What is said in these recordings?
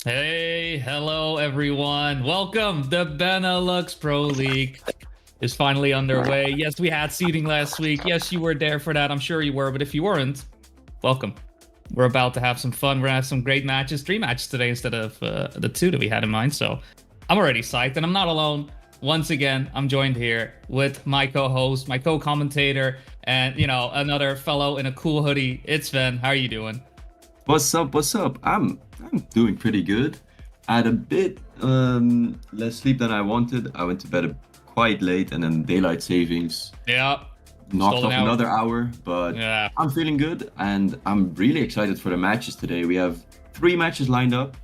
Hey, hello everyone. Welcome. The Benelux Pro League is finally underway. Yes, we had seeding last week. Yes, you were there for that. I'm sure you were, but if you weren't, welcome. We're about to have some fun. We're gonna have some great matches, 3 matches today instead of the 2 that we had in mind. So I'm already psyched, and I'm not alone. Once again, I'm joined here with my co-host, my co-commentator, and another fellow in a cool hoodie. It's Sven. How are you doing? What's up? What's up? I'm doing pretty good. I had a bit less sleep than I wanted. I went to bed quite late, and then daylight savings Yeah, knocked stolen off hour. another hour. But Yeah. I'm feeling good, and I'm really excited for the matches today. We have 3 matches lined up,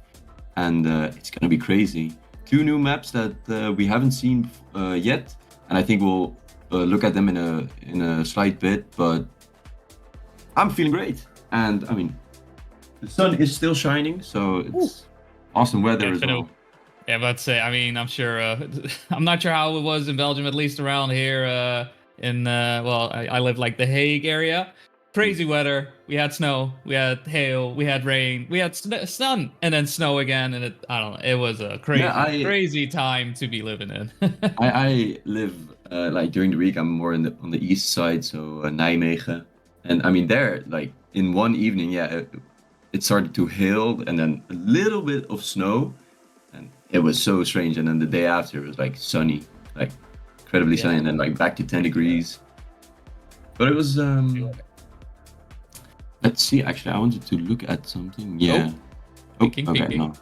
and it's gonna be crazy. 2 new maps that we haven't seen yet, and I think we'll look at them in a slight bit. But I'm feeling great, and I mean. The sun is still shining, so it's awesome weather as well. Yeah, but say, I mean, I'm sure. I'm not sure how it was in Belgium, at least around here. Well, I live like the Hague area. Crazy weather. We had snow. We had hail. We had rain. We had sun, and then snow again. And I don't know. It was a Yeah, crazy, I crazy time to be living in. I, I live like during the week. I'm more on the east side, so Nijmegen, and I mean there, like in one evening, yeah, it started to hail and then a little bit of snow, and it was so strange. And then the day after, it was like sunny, like incredibly sunny, Yeah. and then like back to 10 degrees. But it was let's see. Actually, I wanted to look at something. Yeah. Oh, Ping, okay, ping, ping. no.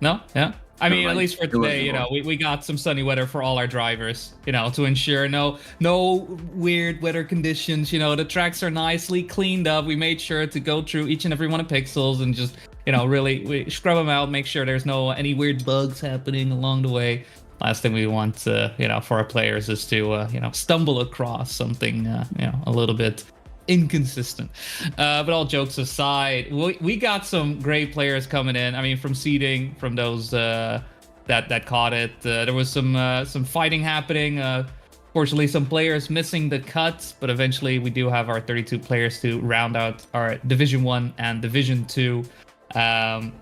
No, yeah. I Never mean, at mind. least for It was today, the wrong. we got some sunny weather for all our drivers, to ensure no weird weather conditions. The tracks are nicely cleaned up. We made sure to go through each and every one of pixels and just, really we scrub them out, make sure there's no any weird bugs happening along the way. Last thing we want, for our players is to, stumble across something, a little bit inconsistent. But all jokes aside, we got some great players coming in. I mean, from seeding, from those that caught it, there was some fighting happening. Fortunately, some players missing the cuts, but eventually we do have our 32 players to round out our Division 1 and Division 2. And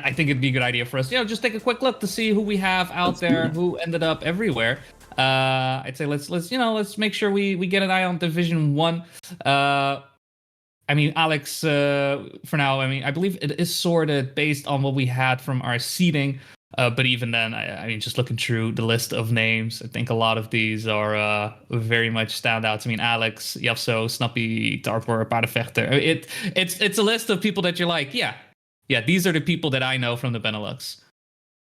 I think it'd be a good idea for us, just take a quick look to see who we have out Let's there, do it. who ended up everywhere. I'd say let's make sure we get an eye on Division 1. I mean, Alex, for now, I mean, I believe it is sorted based on what we had from our seeding. But even then, I mean, just looking through the list of names, I think a lot of these are very much standouts. I mean, Alex, Jafso, Snappy, Tarpor, Paardenvechter. It's a list of people that you're like, yeah, these are the people that I know from the Benelux.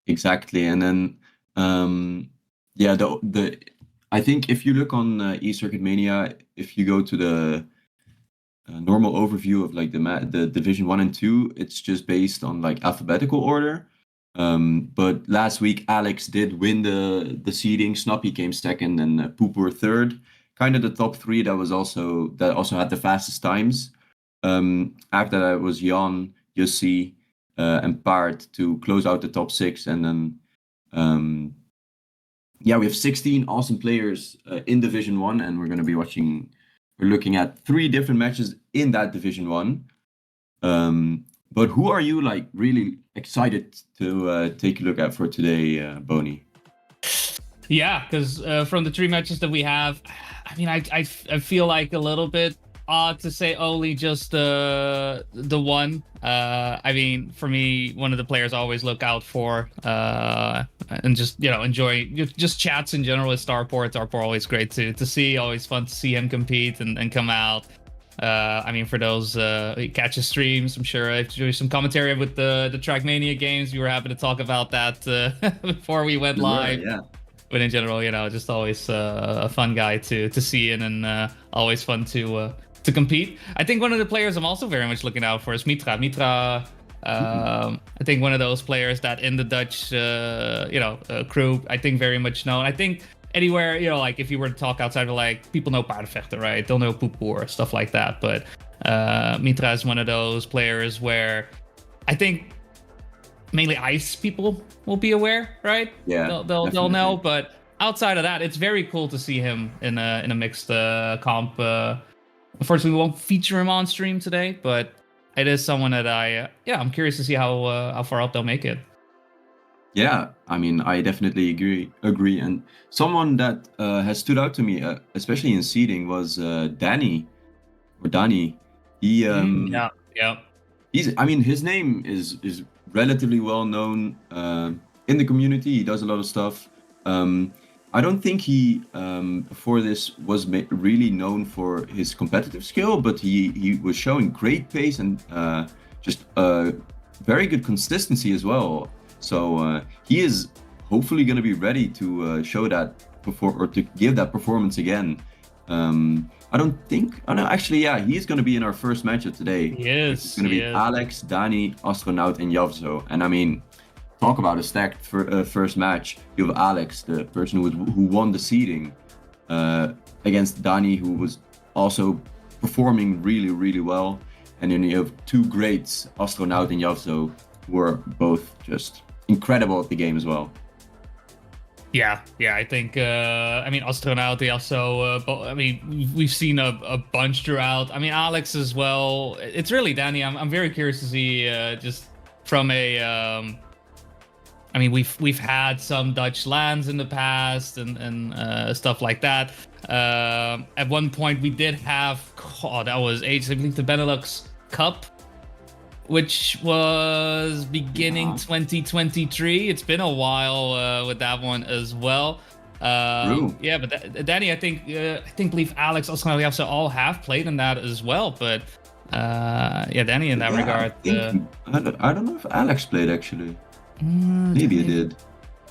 Exactly, and then yeah, the I think if you look on eCircuit Mania, if you go to the normal overview of like the Division 1 and 2, it's just based on like alphabetical order. But last week Alex did win the seeding. Snappy came second, and Poepoer third. Kind of the top three that also had the fastest times. After that was Jan, Jussi, and Paard to close out the top six, and then yeah, we have 16 awesome players in Division 1, and we're looking at 3 different matches in that Division 1. But who are you like really excited to take a look at for today, Boney? Yeah, because from the 3 matches that we have, I mean, I feel like a little bit odd to say only just the one. I mean, for me, one of the players I always look out for, and just enjoy just chats in general is Starport. Starport always great to see, always fun to see him compete and come out. I mean, for those catch his streams, I'm sure if you do some commentary with the Trackmania games, we were happy to talk about that before we went live. Yeah. But in general, just always a fun guy to see in, and always fun to compete. I think one of the players I'm also very much looking out for is Mitra. Mitra, I think one of those players that in the Dutch, crew, I think very much known. I think anywhere, like if you were to talk outside of like people know Paardenvechter, right? They'll know Poepoer, stuff like that. But Mitra is one of those players where I think mainly ice people will be aware, right? Yeah, They'll know. But outside of that, it's very cool to see him in a mixed comp. Unfortunately, we won't feature him on stream today, but it is someone that I'm curious to see how far up they'll make it. Yeah, I mean, I definitely agree. And someone that has stood out to me, especially in seeding, was Danny or Danny. He Yeah, yeah. I mean, his name is relatively well known in the community. He does a lot of stuff. I don't think he before this was really known for his competitive skill, but he was showing great pace and just very good consistency as well. So he is hopefully going to be ready to show that or to give that performance again. I don't think. Oh no, actually, yeah, he's going to be in our first matchup today. He is. It's going to be Alex, Danny, Astronaut, and Yavzo. And I mean, talk about a stacked first match. You have Alex, the person who won the seeding, against Danny, who was also performing really, really well. And then you have two greats, Astronaut and Yavzo, who are both just incredible at the game as well. Yeah, I think, I mean, Astronaut, they also, I mean, we've seen a bunch throughout. I mean, Alex as well. It's really Danny. I'm very curious to see, just from a, I mean, we've had some Dutch lands in the past and stuff like that. At one point, we did have, that was ages, I believe, the Benelux Cup, which was beginning 2023. It's been a while with that one as well. Yeah, but Danny, I think believe Alex also all have played in that as well. But yeah, Danny in that regard. I don't know if Alex played actually. Maybe he did.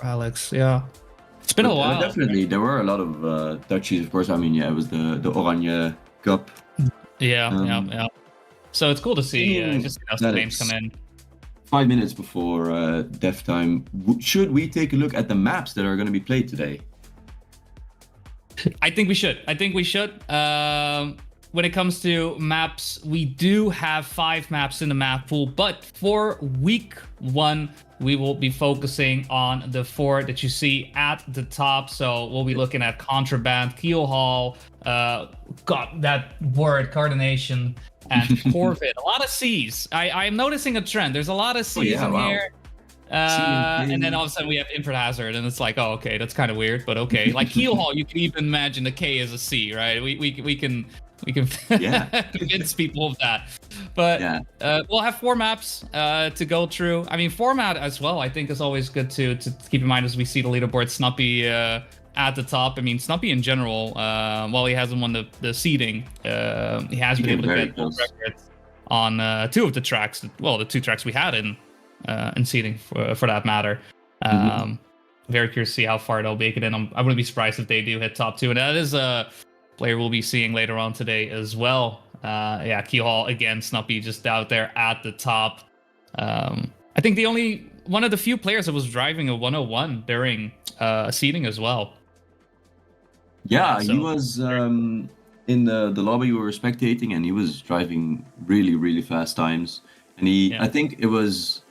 Alex, yeah. It's been a while. Definitely, there were a lot of Dutchies, of course. I mean, yeah, it was the Oranje Cup. Yeah. So it's cool to see just some names come in. 5 minutes before def time, should we take a look at the maps that are going to be played today? I think we should. When it comes to maps, we do have 5 maps in the map pool, but for week 1, we will be focusing on the 4 that you see at the top. So we'll be looking at Contraband, Keel Hall, got that word, Coordination, and Corvid. A lot of C's. I'm noticing a trend. There's a lot of C's in here. And then all of a sudden we have Infrared Hazard, and it's like, oh, okay, that's kind of weird, but okay. Like Keel Hall, you can even imagine the K is a C, right? We can convince people of that. But we'll have 4 maps to go through. I mean, format as well, I think, is always good to keep in mind as we see the leaderboard. Snuppy at the top. I mean, Snuppy in general, while he hasn't won the seeding, he has been able to get world records on 2 of the tracks. Well, the 2 tracks we had in seeding, for that matter. Very curious to see how far they'll make it in. I wouldn't be surprised if they do hit top 2, and that is a player we'll be seeing later on today as well. Keel Hall again, Snuppy just out there at the top. I think one of the few players that was driving a 101 during seeding as well. Yeah, he was in the lobby we were spectating, and he was driving really, really fast times. And I think it was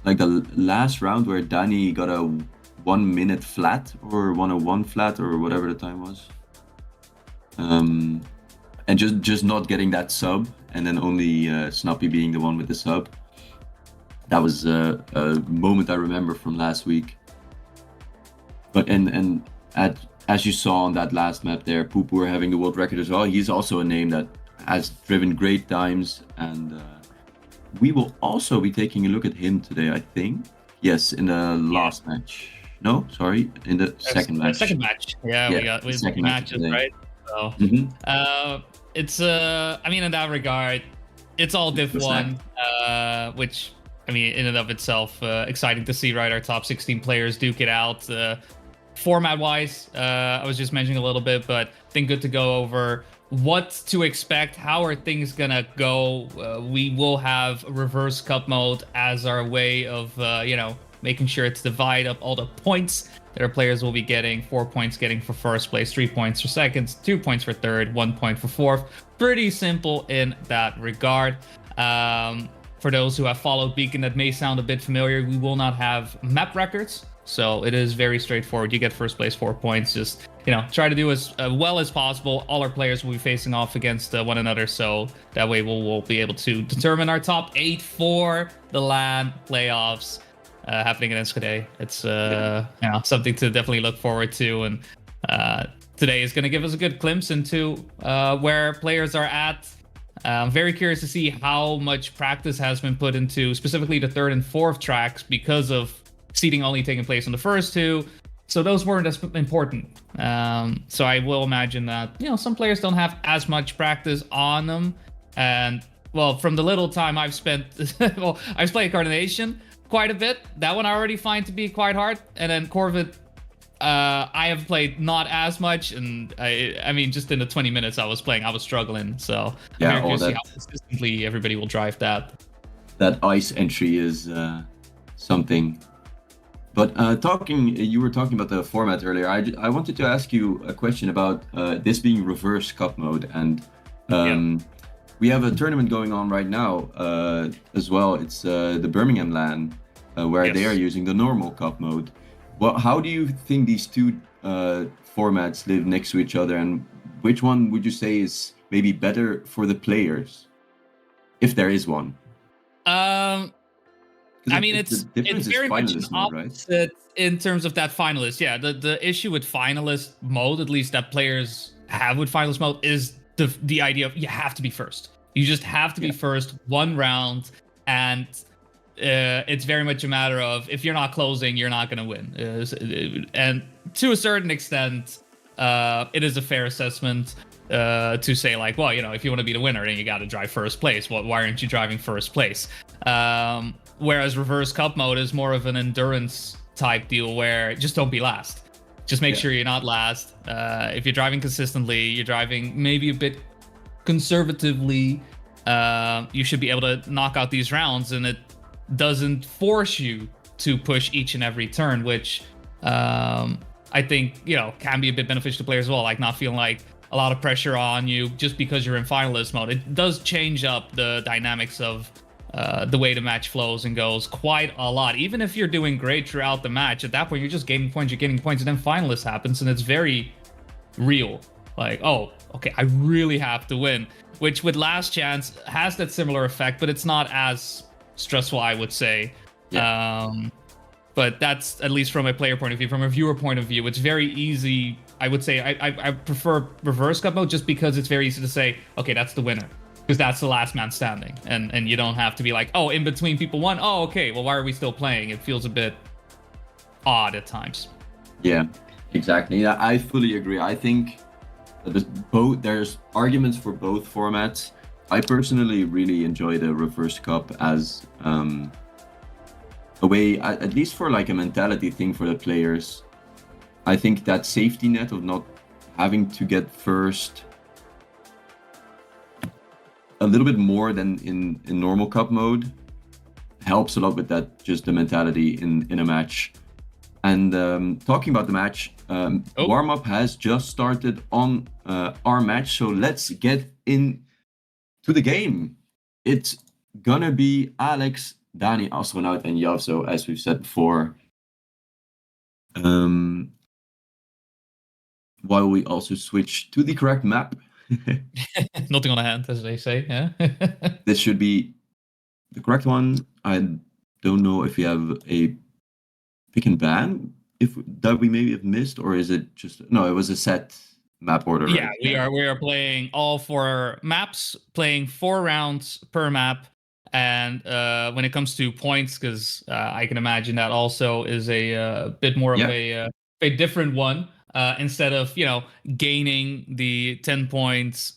like the last round where Danny got a 1 minute flat or 101 flat or whatever the time was. And just not getting that sub, and then only Snuppy being the one with the sub. That was a moment I remember from last week. But as you saw on that last map there, Poopur having the world record as well. He's also a name that has driven great times, and we will also be taking a look at him today, I think. Yes, in the last match. No, sorry, in the second match. Second match. Yeah, we got matches, right? So, it's I mean, in that regard, it's all Div 1, which, I mean, in and of itself, exciting to see, right? Our top 16 players duke it out. Format-wise, I was just mentioning a little bit, but I think good to go over what to expect. How are things gonna go? We will have reverse cup mode as our way of, making sure it's divide up all the points that our players will be getting. 4 points getting for first place, 3 points for second, 2 points for third, 1 point for fourth. Pretty simple in that regard. For those who have followed Beacon, that may sound a bit familiar. We will not have map records So it is very straightforward. You get first place 4 points. Just try to do as well as possible. All our players will be facing off against one another, so that way we'll be able to determine our top 8 for the LAN playoffs happening in Enschede. It's something to definitely look forward to, and today is going to give us a good glimpse into where players are at. I'm very curious to see how much practice has been put into specifically the third and fourth tracks because of seeding only taking place on the first two. So those weren't as important. So I will imagine that, some players don't have as much practice on them. And, well, from the little time I've spent, well, I've played Coordination quite a bit. That one I already find to be quite hard. And then Corvid, I have played not as much, and I mean, just in the 20 minutes I was playing, I was struggling. So I'm very curious to see how consistently everybody will drive that. That ice entry is something. But you were talking about the format earlier. I wanted to ask you a question about this being reverse cup mode, and we have a tournament going on right now as well. It's the Birmingham LAN, where they are using the normal cup mode. Well, how do you think these two formats live next to each other, and which one would you say is maybe better for the players, if there is one? I mean, it's very much an opposite in terms of that finalist. Yeah, the issue with finalist mode, at least that players have with finalist mode, is the idea of you have to be first. You just have to be first one round, and it's very much a matter of if you're not closing, you're not going to win. And to a certain extent, it is a fair assessment to say, like, well, if you want to be the winner, then you got to drive first place. Well, why aren't you driving first place? Whereas reverse cup mode is more of an endurance type deal where just don't be last. Just make sure you're not last. If you're driving consistently, you're driving maybe a bit conservatively, you should be able to knock out these rounds, and it doesn't force you to push each and every turn, which I think can be a bit beneficial to players as well, like not feeling like a lot of pressure on you just because you're in finalist mode. It does change up the dynamics of the way the match flows and goes quite a lot. Even if you're doing great throughout the match, at that point you're just gaining points, and then finalist happens, and it's very real. Like, oh, okay, I really have to win, which with Last Chance has that similar effect, but it's not as stressful, I would say. But that's at least from a player point of view. From a viewer point of view, it's very easy. I would say I prefer reverse cup mode just because it's very easy to say, okay, that's the winner, because that's the last man standing, and you don't have to be like, oh, in between people won. Oh, okay, well, why are we still playing? It feels a bit odd at times. Yeah, exactly. Yeah, I fully agree. I think there's arguments for both formats. I personally really enjoy the reverse cup as a way, at least for like a mentality thing for the players. I think that safety net of not having to get first a little bit more than in normal cup mode helps a lot with that, just the mentality in a match. And talking about the match, warm-up has just started on our match, so let's get into the game. It's gonna be Alex, Dani, Astronaut, and Yavso, as we've said before. While we also switch to the correct map. Nothing on the hand, as they say. Yeah. This should be the correct one. I don't know if we have a pick and ban that we maybe have missed, or is it just no? It was a set map order. Yeah, right? we are playing all 4 maps, playing 4 rounds per map. And when it comes to points, because I can imagine that also is a bit more of a different one. Instead of gaining the 10 points,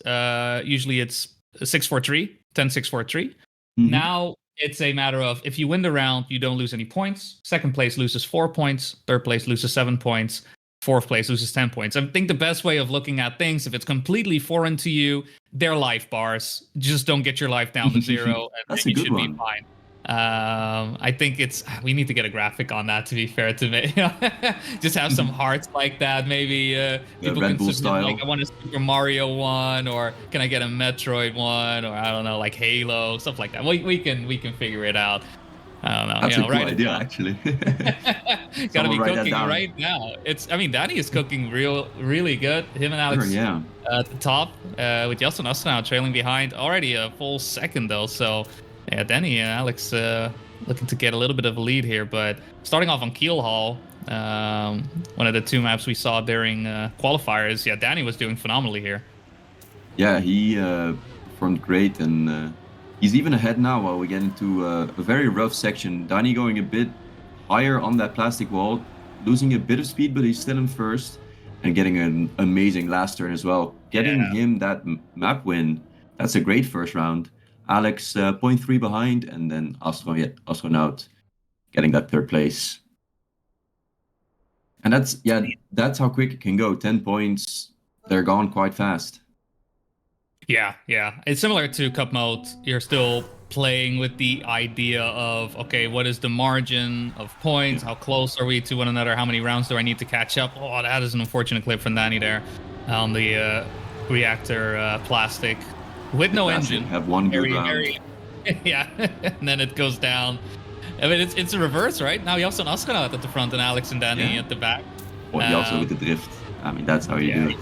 usually it's 6-4-3, 10-6-4-3. Mm-hmm. Now it's a matter of if you win the round, you don't lose any points. Second place loses 4 points. Third place loses 7 points. Fourth place loses 10 points. I think the best way of looking at things, if it's completely foreign to you, they're life bars. Just don't get your life down to 0, and you should be fine. I think we need to get a graphic on that, to be fair to me. Just have some hearts like that. Maybe people Red Bull can style. Like, I want a Super Mario one, or can I get a Metroid one, or I don't know, like Halo, stuff like that. We can figure it out. I don't know. That's You a know, cool write it idea, down. actually. Gotta Someone be write that cooking down. right now. I mean, Danny is cooking really good. Him and Sure, Alex yeah. at the top, with Justin us now trailing behind already a full second though. So yeah, Danny and Alex looking to get a little bit of a lead here. But starting off on Keel Hall, one of the two maps we saw during qualifiers. Yeah, Danny was doing phenomenally here. Yeah, he performed great, and he's even ahead now while we get into a very rough section. Danny going a bit higher on that plastic wall, losing a bit of speed, but he's still in first and getting an amazing last turn as well. Getting Yeah. him that map win, that's a great first round. Alex 0.3 behind, and then Astronaut getting that third place. And that's how quick it can go. 10 points, they're gone quite fast. Yeah, yeah. It's similar to cup mode. You're still playing with the idea of, okay, what is the margin of points? How close are we to one another? How many rounds do I need to catch up? Oh, that is an unfortunate clip from Danny there on the reactor plastic with no Classic. engine. Have one good Very, round. very, yeah. And then it goes down. I mean, it's a reverse, right? Now you have some Astronaut at the front and Alex and Danny Yeah. at the back. Well, he also with the drift. I mean, that's how you Yeah, do it.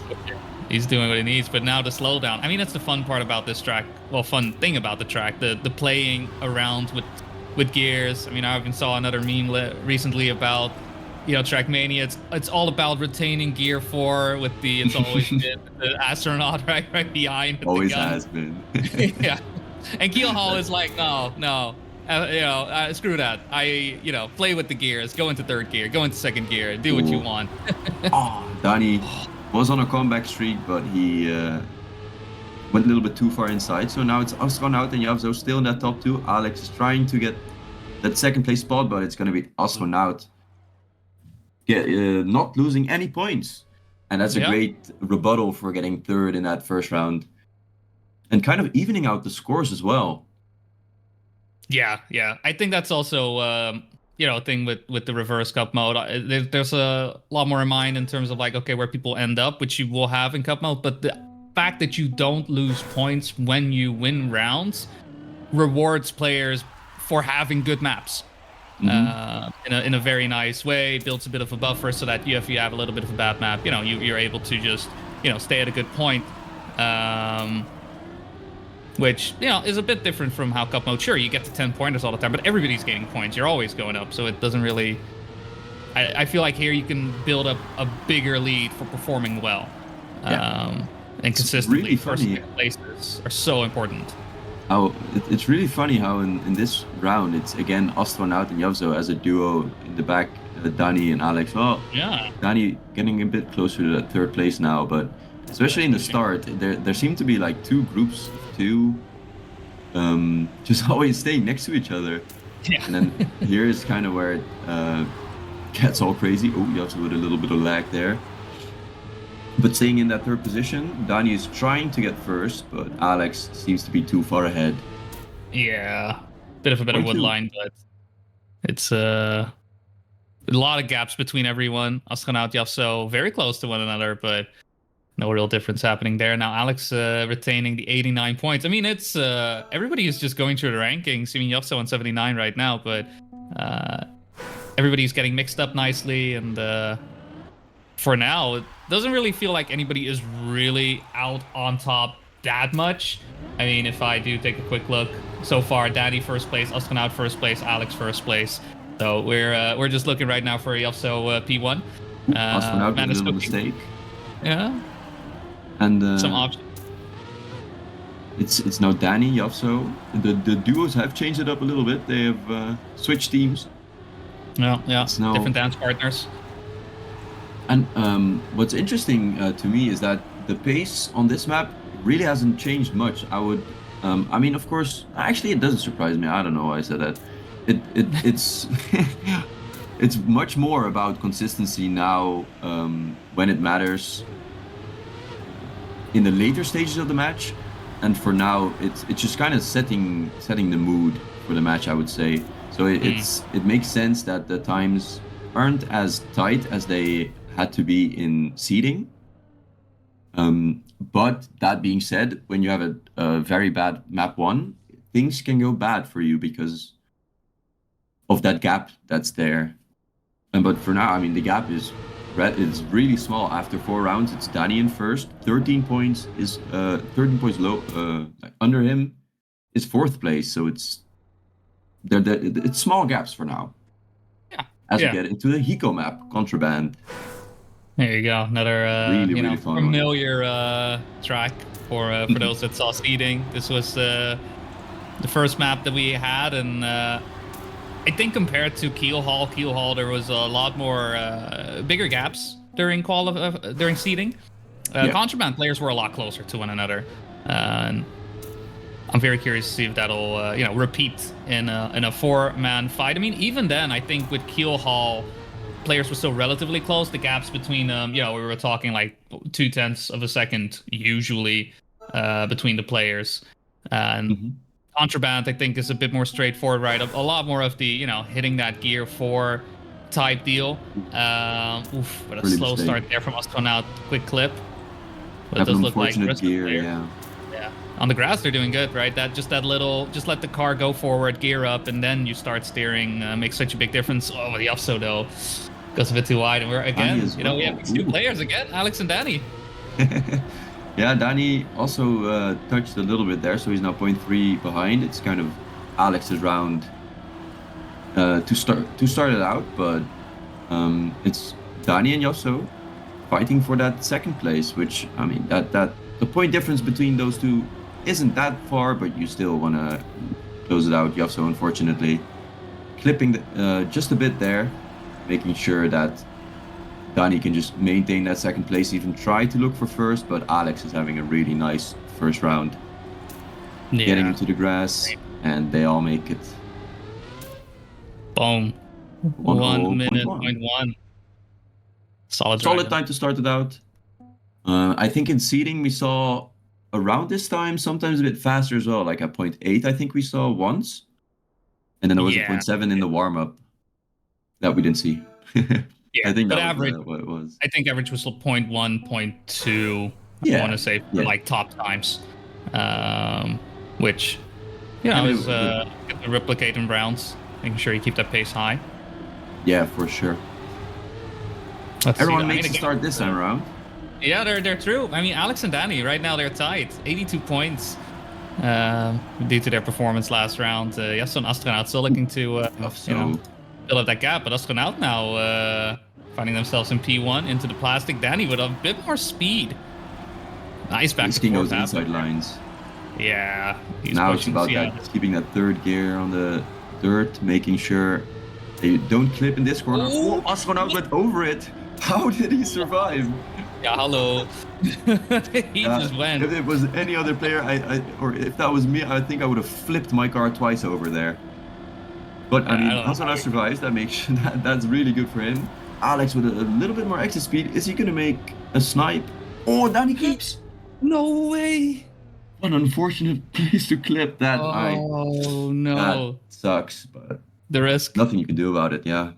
he's doing what he needs, but now the slowdown. I mean, that's the fun part about this track. Well, fun thing about the track, the playing around with gears. I mean, I even saw another meme recently about, you know, Trackmania. It's all about retaining gear 4 with the. It's always been the astronaut right behind with Always the gun. has been. Yeah, and Keel Hall is like, no. Screw that. Play with the gears. Go into third gear. Go into second gear. Do what you want. Oh, Danny was on a comeback streak, but he went a little bit too far inside. So now it's Astronaut and Yavzo still in that top 2. Alex is trying to get that second place spot, but it's going to be Astronaut not losing any points. And that's a great rebuttal for getting third in that first round. And kind of evening out the scores as well. Yeah. I think that's also a thing with the reverse cup mode. There's a lot more in mind in terms of like, okay, where people end up, which you will have in cup mode, but the fact that you don't lose points when you win rounds rewards players for having good maps. In a very nice way, builds a bit of a buffer so that if you have a little bit of a bad map, you're able to just stay at a good point. Which, is a bit different from how cup mode. Sure, you get to 10 pointers all the time, but everybody's gaining points. You're always going up, so it doesn't really. I feel like here you can build up a bigger lead for performing well, and consistently. Really First funny. places are so important. It's really funny how in this round it's again Astronaut and Yavzo as a duo in the back, Danny and Alex. Well, yeah, Danny getting a bit closer to that third place now, but especially in the start, there seem to be like two groups of two, just always staying next to each other. Yeah. And then here is kind of where it gets all crazy. Oh, Yavzo with a little bit of lag there. But staying in that third position, Danny is trying to get first, but Alex seems to be too far ahead. Yeah, bit of a better wood line, but it's a lot of gaps between everyone. Astronaut, Yavzo, very close to one another, but no real difference happening there. Now Alex retaining the 89 points. I mean, it's everybody is just going through the rankings. I mean, Yavzo on 79 right now, but everybody's getting mixed up nicely, and for now, it doesn't really feel like anybody is really out on top that much. I mean, if I do take a quick look, so far, Danny first place, Astronaut first place, Alex first place. So we're just looking right now for Yavzo P1. Astronaut with a little mistake. Yeah. And some options. It's now Danny, Yavzo. The duos have changed it up a little bit. They have switched teams. Yeah. Now, different dance partners. And what's interesting to me is that the pace on this map really hasn't changed much. I mean, of course, actually, it doesn't surprise me. I don't know why I said that. It's it's much more about consistency now when it matters in the later stages of the match. And for now, it's just kind of setting the mood for the match, I would say. So it makes sense that the times aren't as tight as they had to be in seeding. But that being said, when you have a very bad map 1, things can go bad for you because of that gap that's there. But for now, I mean, the gap is really small. After 4 rounds, it's Danny in first. 13 points is 13 points low. Under him is 4th place. So it's small gaps for now. Yeah. As we get into the Hiko map, Contraband. There you go. Another really fun familiar track for those that saw seeding. This was the first map that we had, and I think compared to Keel Hall, there was a lot more bigger gaps during during seeding. Contraband players were a lot closer to one another, and I'm very curious to see if that'll repeat in a 4-man fight. I mean, even then, I think with Keel Hall, players were still relatively close. The gaps between we were talking like 0.2 of a second usually between the players, and Contraband, I think, is a bit more straightforward, right? A lot more of the, hitting that gear 4 type deal. But a really slow start there from Astronaut. Quick clip. But it does look like gear, yeah. On the grass, they're doing good, right? Just let the car go forward, gear up, and then you start steering. Makes such a big difference. Oh, the offso though goes a bit too wide, and we're again, we have these 2 players again, Alex and Danny. Yeah, Danny also touched a little bit there, so he's now 0.3 behind. It's kind of Alex's round to start it out, but it's Danny and Yosso fighting for that 2nd place, which, I mean, that the point difference between those two isn't that far, but you still want to close it out. Yosso, unfortunately, clipping just a bit there, making sure that Danny can just maintain that 2nd place, even try to look for 1st, but Alex is having a really nice 1st round. Yeah. Getting into the grass, and they all make it. Boom. 1 minute, 0.1. Solid time to start it out. I think in seeding we saw around this time, sometimes a bit faster as well, like at 0.8 I think we saw once. And then there was a 0.7 in the warm-up that we didn't see. Yeah, I think that average, was what it was. I think average was 0.1, 0.2, I want to say, for like top times. Which, is replicating rounds, making sure you keep that pace high. Yeah, for sure. Everyone makes a start this time around. Yeah, they're true. I mean, Alex and Danny, right now they're tied. 82 points due to their performance last round. Yasso and Astronaut still looking to, fill up that gap, but Astronaut now finding themselves in P1 into the plastic. Danny with a bit more speed. Nice back and forth. Those inside lines. Yeah. Now it's about that, keeping that 3rd gear on the dirt, making sure they don't clip in this corner. Oh, Astronaut went over it. How did he survive? Yeah, hello. He just went. If it was any other player, or if that was me, I think I would have flipped my car twice over there. But I mean, Astronaut survives. That makes that's really good for him. Alex with a little bit more exit speed. Is he gonna make a snipe? Oh, Danny clips. No way. What an unfortunate place to clip that. Oh no. That sucks, but the risk. Nothing you can do about it. Yeah.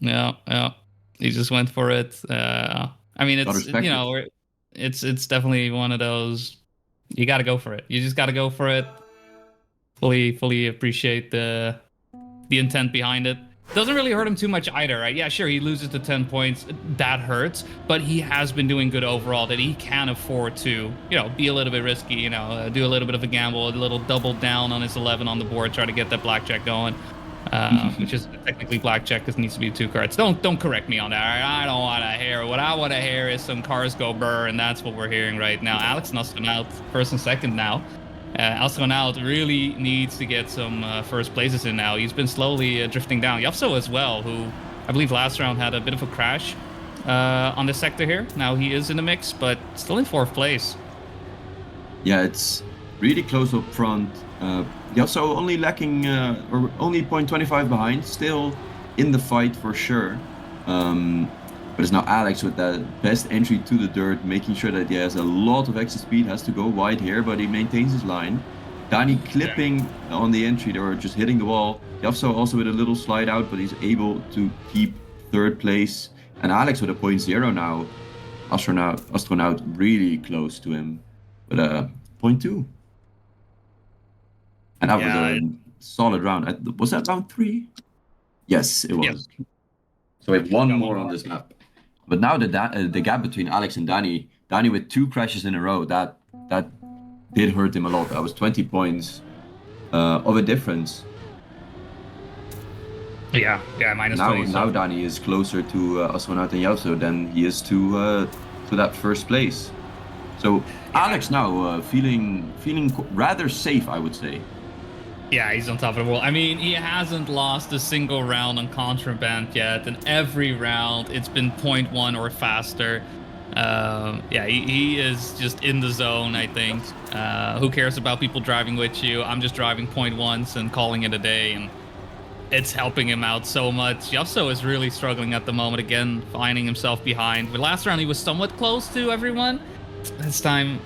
Yeah. He just went for it. I mean, it's it's definitely one of those. You got to go for it. You just got to go for it. Fully appreciate the intent behind it. Doesn't really hurt him too much either, right? Yeah, sure, he loses the 10 points. That hurts, but he has been doing good overall. That he can afford to, be a little bit risky. Do a little bit of a gamble, a little double down on his 11 on the board, try to get that blackjack going. Which is technically blackjack because it needs to be 2 cards. Don't correct me on that. I don't want to hear. What I want to hear is some cars go burr, and that's what we're hearing right now. Alex and Astronaut 1st and 2nd now. Astronaut really needs to get some 1st places in now. He's been slowly drifting down. Yafso as well, who I believe last round had a bit of a crash on this sector here. Now he is in the mix, but still in 4th place. Yeah, it's really close up front. Yasso only lacking, or only 0.25 behind, still in the fight for sure. But it's now Alex with that best entry to the dirt, making sure that he has a lot of exit speed, has to go wide here, but he maintains his line. Danny clipping on the entry or just hitting the wall. Yasso also with a little slide out, but he's able to keep 3rd place. And Alex with a 0.0 now. Astronaut really close to him with a 0.2. And that was a solid round. Was that round 3? Yes, it Yep. was. So we have one Got more on this map. But now the gap between Alex and Danny with 2 crashes in a row, that did hurt him a lot. That was 20 points of a difference. Yeah, minus Now 20. now Danny is closer to Astronaut and Yauso than he is to that first place. So Alex now feeling rather safe, I would say. Yeah, he's on top of the world. I mean, he hasn't lost a single round on Contraband yet, and every round it's been 0.1 or faster. Yeah, he is just in the zone, I think. Who cares about people driving with you? I'm just driving 0.1s and calling it a day, and it's helping him out so much. Yasso is really struggling at the moment, again, finding himself behind. But last round he was somewhat close to everyone. This time,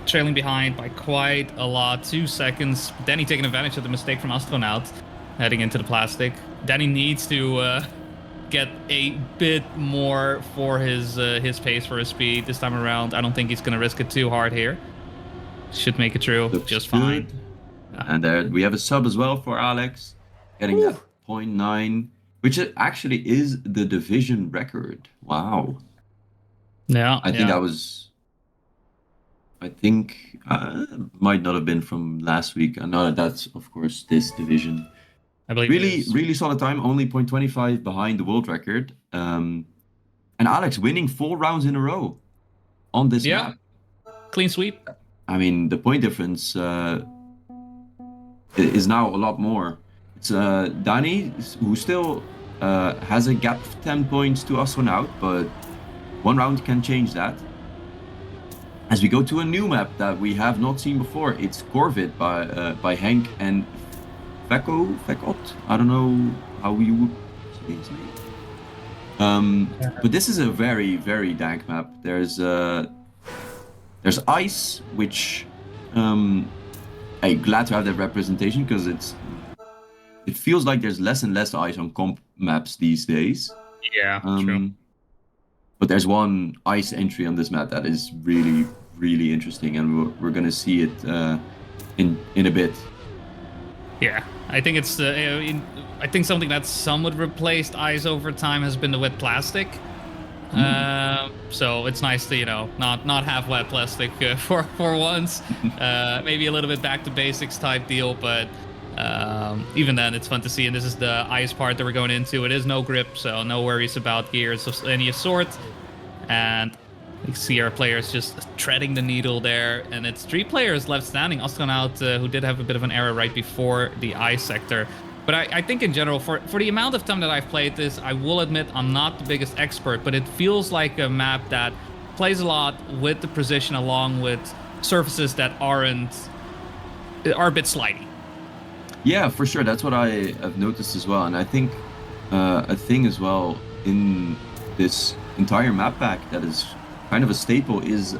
trailing behind by quite a lot, 2 seconds. Danny taking advantage of the mistake from Astronaut, heading into the plastic. Danny needs to get a bit more for his pace, for his speed this time around. I don't think he's going to risk it too hard here. Should make it through Looks just good. fine. And there we have a sub as well for Alex, getting that 0.9, which actually is the division record. Wow. Yeah, I think that was. I think might not have been from last week. I know that's of course this division. I believe Really solid time. Only 0.25 behind the world record. And Alex winning 4 rounds in a row on this map. Clean sweep. I mean, the point difference is now a lot more. It's Danny, who still has a gap of 10 points to Astronaut, but 1 round can change that. As we go to a new map that we have not seen before, it's Corvid by Henk and Fekot. I don't know how you would say his name. But this is a very, very dank map. There's ice, which I'm glad to have that representation because it feels like there's less and less ice on comp maps these days. Yeah, true. But there's one ice entry on this map that is really, really interesting, and we're gonna see it in a bit. Yeah, I think it's I think something that's somewhat replaced ice over time has been the wet plastic. So it's nice to not have wet plastic for once. Maybe a little bit back to basics type deal, but even then it's fun to see. And this is the ice part that we're going into. It is no grip, so no worries about gears of any sort. And you see our players just treading the needle there, and it's 3 players left standing. Astronaut, who did have a bit of an error right before the ice sector. But I think in general, for the amount of time that I've played this, I will admit I'm not the biggest expert, but it feels like a map that plays a lot with the precision along with surfaces that are a bit slidey. Yeah, for sure. That's what I have noticed as well. And I think a thing as well in this entire map pack that is kind of a staple is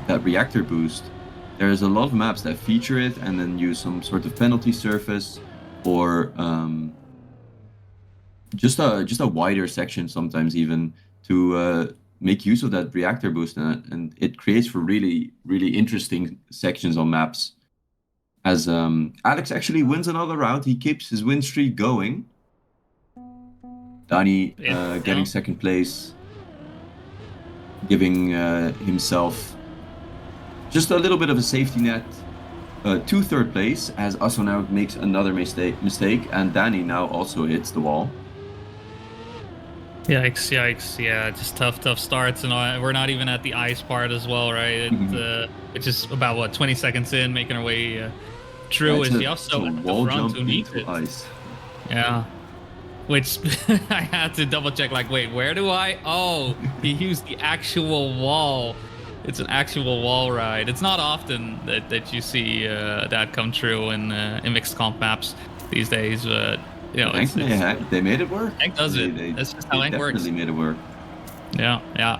that reactor boost. There's a lot of maps that feature it and then use some sort of penalty surface or just a wider section sometimes even to make use of that reactor boost, and it creates for really, really interesting sections on maps. As Alex actually wins another round, he keeps his win streak going. Danny getting second place, giving himself just a little bit of a safety net to third place, as Astronaut makes another mistake, and Danny now also hits the wall. Yikes, yeah, just tough starts, and we're not even at the ice part as well, right? It's just about, what, 20 seconds in, making our way through. Is he also at the front who needs it? Ice. Yeah. Which I had to double check, like, wait, where do I? Oh, he used the actual wall. It's an actual wall ride. It's not often that you see that come true in mixed comp maps these days. They made it work. Hank does it. That's just how Hank works. Definitely made it work. Yeah.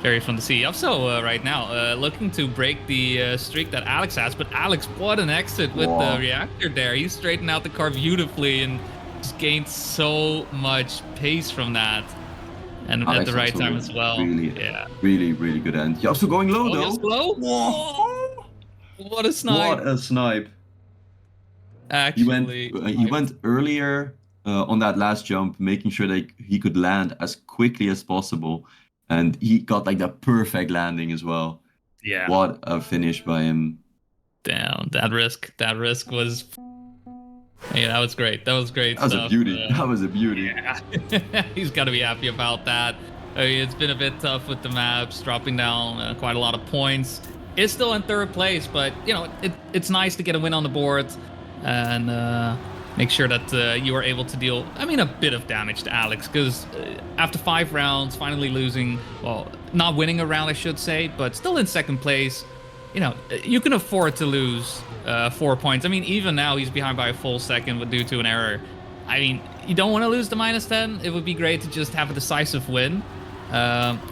Very fun to see. Also, right now, looking to break the streak that Alex has. But Alex, what an exit with the reactor there. He straightened out the car beautifully and just gained so much pace from that. And Alex at the right time as well. Really, really good end. He also going low, though. Just low? Whoa! What a snipe. What a snipe. Actually. He went earlier on that last jump, making sure that he could land as quickly as possible. And he got like the perfect landing as well. Yeah. What a finish by him. Damn, that risk was. Yeah, that was great. That was great That was stuff. a beauty. That was a beauty. Yeah. He's got to be happy about that. I mean, it's been a bit tough with the maps, dropping down quite a lot of points. It's still in third place, but you know it's nice to get a win on the board and make sure that you are able to deal, I mean, a bit of damage to Alex, because after 5 rounds, finally losing, well, not winning a round, I should say, but still in second place, you know, you can afford to lose 4 points. I mean, even now he's behind by a full second due to an error. I mean, you don't want to lose the -10. It would be great to just have a decisive win,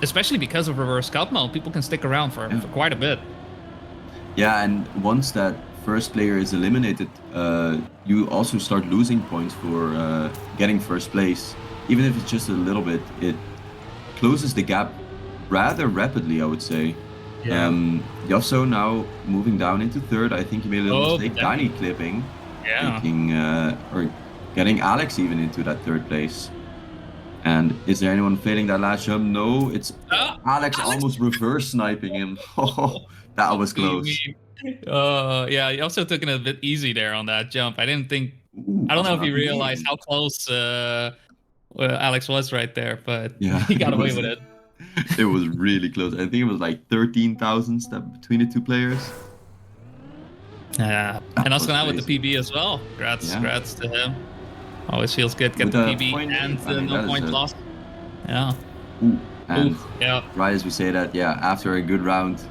especially because of reverse cut mode. People can stick around for quite a bit. Yeah, and once that first player is eliminated, you also start losing points for getting first place. Even if it's just a little bit, it closes the gap rather rapidly, I would say. Yeah. Yosso now moving down into third. I think he made a little mistake. Danny clipping. Yeah. Taking, or getting Alex even into that third place. And is there anyone failing that last jump? No, it's Alex almost reverse sniping him. Oh, that was close. Yeah, he also took it a bit easy there on that jump. I didn't think. Ooh, I don't know if he realized how close Alex was right there, but yeah, he got away with it. It was really close. I think it was like 13,000 step between the two players. Yeah, and also now with the PB as well. Congrats to him. Always feels good get the PB and the no point loss. Yeah. Ooh, and yeah. Right as we say that, yeah, after a good round,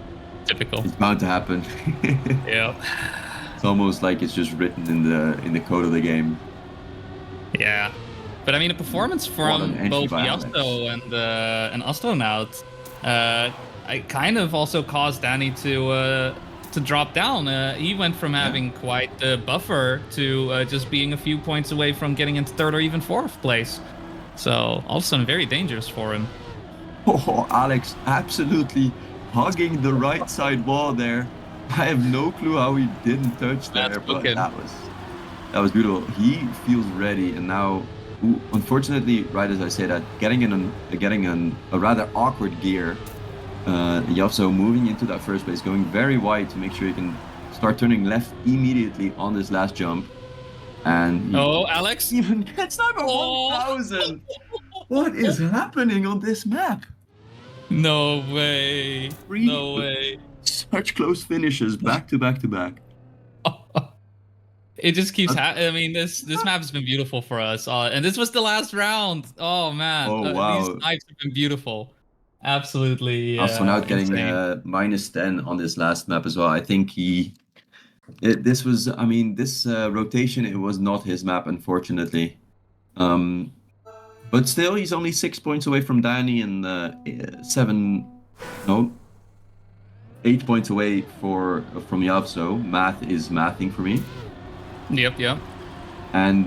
typical, it's bound to happen. Yeah. It's almost like it's just written in the code of the game. Yeah. But I mean, the performance from both Yasto and Astronaut, I kind of also caused Danny to drop down. He went from having quite the buffer to just being a few points away from getting into third or even fourth place. So all of a sudden, very dangerous for him. Oh, Alex absolutely hugging the right side wall there. I have no clue how he didn't touch there, but that was beautiful. He feels ready, and now. Unfortunately, right as I say that, getting a rather awkward gear, Yavso moving into that first place, going very wide to make sure he can start turning left immediately on this last jump. And Alex even gets number 1,000. What is happening on this map? No way. No way. Such close finishes, back to back to back. It just keeps I mean, this map has been beautiful for us. And this was the last round. Oh, man. Oh, wow. These snipes have been beautiful. Absolutely. Astronaut getting -10 on this last map as well. I think this rotation, it was not his map, unfortunately. But still, he's only 6 points away from Danny and 8 points away from Yavso. Math is mathing for me. Yep. And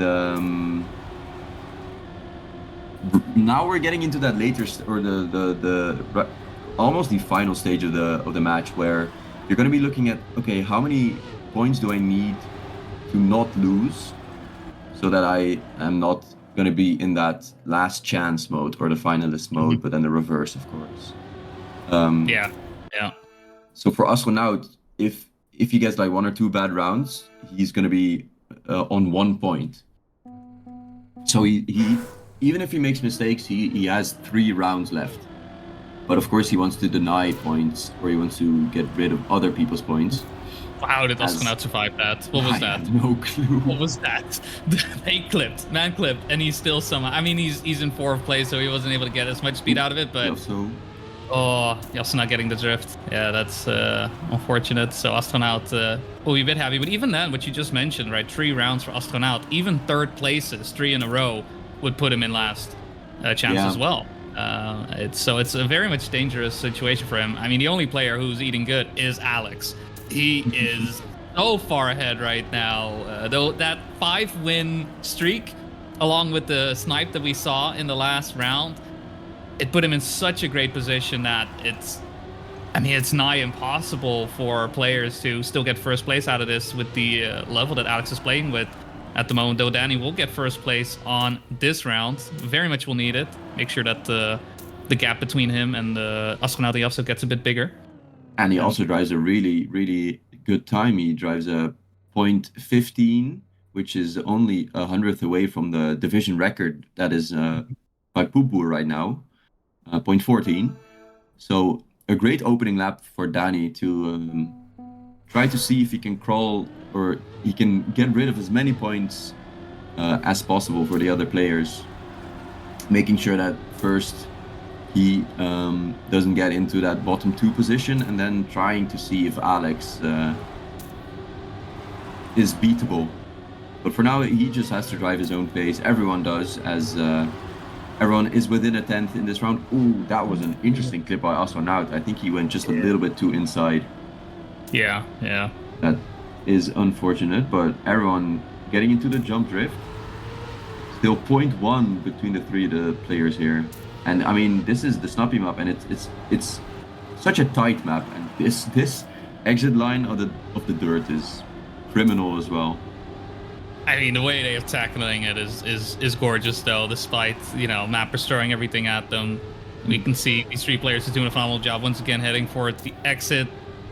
now we're getting into that later or the almost the final stage of the match, where you're going to be looking at, okay, how many points do I need to not lose so that I am not going to be in that last chance mode or the finalist mode, but then the reverse, of course. Yeah. So for Astronaut, if he gets like 1 or 2 bad rounds, he's going to be on 1 point. So he even if he makes mistakes, he has 3 rounds left. But of course, he wants to deny points, or he wants to get rid of other people's points. How did Astronaut survive that? What was that? I have no clue. What was that? Man clipped, and he's still somehow. I mean, he's in 4th place, so he wasn't able to get as much speed out of it. But also not getting the drift. Yeah, that's unfortunate. So Astronaut will be a bit happy. But even then, what you just mentioned, right? 3 rounds for Astronaut. Even 3rd places, 3 in a row, would put him in last chance as well. It's a very much dangerous situation for him. I mean, the only player who's eating good is Alex. He is so far ahead right now. Though that 5-win streak, along with the snipe that we saw in the last round, it put him in such a great position that it's nigh impossible for players to still get first place out of this with the level that Alex is playing with. at the moment, though. Danny will get first place on this round. Very much will need it. Make sure that the gap between him and the Astronaut also gets a bit bigger. And he also drives a really, really good time. He drives a 0.15, which is only 100th away from the division record that is by Poopoo right now, 0.14. So a great opening lap for Danny to try to see if he can crawl or he can get rid of as many points as possible for the other players, making sure that first he doesn't get into that bottom 2 position, and then trying to see if Alex is beatable. But for now, he just has to drive his own pace. Everyone does, as everyone is within a 10th in this round. Ooh, that was an interesting clip by Astronaut. I think he went just a little bit too inside. Yeah. That is unfortunate, but everyone getting into the jump drift. Still 0.1 between the 3 of the players here. And I mean, this is the Snappy map, and it's such a tight map, and this exit line of the dirt is criminal as well. I mean, the way they're tackling it is gorgeous, though. Despite Mappers throwing everything at them, we can see these 3 players are doing a phenomenal job. Once again, heading for the exit.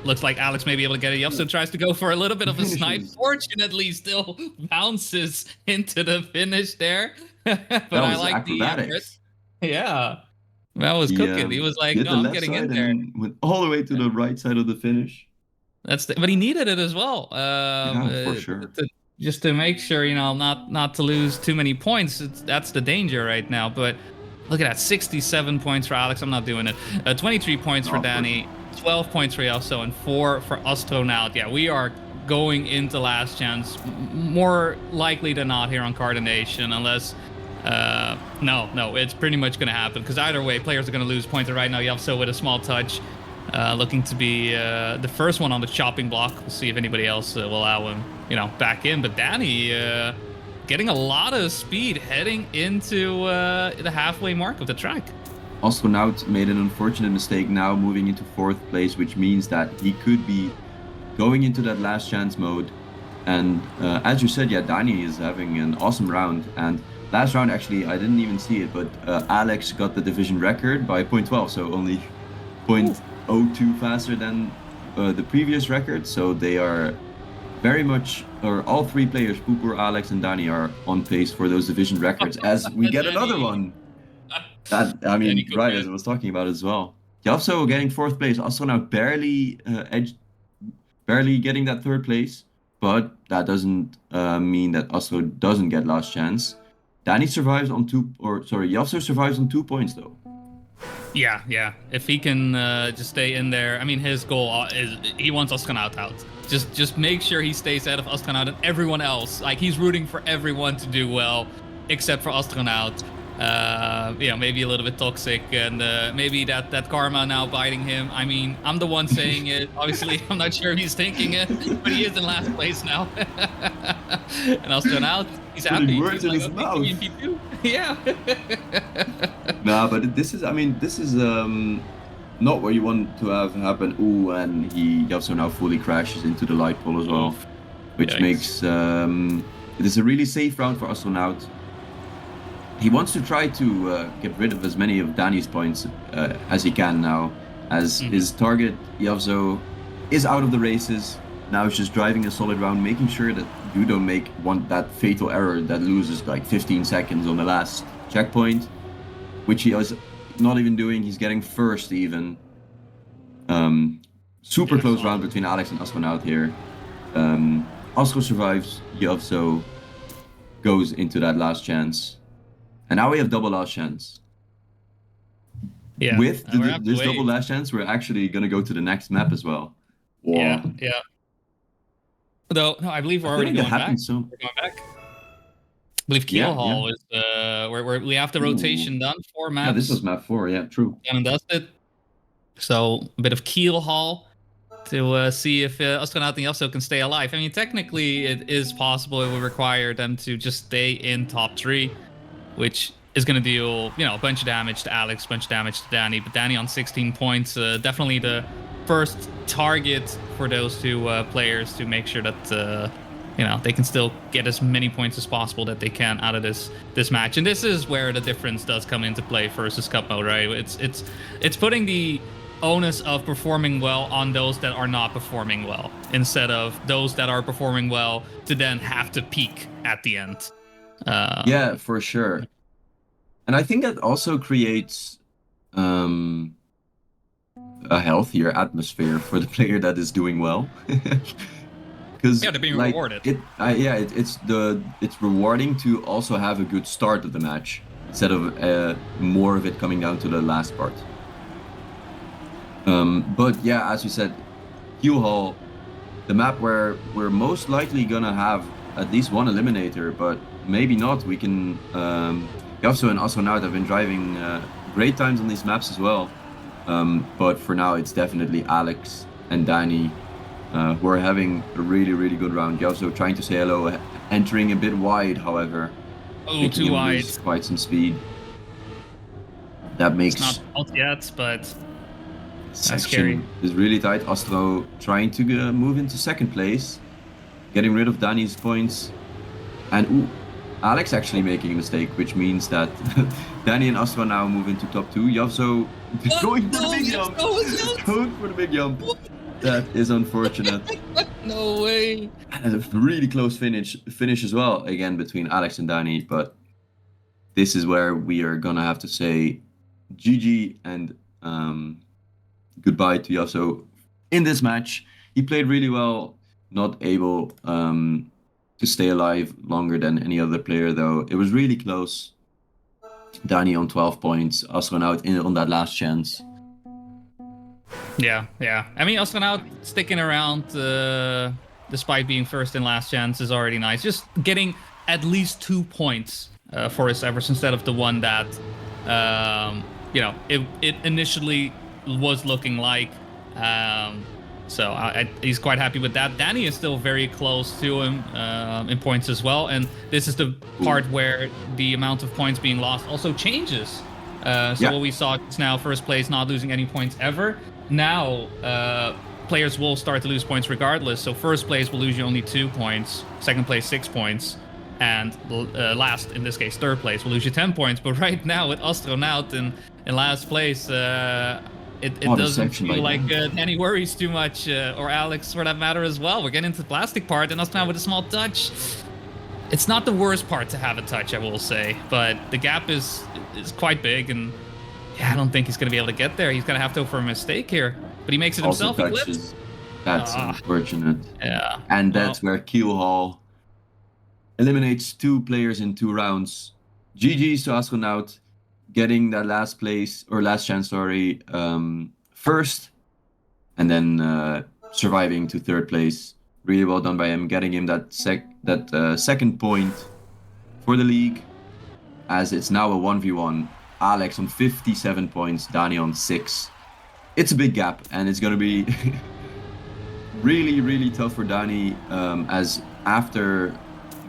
Looks like Alex may be able to get it. He also tries to go for a little bit of a snipe. Fortunately, still bounces into the finish there. But I like acrobatics. Yeah, that was cooking. He was like, "No, I'm getting in there." Went all the way to the right side of the finish. But he needed it as well. For sure. Just to make sure, not to lose too many points. That's the danger right now. But look at that, 67 points for Alex. I'm not doing it. 23 points for Danny, 12 points for Yelso, and 4 for Astronaut. Yeah, we are going into last chance, more likely than not here on Cardination, unless no, it's pretty much going to happen, because either way, players are going to lose points. Right now, Yelso with a small touch, looking to be the first one on the chopping block. We'll see if anybody else will allow him, back in. But Danny getting a lot of speed heading into the halfway mark of the track. Astronaut made an unfortunate mistake now, moving into 4th place, which means that he could be going into that last chance mode. And as you said, yeah, Danny is having an awesome round. And last round, actually, I didn't even see it, but Alex got the division record by 0.12, so only 0.02 faster than the previous record. So they are very much, or all 3 players, Pooper, Alex, and Danny, are on pace for those division records as we get another one. That, I mean, right, as I was talking about as well. Yavso getting 4th place. Astronaut barely getting that 3rd place, but that doesn't mean that Astro doesn't get last chance. Danny survives on Yavso survives on 2 points though. Yeah. If he can just stay in there, I mean, his goal is he wants Astronaut out. Just make sure he stays out of Astronaut and everyone else. Like, he's rooting for everyone to do well, except for Astronaut. Maybe a little bit toxic, and maybe that karma now biting him. I mean, I'm the one saying it. Obviously, I'm not sure if he's thinking it, but he is in last place now. And Astronaut, he's happy. Words in his mouth. Yeah. Nah, but this is not what you want to have happen. Ooh, and Yavso now fully crashes into the light pole as well, which makes it is a really safe round for Astronaut. He wants to try to get rid of as many of Danny's points as he can now, as his target, Yavso, is out of the races. Now he's just driving a solid round, making sure that you don't make that fatal error that loses like 15 seconds on the last checkpoint, which he is not even doing. He's getting first even. Super close round between Alex and Astronaut here. Astro survives, Yavso goes into that last chance. And now we have double last chance. Yeah. With this double last chance, we're actually going to go to the next map as well. Wow. Yeah. Though, no, I believe we're already going back. We're going back. I believe Keel Hall is where we have the rotation done. 4 maps. Yeah, this was map 4. Yeah, true. Done and dusted. So a bit of Keel Hall to see if Astronaut and Yelso can stay alive. I mean, technically, it is possible. It would require them to just stay in top 3. Which is going to deal, a bunch of damage to Alex, a bunch of damage to Danny. But Danny on 16 points, definitely the first target for those 2 players to make sure that they can still get as many points as possible that they can out of this match. And this is where the difference does come into play versus cup mode, right? It's putting the onus of performing well on those that are not performing well, instead of those that are performing well to then have to peak at the end. Yeah, for sure. And I think that also creates a healthier atmosphere for the player that is doing well. Because they're being rewarded. It's rewarding to also have a good start of the match instead of more of it coming down to the last part. But yeah, as you said, Q Hall, the map where we're most likely gonna have at least one eliminator, but maybe not. We can. Yasuo and Astronaut have been driving great times on these maps as well. But for now, it's definitely Alex and Danny who are having a really, really good round. Yasuo trying to say hello, entering a bit wide, however. Oh, too wide. Lose quite some speed. That makes. It's not out yet, but Section scary. is really tight. Astro trying to move into second place, getting rid of Danny's points, and Alex actually making a mistake, which means that Danny and Astro now move into top 2. Yasuo going for the big jump. Going for the big jump. That is unfortunate. No way. And a really close finish as well, again between Alex and Danny. But this is where we are gonna have to say GG and goodbye to Yasuo in this match. He played really well, not able to stay alive longer than any other player, though. It was really close. Danny on 12 points, Astronaut on that last chance. Yeah. I mean, Astronaut sticking around despite being first in last chance is already nice. Just getting at least 2 points for his efforts instead of the one that, it initially was looking like. So he's quite happy with that. Danny is still very close to him in points as well. And this is the part where the amount of points being lost also changes. What we saw is now first place not losing any points ever. Now players will start to lose points regardless. So first place will lose you only 2 points. Second place 6 points. And last, in this case, third place will lose you 10 points. But right now with Astronaut in last place, it doesn't feel like Danny worries too much, or Alex for that matter as well. We're getting into the plastic part, and Astronaut with a small touch. It's not the worst part to have a touch, I will say, but the gap is quite big, and yeah, I don't think he's going to be able to get there. He's going to have to go for a mistake here, but he makes it himself. That's unfortunate. Yeah. And that's where Q Hall eliminates 2 players in 2 rounds. GG's to Astronaut, getting that last chance, first, and then surviving to third place. Really well done by him, getting him that second point for the league, as it's now a 1v1. Alex on 57 points, Danny on 6. It's a big gap, and it's going to be really, really tough for Danny, as after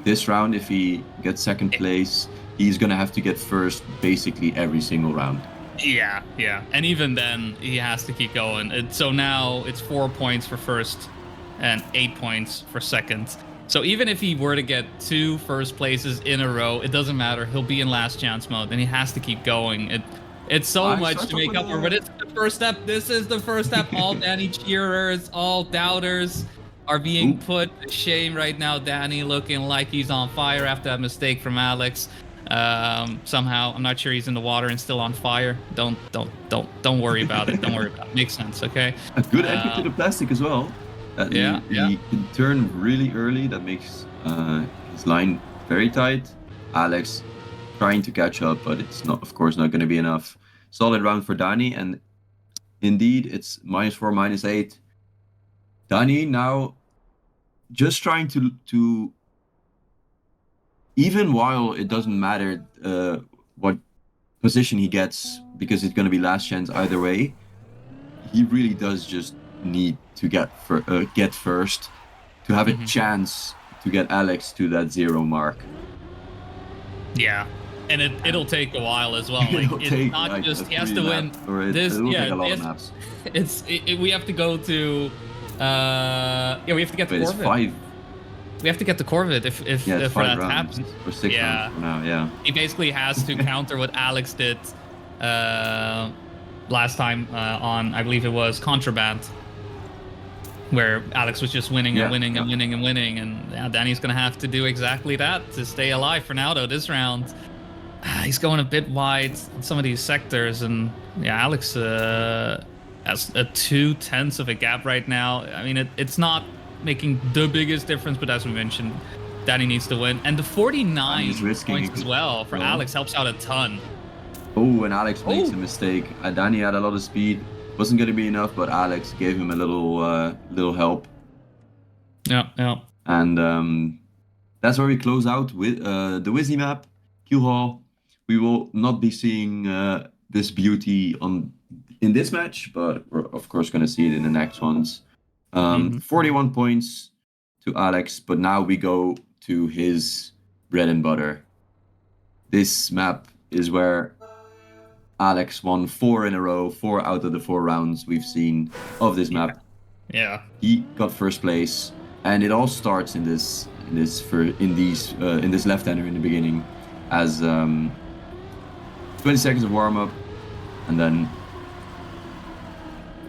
this round, if he gets second place, he's going to have to get first basically every single round. Yeah. And even then, he has to keep going. So now it's 4 points for first and 8 points for second. So even if he were to get 2 first places in a row, it doesn't matter. He'll be in last chance mode, and he has to keep going. It's so much to make up for, but it's the first step. This is the first step. All Danny cheerers, all doubters are being put to shame right now. Danny looking like he's on fire after that mistake from Alex. Somehow, I'm not sure he's in the water and still on fire. Don't worry about it. Don't worry about it. Makes sense, okay? A good entry to the plastic as well. He can turn really early. That makes his line very tight. Alex trying to catch up, but it's not, of course, not going to be enough. Solid round for Danny, and indeed, it's -4, -8. Danny now just trying to even while it doesn't matter what position he gets, because it's going to be last chance either way, he really does just need to get first to have a chance to get Alex to that 0 mark. Yeah, and it'll take a while as well. Like, it's not just he has to win this. We have to go to we have to get to It's 5. we have to get the Corvid if it's for 5 that rounds happens. or 6 Yeah. rounds for now. Yeah. He basically has to counter what Alex did last time on, I believe it was Contraband, where Alex was just winning and winning and winning and winning, and yeah, Danny's gonna have to do exactly that to stay alive for now. Though this round, he's going a bit wide in some of these sectors, and yeah, Alex has a 2/10 of a gap right now. I mean, it's not making the biggest difference, but as we mentioned, Danny needs to win, and the 49 points as well for Alex helps out a ton. Oh, and Alex makes a mistake. Danny had a lot of speed. Wasn't going to be enough, but Alex gave him a little help. Yeah. And that's where we close out with the Wizzy map, Q Hall. We will not be seeing this beauty in this match, but we're of course going to see it in the next ones. 41 points to Alex, but now we go to his bread and butter. This map is where Alex won 4 in a row, 4 out of the 4 rounds we've seen of this map. Yeah. He got first place, and it all starts in this left-hander in the beginning, as 20 seconds of warm-up, and then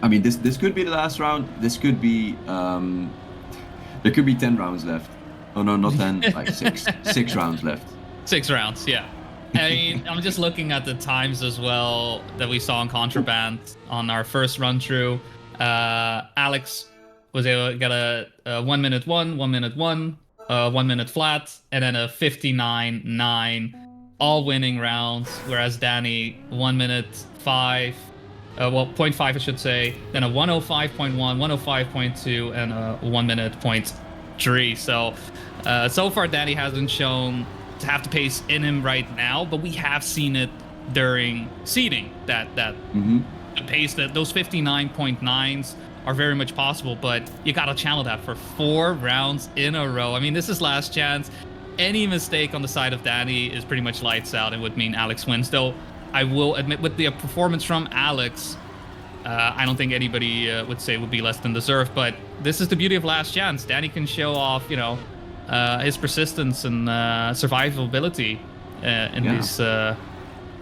I mean this could be the last round. This could be there could be 10 rounds left. Oh no, not 10, like 6 rounds left. 6 rounds, yeah. I mean, I'm just looking at the times as well that we saw in Contraband on our first run through. Alex was able to get a 1 minute 1, 1 minute 1, 1 minute flat, and then a 59.9, all winning rounds. Whereas Danny 1 minute 5, 0.5 I should say, then a 105.1, 105.2, and a 1 minute 0.3. So far Danny hasn't shown to have the pace in him right now, but we have seen it during seeding that the pace, that those 59.9s are very much possible, but you gotta channel that for 4 rounds in a row. I mean, this is last chance. Any mistake on the side of Danny is pretty much lights out and would mean Alex wins. Though I will admit, with the performance from Alex, I don't think anybody would say would be less than deserved, but this is the beauty of last chance. Danny can show off, his persistence and survivability in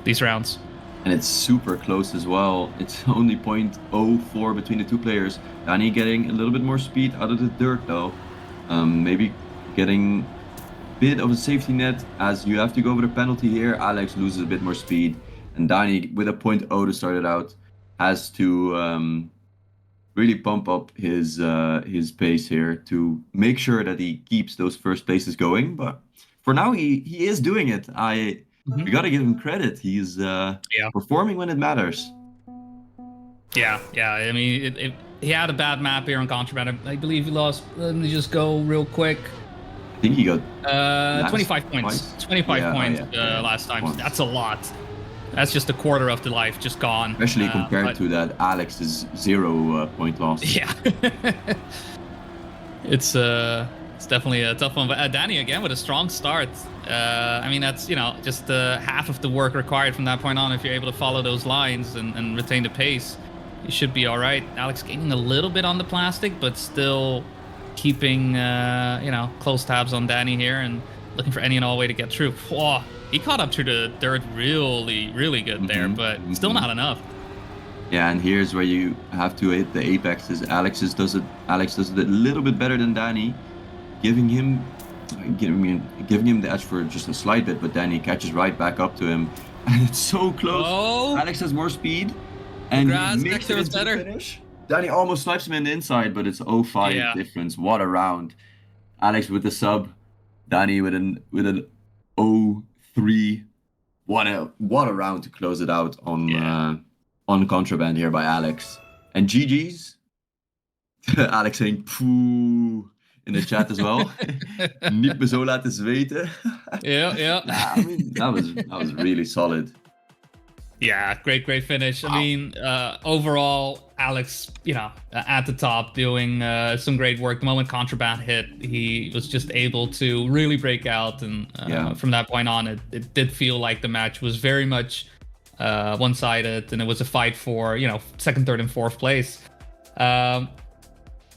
these rounds. And it's super close as well. It's only 0.04 between the 2 players. Danny getting a little bit more speed out of the dirt though. Maybe getting a bit of a safety net, as you have to go over the penalty here. Alex loses a bit more speed, and Danny with a 0.0 to start it out has to really pump up his pace here to make sure that he keeps those first places going. But for now, he is doing it. We got to give him credit. He's performing when it matters. Yeah. I mean, he had a bad map here on Contraband. I believe he lost. Let me just go real quick. I think he got 25 points. 25 points last time. Points. That's a lot. That's just a quarter of the life just gone. Especially compared to that Alex's 0 point loss. Yeah. It's definitely a tough one. But Danny again with a strong start. I mean, that's just half of the work required from that point on. If you're able to follow those lines and retain the pace, you should be all right. Alex gaining a little bit on the plastic, but still keeping close tabs on Danny here and looking for any and all way to get through. Whoa, he caught up to the dirt really, really good there, but still not enough. Yeah, and here's where you have to hit the apexes. Alex does it a little bit better than Danny, giving him the edge for just a slight bit, but Danny catches right back up to him, and it's so close. Oh. Alex has more speed, and he makes it into the finish. Danny almost snipes him in the inside, but it's 0.5 difference. What a round! Alex with the sub, Danny with an 0.3. What a round to close it out on Contraband here by Alex. And GG's. Alex saying poo in the chat as well. Niet me zo laten zweten. Yeah. I mean, that was really solid. Yeah, great finish. Wow. I mean, overall, Alex, at the top, doing some great work. The moment Contraband hit, he was just able to really break out, and from that point on, it did feel like the match was very much one-sided, and it was a fight for second, third, and fourth place.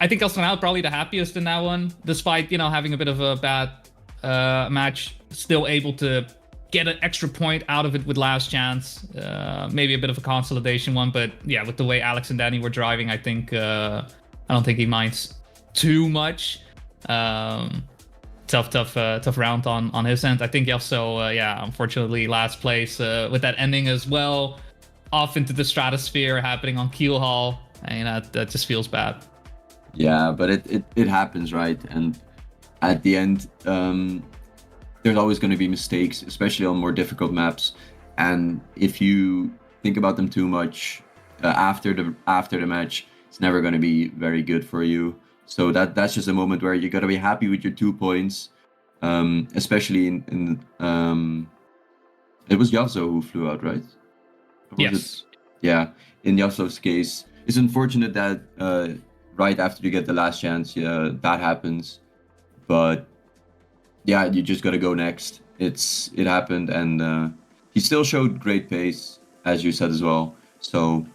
I think Astronaut probably the happiest in that one, despite having a bit of a bad match, still able to get an extra point out of it with last chance. Maybe a bit of a consolidation one, but yeah, with the way Alex and Danny were driving, I don't think he minds too much. Tough round on his end. I think he also, unfortunately, last place with that ending as well, off into the stratosphere happening on Keel Hall. That just feels bad. Yeah, but it happens, right? And at the end, there's always going to be mistakes, especially on more difficult maps. And if you think about them too much after the match, it's never going to be very good for you. So that's just a moment where you got to be happy with your 2 points, especially in it was Yasuo who flew out, right? Yes. Yeah, in Yasuo's case, it's unfortunate that right after you get the last chance, that happens. But yeah, you just got to go next. It happened, and he still showed great pace, as you said as well. So,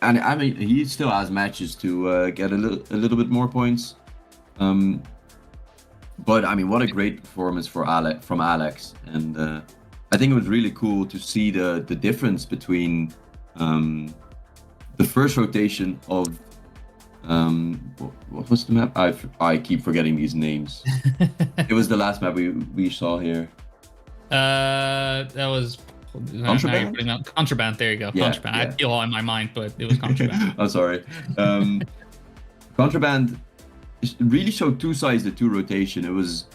and I mean, he still has matches to get a little bit more points. But I mean, what a great performance from Alex, and I think it was really cool to see the difference between the first rotation of what was the map? I keep forgetting these names. It was the last map we saw here. That was Contraband. Contraband. There you go. Yeah, Contraband. yeah. I had all in my mind, but it was Contraband. I'm sorry. Contraband really showed two sides to two rotation. It was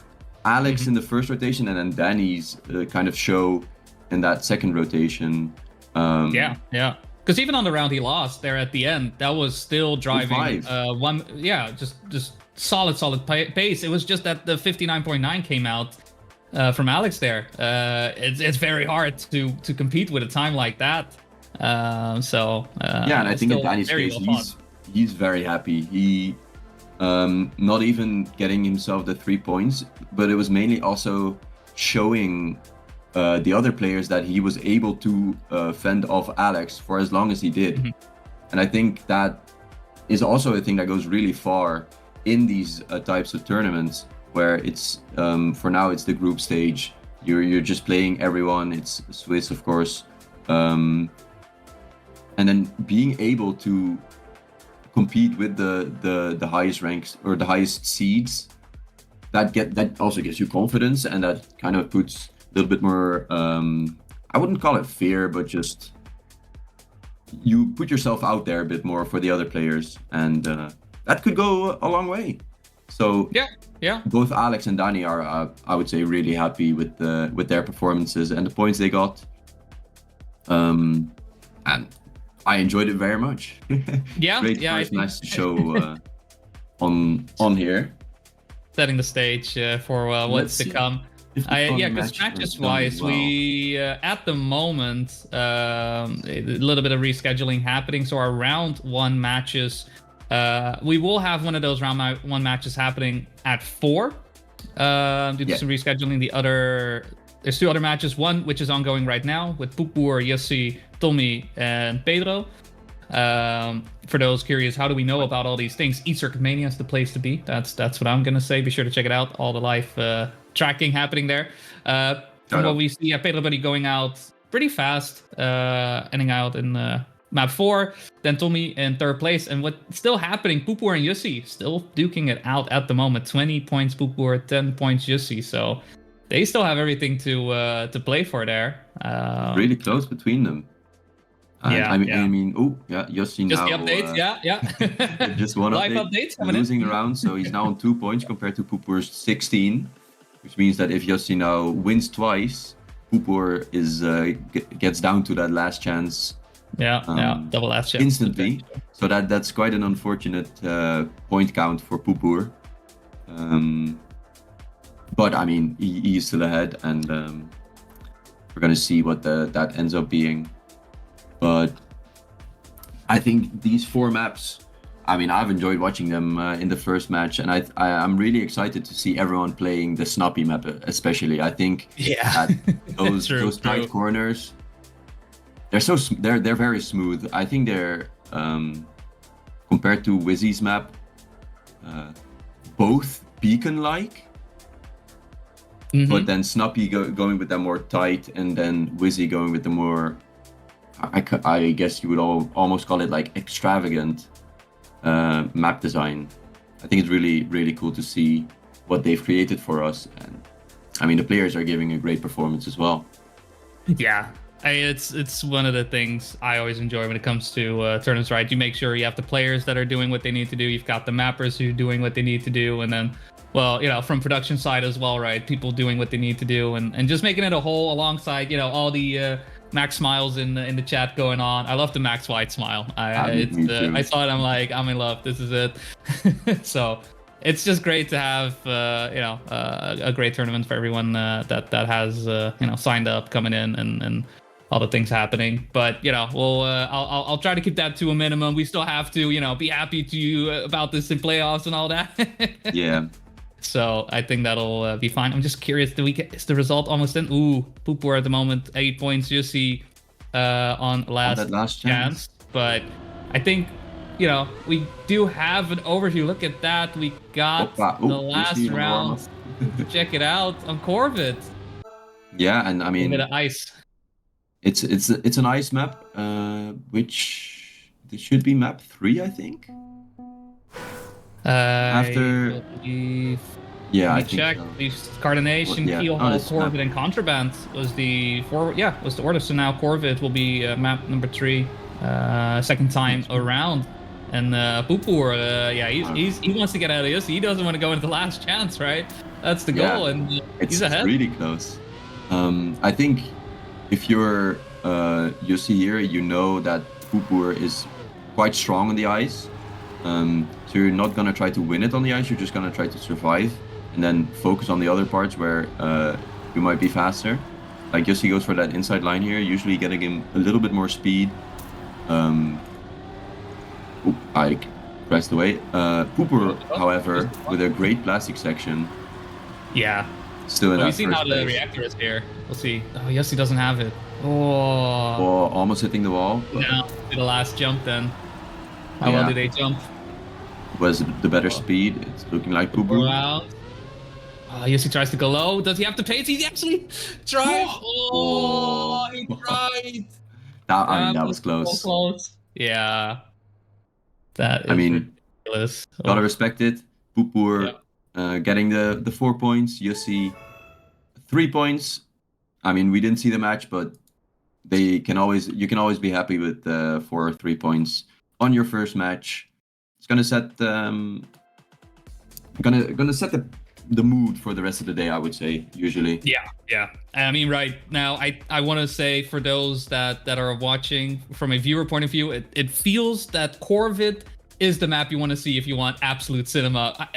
Alex in the first rotation, and then Danny's kind of show in that second rotation. Yeah. Because even on the round he lost there at the end, that was still driving just solid pace. It was just that the 59.9 came out from Alex there. It's very hard to compete with a time like that. And I think in Danny's case, he's very happy. He not even getting himself the 3 points, but it was mainly also showing the other players that he was able to fend off Alex for as long as he did. And I think that is also a thing that goes really far in these types of tournaments, where it's for now it's the group stage. You're just playing everyone. It's Swiss, of course, and then being able to compete with the highest ranks or the highest seeds, that also gives you confidence, and that kind of puts a little bit more, I wouldn't call it fear, but just you put yourself out there a bit more for the other players, and that could go a long way. So yeah, both Alex and Danny are, I would say, really happy with their performances and the points they got. And I enjoyed it very much. Great first match to show on here. Setting the stage for what's to come. Because matches wise, we at the moment a little bit of rescheduling happening. So our round one matches, we will have one of those round one matches happening at 4 due to some rescheduling. There's 2 other matches, one which is ongoing right now with Pupur, Yossi, Tommy, and Pedro. For those curious, how do we know about all these things? eCircuit Mania is the place to be. That's what I'm gonna say. Be sure to check it out. All the live tracking happening there. From what we see, Pedro Buddy going out pretty fast, ending out in map 4. Then Tommy in 3rd place. And what's still happening, Pupur and Yossi still duking it out at the moment. 20 points Pupur, 10 points Yossi. So they still have everything to play for there. Really close between them. Yossi just now. The updates, just one live update. Updates Losing the round, so he's now on 2 points compared to Pupur's 16, which means that if Yossi now wins twice, Pupur gets down to that last chance. Double last chance instantly. So that's quite an unfortunate point count for Pupur. But I mean, he's still ahead, and we're gonna see what that ends up being. But I think these 4 maps, I mean, I've enjoyed watching them in the first match, and I'm really excited to see everyone playing the Snappy map, especially. I think those tight corners, they're very smooth. I think they're compared to Wizzy's map, both beacon-like, but then Snappy going with the more tight, and then Wizzy going with the more, I guess you would almost call it like extravagant map design. I think it's really, really cool to see what they've created for us. And I mean, the players are giving a great performance as well. Yeah. It's one of the things I always enjoy when it comes to tournaments, right? You make sure you have the players that are doing what they need to do. You've got the mappers who are doing what they need to do. And then, well, from production side as well, right? People doing what they need to do and just making it a whole alongside, all the Max smiles in the chat going on. I love the Max White smile. I saw it. I'm like, I'm in love. This is it. So it's just great to have a great tournament for everyone that has signed up, coming in, and all the things happening. But I'll try to keep that to a minimum. We still have to be happy about this in playoffs and all that. Yeah. So I think that'll be fine. I'm just curious, is the result almost in? Ooh, Poopor at the moment, 8 points. You see on last chance. But I think, we do have an overview. Look at that. We got the last round. Check it out on Corvid. Yeah, and I mean, a bit of ice. It's an ice map, which this should be map 3, I think. After, yeah, I think check so. The Cardination, Keelhaul, Corvid, and Contraband was the order. So now Corvid will be map number 3, second time around. And Poopor, he wants to get out of this. He doesn't want to go into the last chance, right? That's the goal, and he's ahead. It's really close. I think if you're Jussi here, you know that Poopor is quite strong on the ice. So you're not going to try to win it on the ice, you're just going to try to survive and then focus on the other parts where you might be faster. Like Jussi goes for that inside line here, usually getting him a little bit more speed. I pressed away. Poopor, however, with a great plastic section. Yeah. Still in that we've seen how the reactor is here. We'll see. Oh, Jussi doesn't have it. Oh, almost hitting the wall. Now to the last jump then. How well did they jump? Was the better speed. It's looking like Poopor. Jussi tries to go low. Does he have the pace? He actually tried. He tried. That was close. So close. Yeah. That is ridiculous. Gotta respect it. Poopor getting the 4 points. Jussi 3 points. I mean, we didn't see the match, but you can always be happy with 4 or 3 points on your first match. It's gonna set gonna set the mood for the rest of the day, I would say, usually. Yeah. I mean, right now, I want to say for those that are watching from a viewer point of view, it feels that Corvid is the map you want to see if you want absolute cinema.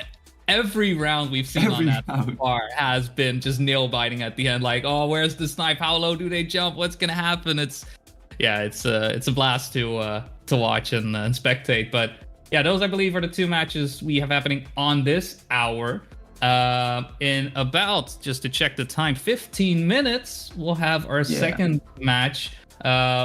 Every round we've seen on that so far has been just nail biting at the end. Like, oh, where's the snipe? How low do they jump? What's gonna happen? It's a blast to watch and spectate. But yeah, those I believe are the 2 matches we have happening on this hour. In about, just to check the time, 15 minutes, we'll have our second match,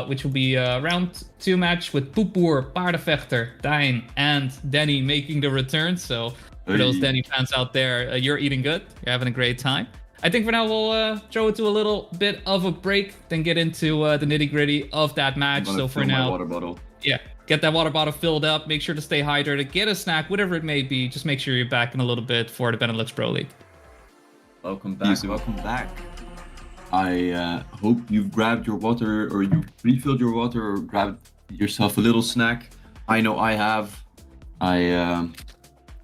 which will be a round 2 match with Poopor, Paardenvechter, Dijn, and Danny making the return. So for those Danny fans out there, you're eating good. You're having a great time. I think for now we'll throw it to a little bit of a break, then get into the nitty-gritty of that match. So for now, water bottle. Yeah, get that water bottle filled up. Make sure to stay hydrated. Get a snack, whatever it may be. Just make sure you're back in a little bit for the Benelux Pro League. Welcome back. Welcome back. I hope you've grabbed your water, or you refilled your water, or grabbed yourself a little snack. I know I have. I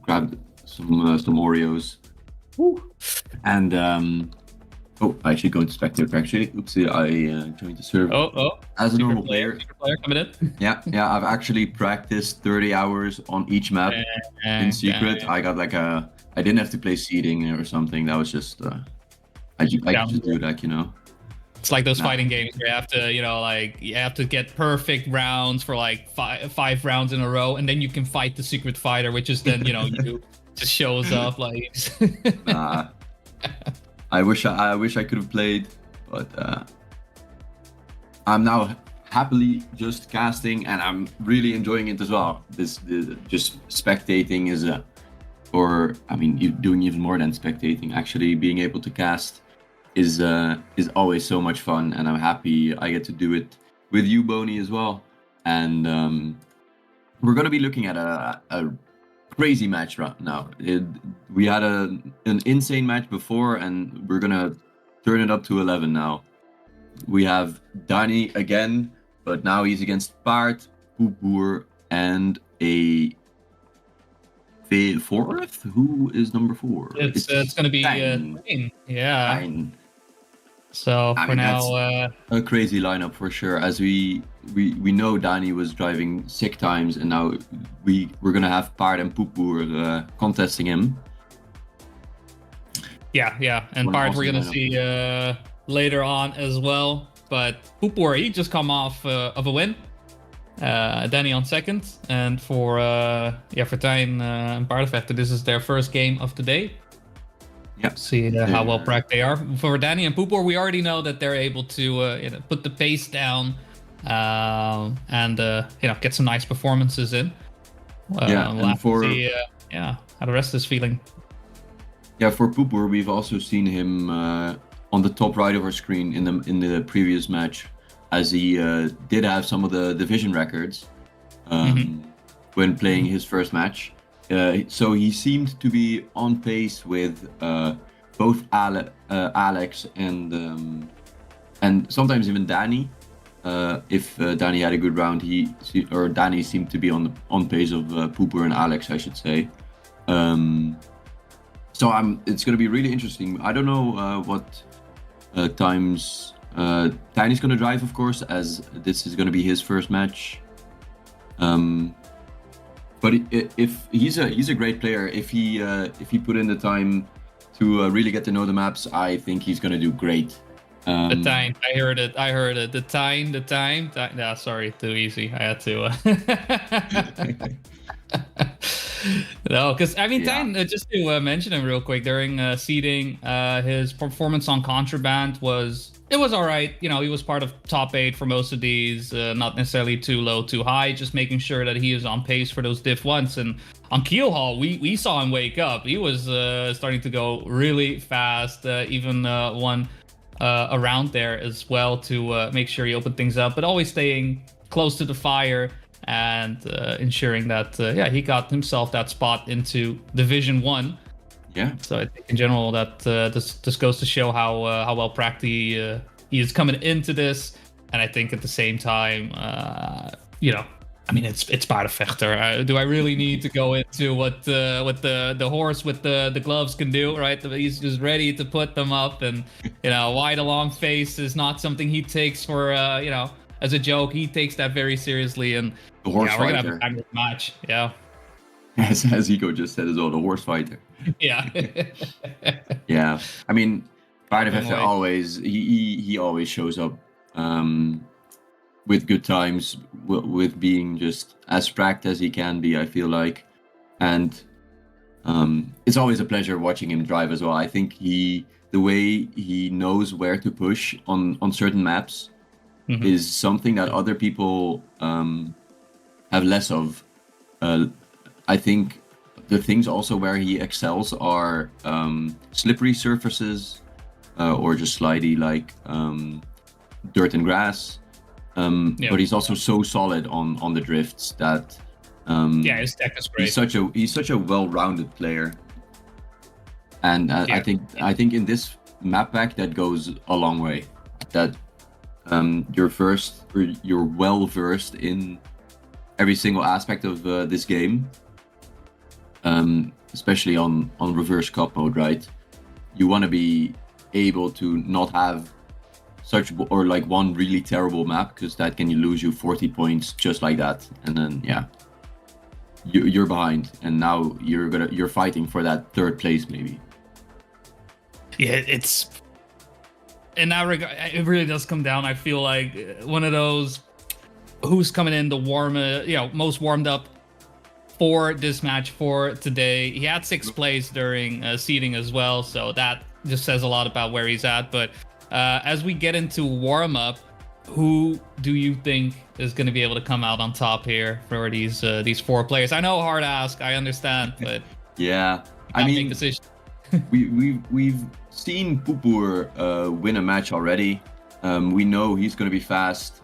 grabbed some Oreos. Woo. And I should go into spectator actually. Oopsie, I joined the server. As a normal player. Coming in. Yeah. I've actually practiced 30 hours on each map in secret. I got I didn't have to play seeding or something. That was just I could just do that, It's like those fighting games where you have to, you have to get perfect rounds for like five rounds in a row, and then you can fight the secret fighter, which is then, you just shows up like. I wish I could have played, but I'm now happily just casting, and I'm really enjoying it as well. This just spectating is or I mean, doing even more than spectating. Actually, being able to cast is always so much fun, and I'm happy I get to do it with you, Boney, as well. And we're gonna be looking at a crazy match right now. We had an insane match before, and we're gonna turn it up to 11 now. We have Danny again, but now he's against Paard, Poepboer, and a fourth. Who is number 4? It's going to be Tijn. Yeah. Tijn. So for now, a crazy lineup for sure. As we know, Danny was driving sick times, and now we're gonna have Paard and Poepboer contesting him. Yeah, and Paard we're gonna see later on as well. But Poepboer, he just come off of a win. Danny on second, and for Tijn and Paardenvechter, this is their first game of the day. Yeah. See how well pracked they are. For Danny and Poepboer, we already know that they're able to put the pace down and get some nice performances in. We'll have to see how the rest is feeling. Yeah, for Poepboer, we've also seen him on the top right of our screen in the previous match, as he did have some of the division records when playing his first match. So he seemed to be on pace with both Alex and sometimes even Danny. If Danny had a good round, Danny seemed to be on pace of Poepboer and Alex, I should say. So it's going to be really interesting. I don't know what times Tijn's going to drive, of course, as this is going to be his first match. But if he's a great player, if he put in the time to really get to know the maps, I think he's gonna do great. The Tijn, I heard it. The Tijn. Yeah, sorry, too easy. I had to. No, because I mean, Tijn, just to mention him real quick, during seeding, his performance on Contraband was all right. He was part of top 8 for most of these, not necessarily too low, too high, just making sure that he is on pace for those diff 1s. And on Keelhaul, we saw him wake up. He was starting to go really fast, even one around there as well to make sure he opened things up, but always staying close to the fire and ensuring that he got himself that spot into Division 1. Yeah. So I think in general that this goes to show how well pracked he is coming into this, and I think at the same time, I mean it's Paardenvechter. Do I really need to go into what the horse with the gloves can do? Right, he's just ready to put them up, and why the long face is not something he takes for as a joke. He takes that very seriously, and the horse we're fighter. gonna have a bang match. Yeah. As Ego just said as well, the horse fighter. Yeah. Yeah. I mean, Paardenvechter always he always shows up with good times, with being just as pracked as he can be, I feel like. And it's always a pleasure watching him drive as well. I think the way he knows where to push on certain maps is something that other people have less of. I think the things also where he excels are slippery surfaces or just slidey like dirt and grass. But he's also so solid on the drifts that his tech is great. He's such a well-rounded player, and I think in this map pack that goes a long way. That you're well versed in every single aspect of this game. Especially on reverse cup mode, right? You want to be able to not have one really terrible map, because that can lose you 40 points just like that, and then you're behind, and now you're fighting for that third place maybe. Yeah, it's in that regard, it really does come down. I feel like one of those who's coming in the most warmed up for this match for today. He had 6th place during seeding as well, so that just says a lot about where he's at. But as we get into warm-up, who do you think is going to be able to come out on top here for these 4 players? I know, hard ask, I understand, but Yeah, I Not make mean, decisions. we've seen Pupur win a match already. We know he's going to be fast.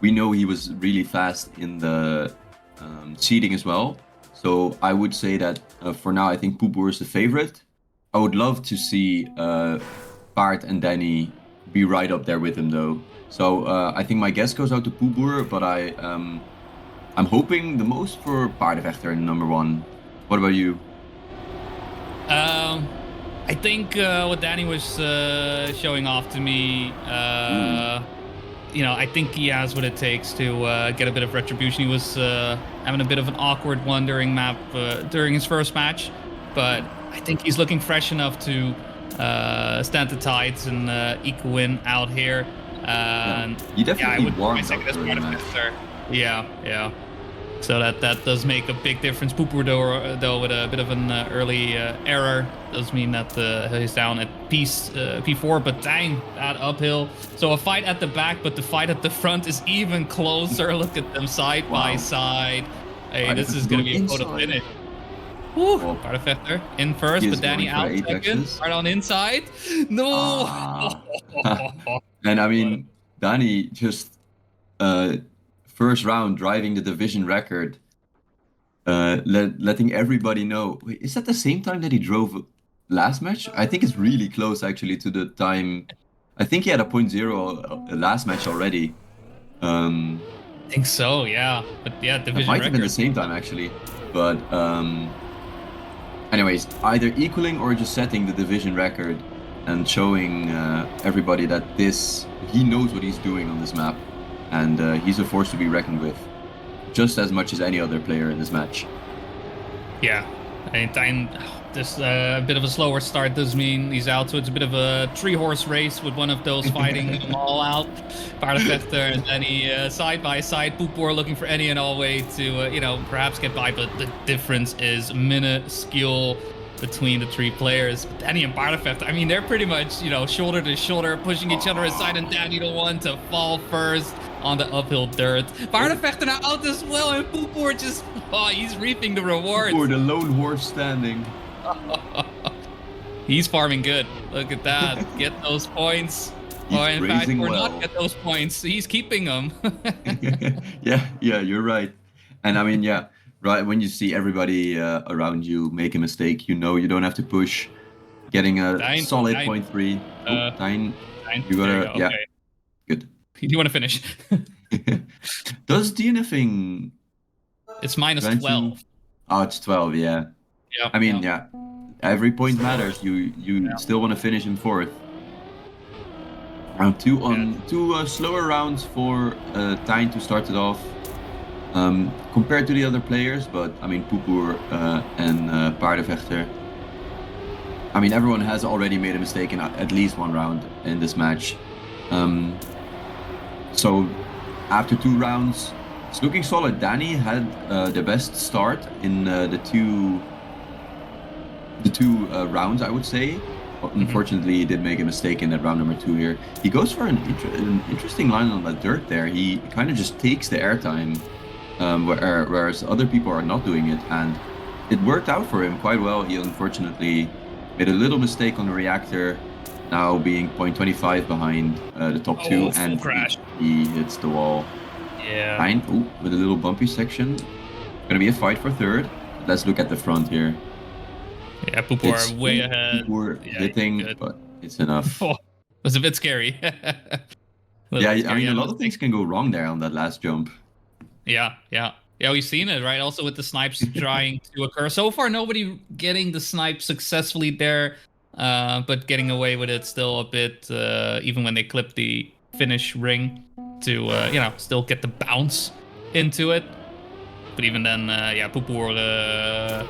We know he was really fast in the seeding as well. So I would say that for now, I think Pupur is the favorite. I would love to see Bart and Danny be right up there with him, though. So I think my guess goes out to Pupur, but I'm hoping the most for Paardenvechter in number one. What about you? I think what Danny was showing off to me, Ooh. I think he has what it takes to get a bit of retribution. He was having a bit of an awkward one during his first match, but I think he's looking fresh enough to stand the tides and eke a win out here. Yeah, And he yeah, I definitely would put my warmed up second as during part the of match. Fifter. Yeah. So that does make a big difference. Pooper though with a bit of an early error does mean that he's down at P4. But dang, that uphill. So a fight at the back, but the fight at the front is even closer. Look at them side by Wow. side. Hey, this is Paardenvechter gonna going be a photo inside. finish. Woo! Oh, Partefechter in first, he but is Danny going for out second. apexes. Right on inside. No. Ah. And I What? mean, Danny just uh, first round driving the division record, letting everybody know. Wait, is that the same time that he drove last match? I think it's really close actually to the time. I think he had a .0 last match already. Um, I think so, yeah. But yeah, that division might have been the record. same time actually. But anyways, either equaling or just setting the division record and showing everybody that he knows what he's doing on this map, and he's a force to be reckoned with, just as much as any other player in this match. Yeah. And just a bit of a slower start does mean he's out, so it's a bit of a three-horse race with one of those fighting them all out. Paardenvechter and Danny side by side. Poepoor looking for any and all way to, perhaps get by, but the difference is minuscule between the three players. Danny and Paardenvechter, I mean, they're pretty much, shoulder to shoulder, pushing each other aside, and Danny the one to fall first on the uphill dirt. Paardenvechter now out as well, and Poepoor just, he's reaping the rewards. For the lone horse standing. He's farming good. Look at that. Get those points. He's Or in fact, grazing or well. not get those points. He's keeping them. Yeah, you're right. And I mean, yeah, right when you see everybody around you make a mistake, you don't have to push. Getting a Nine, solid nine. 0.3. Nine. You There gotta, go, yeah, okay. good. Do you want to finish? Does DNFing It's minus prevent 12. you? Oh, it's 12, yeah. Yeah. I mean, yeah, every point matters. You still want to finish in fourth. Round two on two slower rounds for Tijn to start it off. Compared to the other players, but I mean Poepoor and Paardenvechter. I mean everyone has already made a mistake in at least one round in this match. So after 2 rounds, it's looking solid. Danny had the best start in the two rounds, I would say. But unfortunately, he did make a mistake in that round number 2 here. He goes for an interesting line on that dirt there. He kind of just takes the airtime, whereas other people are not doing it, and it worked out for him quite well. He unfortunately made a little mistake on the reactor, now being 0.25 behind the top 2, and crash. he hits the wall. Yeah. Fine. Ooh, with a little bumpy section. Gonna be a fight for third. Let's look at the front here. Yeah, Poepoor way ahead. Poepoor hitting, good. but it's enough. Oh, was a bit scary. Yeah, I mean, a lot of things can go wrong there on that last jump. Yeah, we've seen it, right? Also with the snipes trying to occur. So far, nobody getting the snipe successfully there, but getting away with it still a bit, even when they clip the finish ring to, still get the bounce into it. But even then, Poepoor,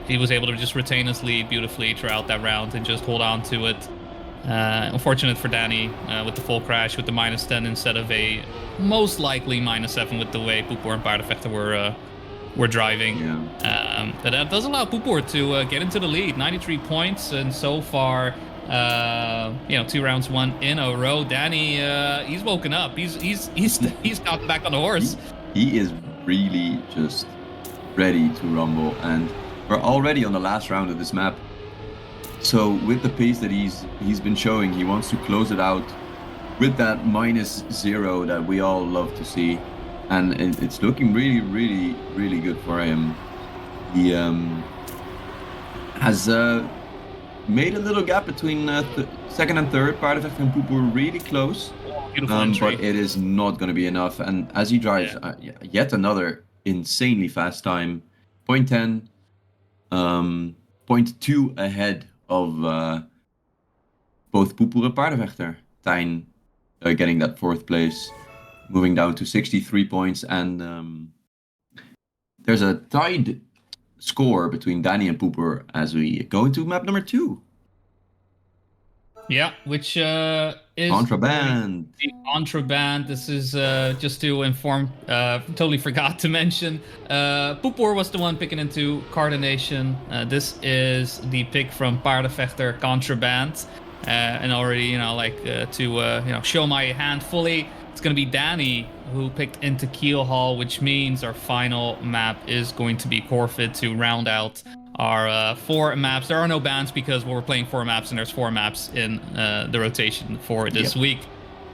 he was able to just retain his lead beautifully throughout that round and just hold on to it. Unfortunate for Danny with the full crash with the -10 instead of a most likely -7 with the way Poepoor and Paardenvechter were driving. Yeah. But that does allow Poepoor to get into the lead, 93 points, and so far, 2 rounds won in a row. Danny, he's woken up. He's gotten back on the horse. He is really just ready to rumble, and We're already on the last round of this map. So with the pace that he's been showing, he wants to close it out with that -0 that we all love to see, and it's looking really, really, really good for him. He has made a little gap between second and third. Paardenvechter and Poep were really close, but it is not going to be enough. And as he drives yet another insanely fast time, 0.10, 0.2 ahead of both Poepoer and Paardenvechter. Tijn getting that 4th place, moving down to 63 points, and there's a tied score between Danny and Poepoer as we go into map number 2. Yeah, which is Contraband. The Contraband. This is just to inform. Totally forgot to mention. Poepoer was the one picking into Cardination. This is the pick from Paardenvechter Contraband, and already to show my hand fully. It's gonna be Danny who picked into Keelhaul, which means our final map is going to be Corvid to round out our 4 maps. There are no bans because we're playing 4 maps and there's 4 maps in the rotation for this week.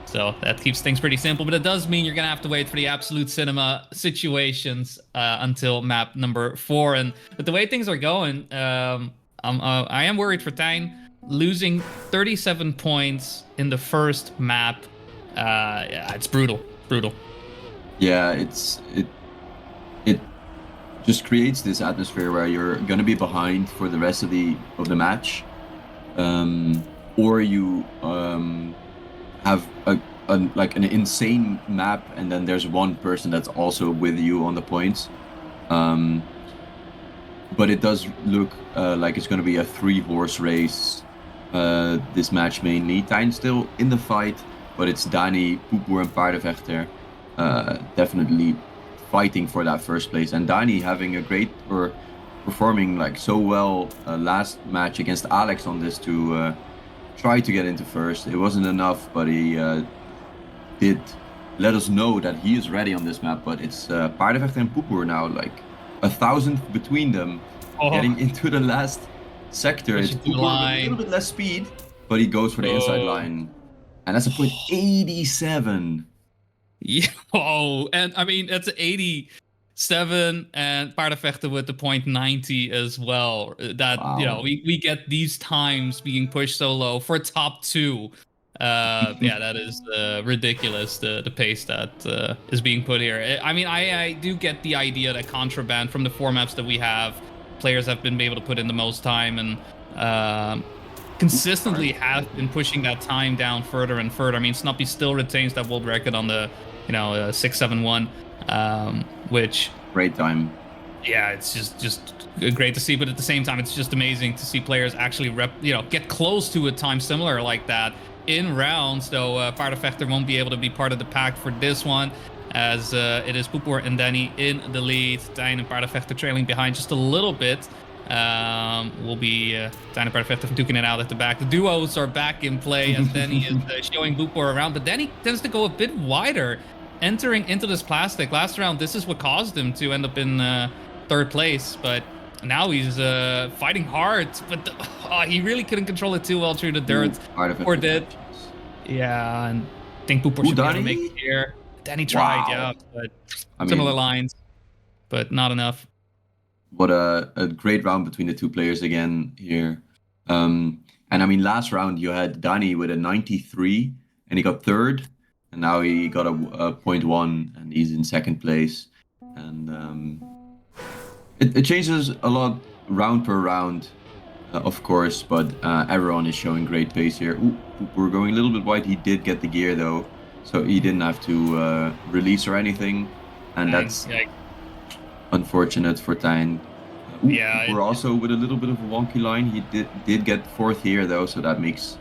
So that keeps things pretty simple, but it does mean you're going to have to wait for the absolute cinema situations until map number 4. And with the way things are going, I am worried for Tijn. Losing 37 points in the first map, it's brutal. Yeah, it just creates this atmosphere where you're gonna be behind for the rest of the match, or you have an insane map, and then there's one person that's also with you on the points. But it does look like it's gonna be a 3-horse race. This match mainly. Tijn still in the fight, but it's Danny, Poepoer, and Paardenvechter definitely fighting for that first place. And Danny having a great, or performing like so well last match against Alex on this to try to get into first. It wasn't enough, but he did let us know that he is ready on this map. But it's Paardenvechter and Poepoer now, like 1,000th between them, getting into the last sector. It's Poepoer with a little bit less speed, but he goes for the inside line. And that's a point 87. Yeah, and I mean, that's 87, and Paardenvechter with the point 90 as well. That, wow. We get these times being pushed so low for top 2. Yeah, that is ridiculous, the pace that is being put here. I mean, I do get the idea that Contraband, from the 4 maps that we have, players have been able to put in the most time, and consistently have been pushing that time down further and further. I mean, Snoppy still retains that world record on the 671, which great time. Yeah, it's just great to see, but at the same time, it's just amazing to see players actually get close to a time similar like that in rounds. Though Paardenvechter won't be able to be part of the pack for this one, as it is Poepoer and Danny in the lead. Tijn and Paardenvechter trailing behind just a little bit. Will be Tijn and Paardenvechter duking it out at the back. The duos are back in play, as Danny is showing Poepoer around, but Danny tends to go a bit wider, entering into this plastic. Last round, this is what caused him to end up in 3rd place, but now he's fighting hard, but he really couldn't control it too well through the dirt. Or did. Yeah, and I think Poepoer should be able to make it here. Danny tried, yeah, but similar lines, but not enough. What a great round between the 2 players again here. And I mean, last round you had Danny with a 93 and he got 3rd, and now he got a 0.1 and he's in 2nd place. And it changes a lot round per round, of course, but everyone is showing great pace here. Ooh, we're going a little bit wide. He did get the gear though, so he didn't have to release or anything, and that's unfortunate for Tijn. Yeah, we're also with a little bit of a wonky line. He did get 4th here though, so that makes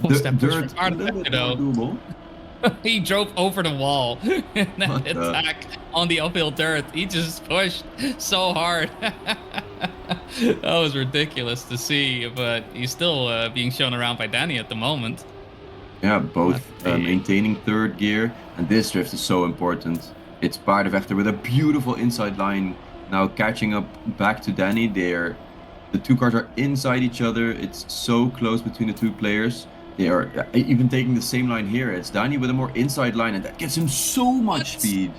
the dirt a little bit more doable. He drove over the wall in that attack on the uphill dirt. He just pushed so hard. That was ridiculous to see, but he's still being shown around by Danny at the moment. Yeah, both maintaining 3rd gear, and this drift is so important. It's Paardenvechter with a beautiful inside line, now catching up back to Danny. The two cars are inside each other. It's so close between the two players. They are even taking the same line here. It's Danny with a more inside line, and that gives him so much speed.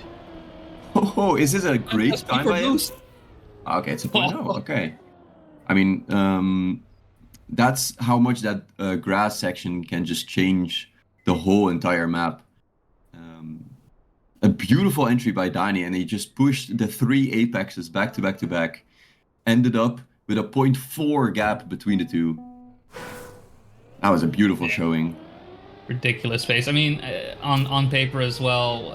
Oh, is this a great time by him? Okay, it's a 0.0. Okay. I mean, that's how much that grass section can just change the whole entire map. A beautiful entry by Danny, and he just pushed the 3 apexes back to back to back. Ended up with a 0.4 gap between the two. That was a beautiful showing. Ridiculous pace. I mean, on paper as well,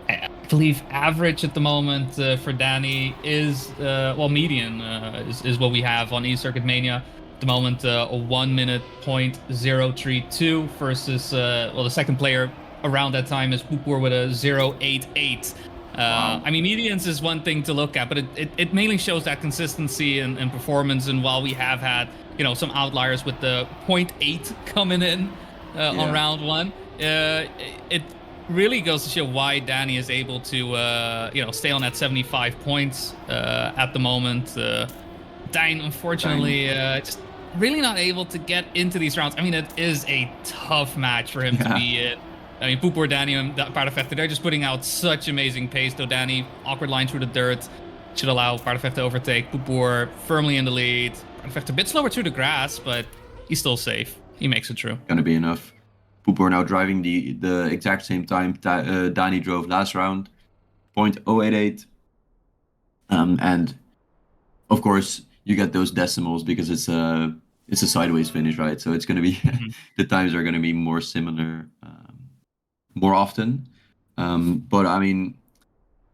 I believe average at the moment for Danny is, median is what we have on eCircuit Mania. At the moment, a 1 minute 0.032 versus, the second player around that time is Poopor with a 0.88. Wow. I mean, medians is one thing to look at, but it mainly shows that consistency and performance. And while we have had, some outliers with the 0.8 coming in on round one, it really goes to show why Danny is able to, stay on that 75 points at the moment. Dine, unfortunately, just really not able to get into these rounds. I mean, it is a tough match for him to be in. I mean, Poopor, Danny, and Paardenvechter, they're just putting out such amazing pace. Though Danny, awkward line through the dirt, should allow Paardenvechter to overtake. Poopor firmly in the lead. Paardenvechter a bit slower through the grass, but he's still safe. He makes it through. Gonna be enough. Poopor now driving the exact same time Danny drove last round, 0.088. And of course you get those decimals because it's a sideways finish, right? So it's gonna be the times are gonna be more similar. More often, but I mean,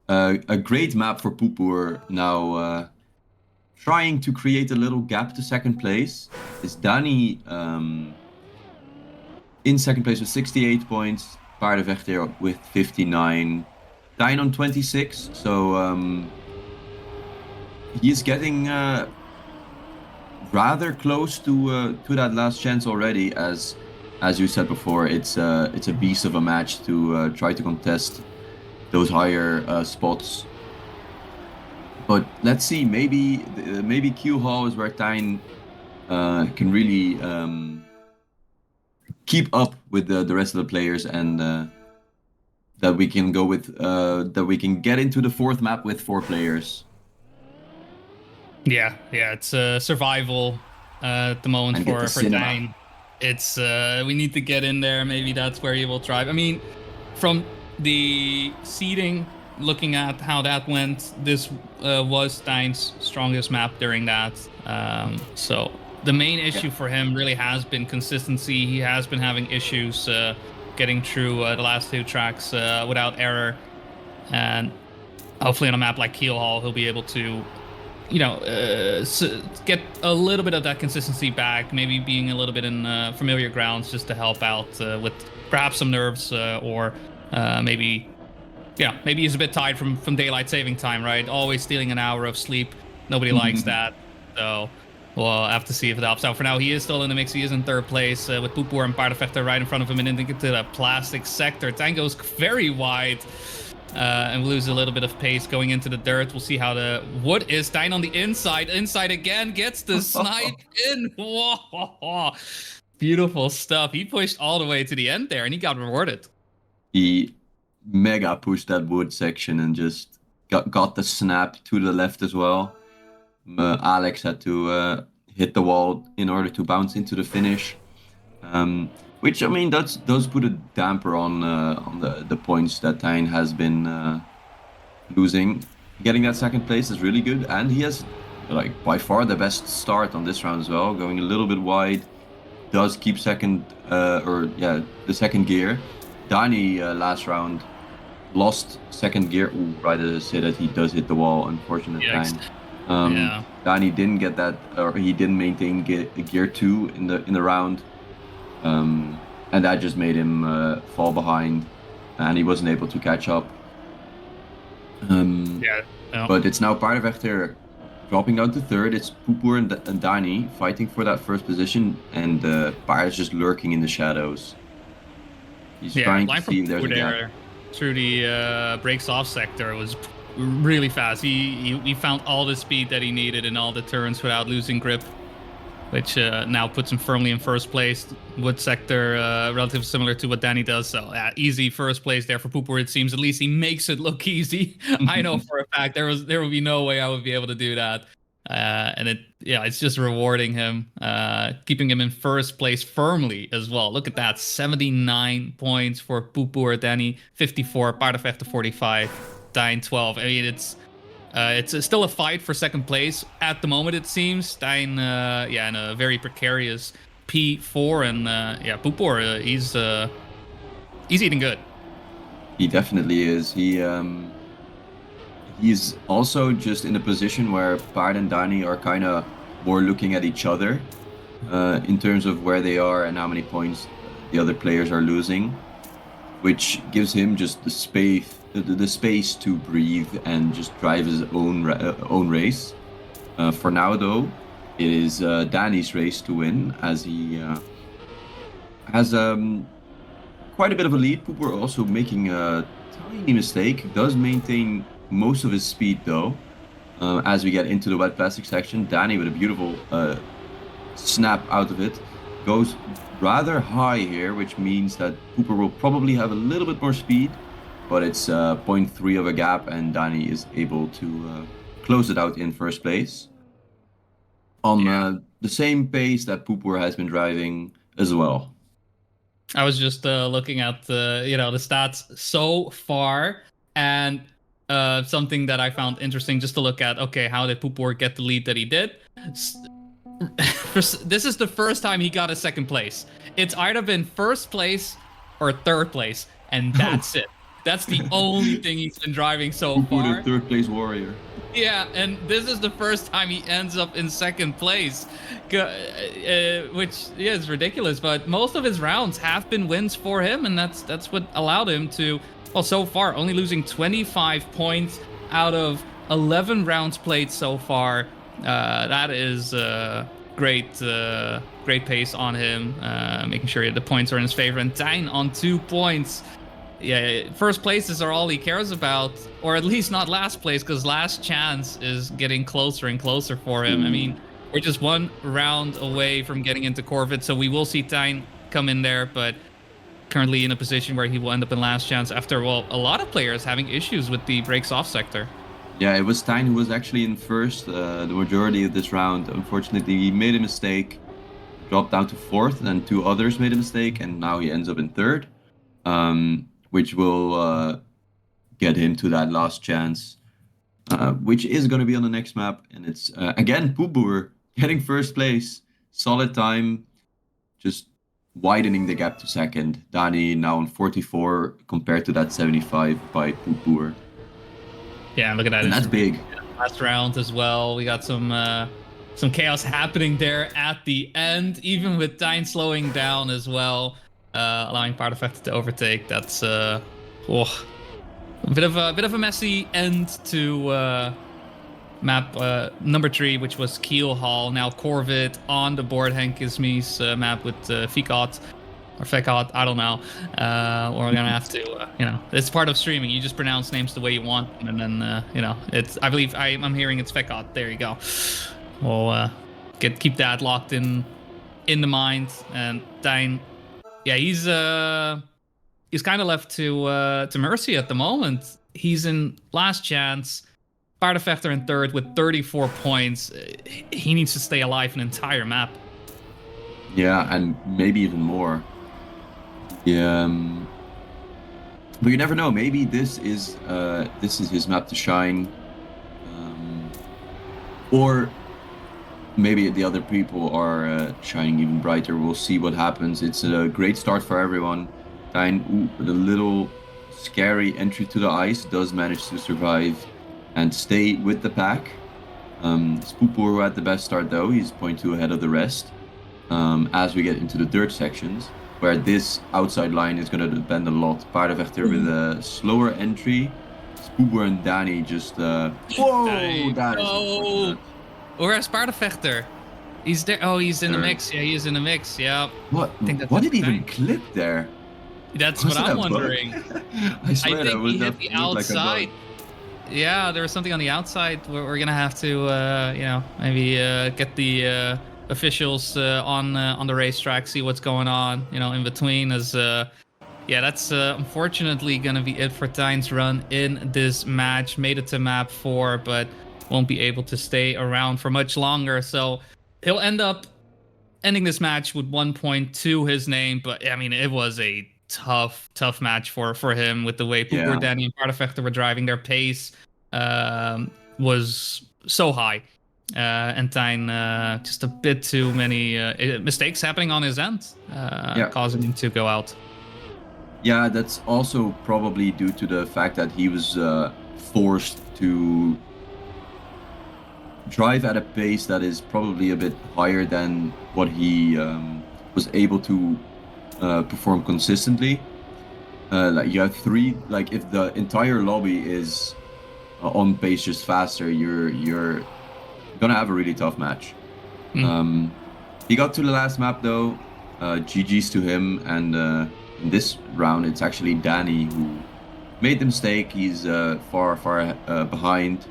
a great map for Poopor now. Trying to create a little gap to second place is Danny in second place with 68 points, Paardenvechter with 59, Dine on 26. So he is getting rather close to that last chance already. As you said before, it's a beast of a match to try to contest those higher spots. But let's see, maybe Q Hall is where Tijn can really keep up with the rest of the players, and that we can go with that we can get into the fourth map with 4 players. Yeah, it's survival at the moment And for cinema. Tijn. It's we need to get in there. Maybe that's where he will thrive. I mean, from the seeding, looking at how that went, this was Tijn's strongest map during that. So the main issue for him really has been consistency. He has been having issues getting through the last 2 tracks without error, and hopefully on a map like Keel Hall, he'll be able to get a little bit of that consistency back, maybe being a little bit in familiar grounds just to help out with perhaps some nerves or maybe he's a bit tired from daylight saving time, right? Always stealing an hour of sleep. Nobody likes that. So we'll have to see if it helps out. For now, he is still in the mix. He is in 3rd place with Poopor and Paardenvechter right in front of him, and then into the plastic sector. Tijn goes very wide. And we lose a little bit of pace going into the dirt. We'll see how the wood is. Tijn on the inside. Inside again. Gets the snipe in. Whoa. Beautiful stuff. He pushed all the way to the end there, and he got rewarded. He mega pushed that wood section and just got the snap to the left as well. Alex had to hit the wall in order to bounce into the finish. Which, I mean, does put a damper on the points that Tijn has been losing. Getting that 2nd place is really good, and he has by far the best start on this round as well. Going a little bit wide, does keep the 2nd gear. Danny last round lost 2nd gear. Ooh, right as I say that, he does hit the wall. Unfortunate time. Danny didn't get that, or he didn't maintain gear 2 in the round. And that just made him fall behind, and he wasn't able to catch up. But it's now Paardenvechter dropping down to 3rd. It's Poopor and Danny fighting for that 1st position, and Paar is just lurking in the shadows. He's trying to see if there's a gap. Through the breaks off sector was really fast. He found all the speed that he needed in all the turns without losing grip, which now puts him firmly in first place. Wood sector, relatively similar to what Danny does. So easy first place there for Pooper. It seems at least he makes it look easy. I know for a fact there would be no way I would be able to do that. And it's just rewarding him, keeping him in first place firmly as well. Look at that, 79 points for Pooper, Danny 54, Paardenvechter 45, Dine 12. I mean, it's still a fight for second place at the moment, it seems. Stein, in a very precarious P4, and Pooper, he's eating good. He definitely is. He's also just in a position where Paard and Dani are kind of more looking at each other in terms of where they are and how many points the other players are losing, which gives him just the space to breathe and just drive his own race. For now, though, it is Danny's race to win, as he has quite a bit of a lead. Pooper also making a tiny mistake, does maintain most of his speed though. As we get into the wet plastic section, Danny with a beautiful snap out of it goes rather high here, which means that Pooper will probably have a little bit more speed, but it's 0.3 of a gap, and Danny is able to close it out in first place on the same pace that Pooper has been driving as well. I was just looking at the stats so far, and something that I found interesting just to look at. Okay, how did Pooper get the lead that he did? This is the first time he got a second place. It's either been first place or third place, and that's it. That's the only thing he's been driving so far. The third place warrior. Yeah, and this is the first time he ends up in second place, which is ridiculous. But most of his rounds have been wins for him, and that's what allowed him to, well, so far only losing 25 points out of 11 rounds played so far. That is great pace on him, making sure the points are in his favor. And Dine on 2 points. Yeah, first places are all he cares about, or at least not last place, because last chance is getting closer and closer for him. I mean, we're just one round away from getting into Corvid, so we will see Tyne come in there, but currently in a position where he will end up in last chance after, well, a lot of players having issues with the breaks off sector. Yeah, it was Tyne who was actually in first the majority of this round. Unfortunately, he made a mistake, dropped down to fourth, and then two others made a mistake, and now he ends up in third. Which will get him to that last chance, which is going to be on the next map. And it's, again, Pooper getting first place. Solid time, just widening the gap to second. Dani now on 44 compared to that 75 by Pooper. Yeah, look at that. And that's big. Last round as well. We got some chaos happening there at the end, even with Tyne slowing down as well. Allowing Paardenvechter to overtake. That's a bit of a messy end to map number 3, which was Kiel Hall. Now Corvid on the board. Henk Ismi's map with Fikot or Fekot. I don't know. We're gonna have to, it's part of streaming. You just pronounce names the way you want, and then it's. I believe I'm hearing it's Fekot. There you go. We'll keep that locked in the mind. And Tyne. Yeah, he's kind of left to mercy at the moment. He's in last chance. Paardenvechter in third with 34 points. He needs to stay alive an entire map. Yeah, and maybe even more. Yeah, but you never know. Maybe this is his map to shine, or maybe the other people are shining even brighter. We'll see what happens. It's a great start for everyone. Tyne, with a little scary entry to the ice, does manage to survive and stay with the pack. Pooper who had the best start though. He's 0.2 ahead of the rest. As we get into the dirt sections, where this outside line is going to depend a lot. Paardenvechter with a slower entry. Pooper and Dani just... Where's Paardenvechter? He's there. Oh, he's in the mix. Yeah, he's in the mix. Yeah. What did he even clip there? That's what I'm wondering. I swear I think he hit the outside. Yeah, there was something on the outside. We're gonna have to, maybe get the officials on the racetrack, see what's going on, in between. As yeah, that's unfortunately gonna be it for Tyne's run in this match. Made it to map 4, but won't be able to stay around for much longer. So he'll end up ending this match with 1 point to his name. But I mean, it was a tough match for him with the way Pooper, Yeah. Danny, and Paardenvechter were driving. Their pace was so high. And Tyne just a bit too many mistakes happening on his end, causing him to go out. Yeah, that's also probably due to the fact that he was forced to drive at a pace that is probably a bit higher than what he was able to perform consistently. Like you have three, like if the entire lobby is on pace just faster, you're gonna have a really tough match. He got to the last map though. GG's to him, and in this round it's actually Danny who made the mistake. He's far behind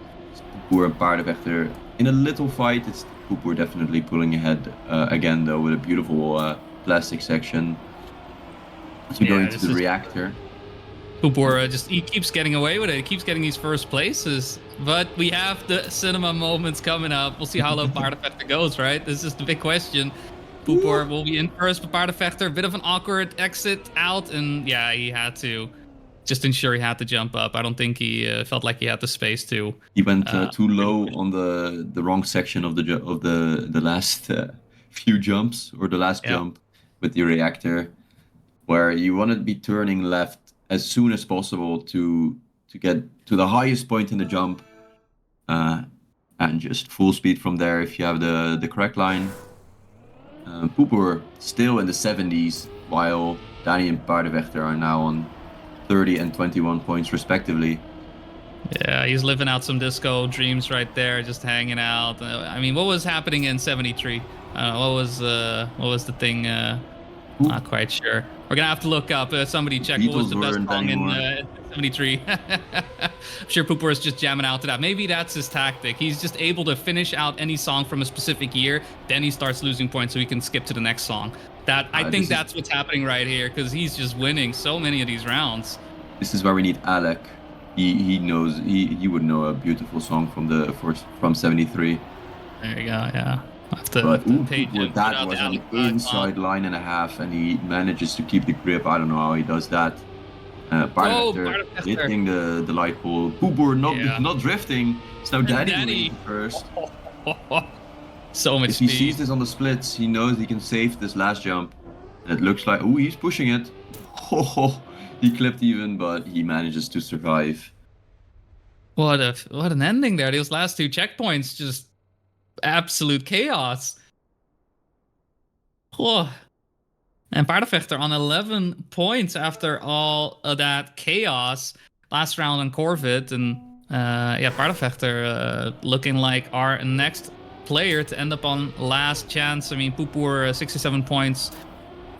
Pooper and Paardenvechter in a little fight. It's Pooper definitely pulling ahead again though, with a beautiful plastic section as we go into the reactor. Pooper he keeps getting away with it. He keeps getting these first places. But we have the cinema moments coming up. We'll see how low Paardenvechter goes, right? This is the big question. Pooper will be in first, but Paardenvechter, a bit of an awkward exit out. And yeah, he had to just ensure he had to jump up. I don't think he felt like he had the space to. He went too low on the wrong section of the last few jumps, or the last jump with the reactor, where you want to be turning left as soon as possible to get to the highest point in the jump, and just full speed from there if you have the correct line. Pooper still in the 70s, while Danny and Paardenvechter are now on 30 and 21 points respectively. Yeah, he's living out some disco dreams right there, just hanging out. I mean, what was happening in 73? What was the thing? Not quite sure. We're gonna have to look up. Somebody check what was the best song in 73. I'm sure Pooper is just jamming out to that. Maybe that's his tactic. He's just able to finish out any song from a specific year. Then he starts losing points so he can skip to the next song. I think that's what's happening right here, because he's just winning so many of these rounds. This is where we need Alec. He knows, he would know a beautiful song from 73. There you go, yeah. That was an inside line and a half, and he manages to keep the grip. I don't know how he does that. Paardenvechter hitting the light pole. Pooper not drifting. It's now Danny first. So much if he sees this on the splits, he knows he can save this last jump. And it looks like, he's pushing it. He clipped even, but he manages to survive. What an ending there. Those last two checkpoints, just absolute chaos. Oh. And Paardenvechter on 11 points after all of that chaos. Last round on Corvid. And Paardenvechter looking like our next player to end up on last chance. I mean, Pooper 67 points.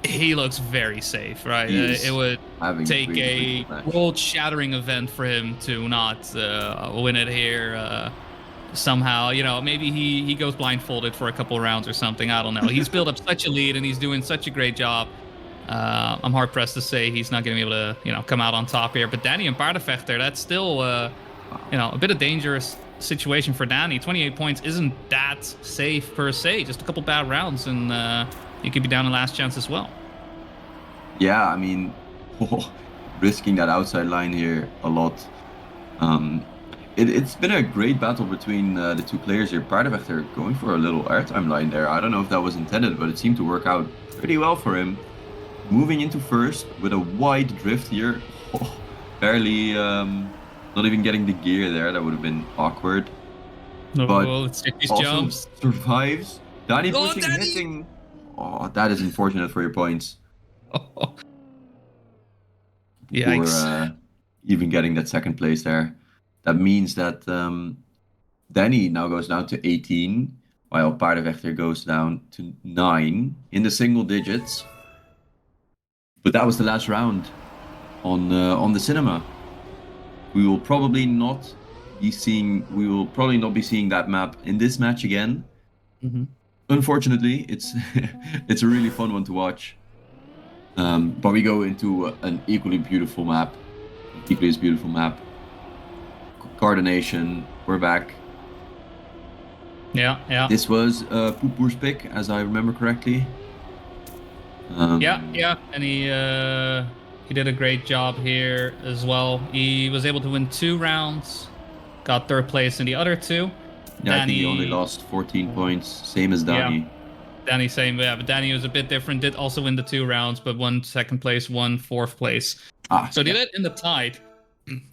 He looks very safe, right? It would take a world-shattering event for him to not win it here. Somehow, maybe he goes blindfolded for a couple rounds or something. I don't know. He's built up such a lead and he's doing such a great job. I'm hard pressed to say he's not going to be able to, come out on top here. But Danny and Paardenvechter, that's still, a bit of dangerous situation for Danny. 28 points isn't that safe per se. Just a couple bad rounds and you could be down in last chance as well. Yeah, I mean, risking that outside line here a lot. It's been a great battle between the two players here. Paardenvechter going for a little airtime line there. I don't know if that was intended, but it seemed to work out pretty well for him. Moving into first with a wide drift here. Barely, not even getting the gear there. That would have been awkward. But let's take these also jumps. Survives. Danny pushing, hitting. Oh, that is unfortunate for your points. Yikes. For even getting that second place there. That means that Danny now goes down to 18, while Paardenvechter goes down to 9 in the single digits. But that was the last round on the cinema. We will probably not we will probably not be seeing that map in this match again. Mm-hmm. Unfortunately, it's it's a really fun one to watch. But we go into an equally as beautiful map. Coordination, we're back. Yeah. This was Poopoor's pick, as I remember correctly. Yeah, and he did a great job here as well. He was able to win 2 rounds, got 3rd place in the other 2. Yeah, I think he only lost 14 points, same as Danny. Yeah. Danny, same, yeah, but Danny was a bit different, did also win the 2 rounds, but won 2nd place, won 4th place. So they did in the tide,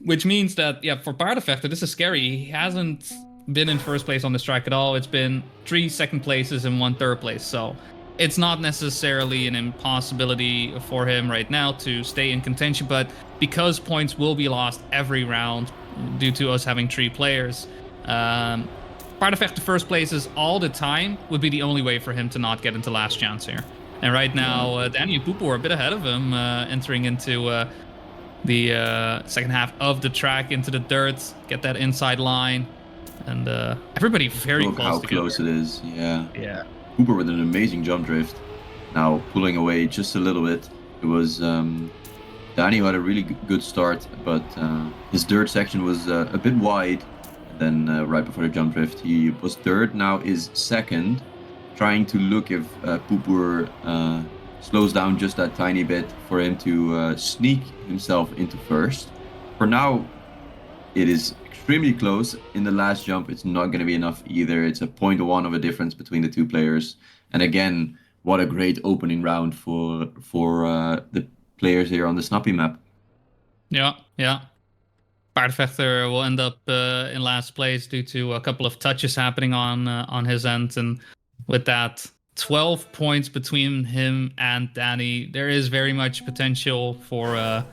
which means that, yeah, for Paardenvechter, this is scary. He hasn't been in 1st place on this track at all. It's been 3 2nd places and 1 3rd place, so it's not necessarily an impossibility for him right now to stay in contention, but because points will be lost every round due to us having 3 players, Paardenvechter 1st places all the time would be the only way for him to not get into last chance here. And right now, Danny and Poopoor are a bit ahead of him, entering into the 2nd half of the track, into the dirt, get that inside line, and everybody very Look close how together. close it is, yeah. Yeah. Poopoor with an amazing jump drift. Now pulling away just a little bit. It was Danny who had a really good start, but his dirt section was a bit wide. And then right before the jump drift, he was 3rd. Now is 2nd, trying to look if Poopoor slows down just that tiny bit for him to sneak himself into 1st. For now, it is extremely close. In the last jump, it's not going to be enough either. It's a 0.1 of a difference between the 2 players. And again, what a great opening round for the players here on the Snappy map. Yeah. Paardenvechter will end up in last place due to a couple of touches happening on his end, and with that, 12 points between him and Danny. There is very much potential for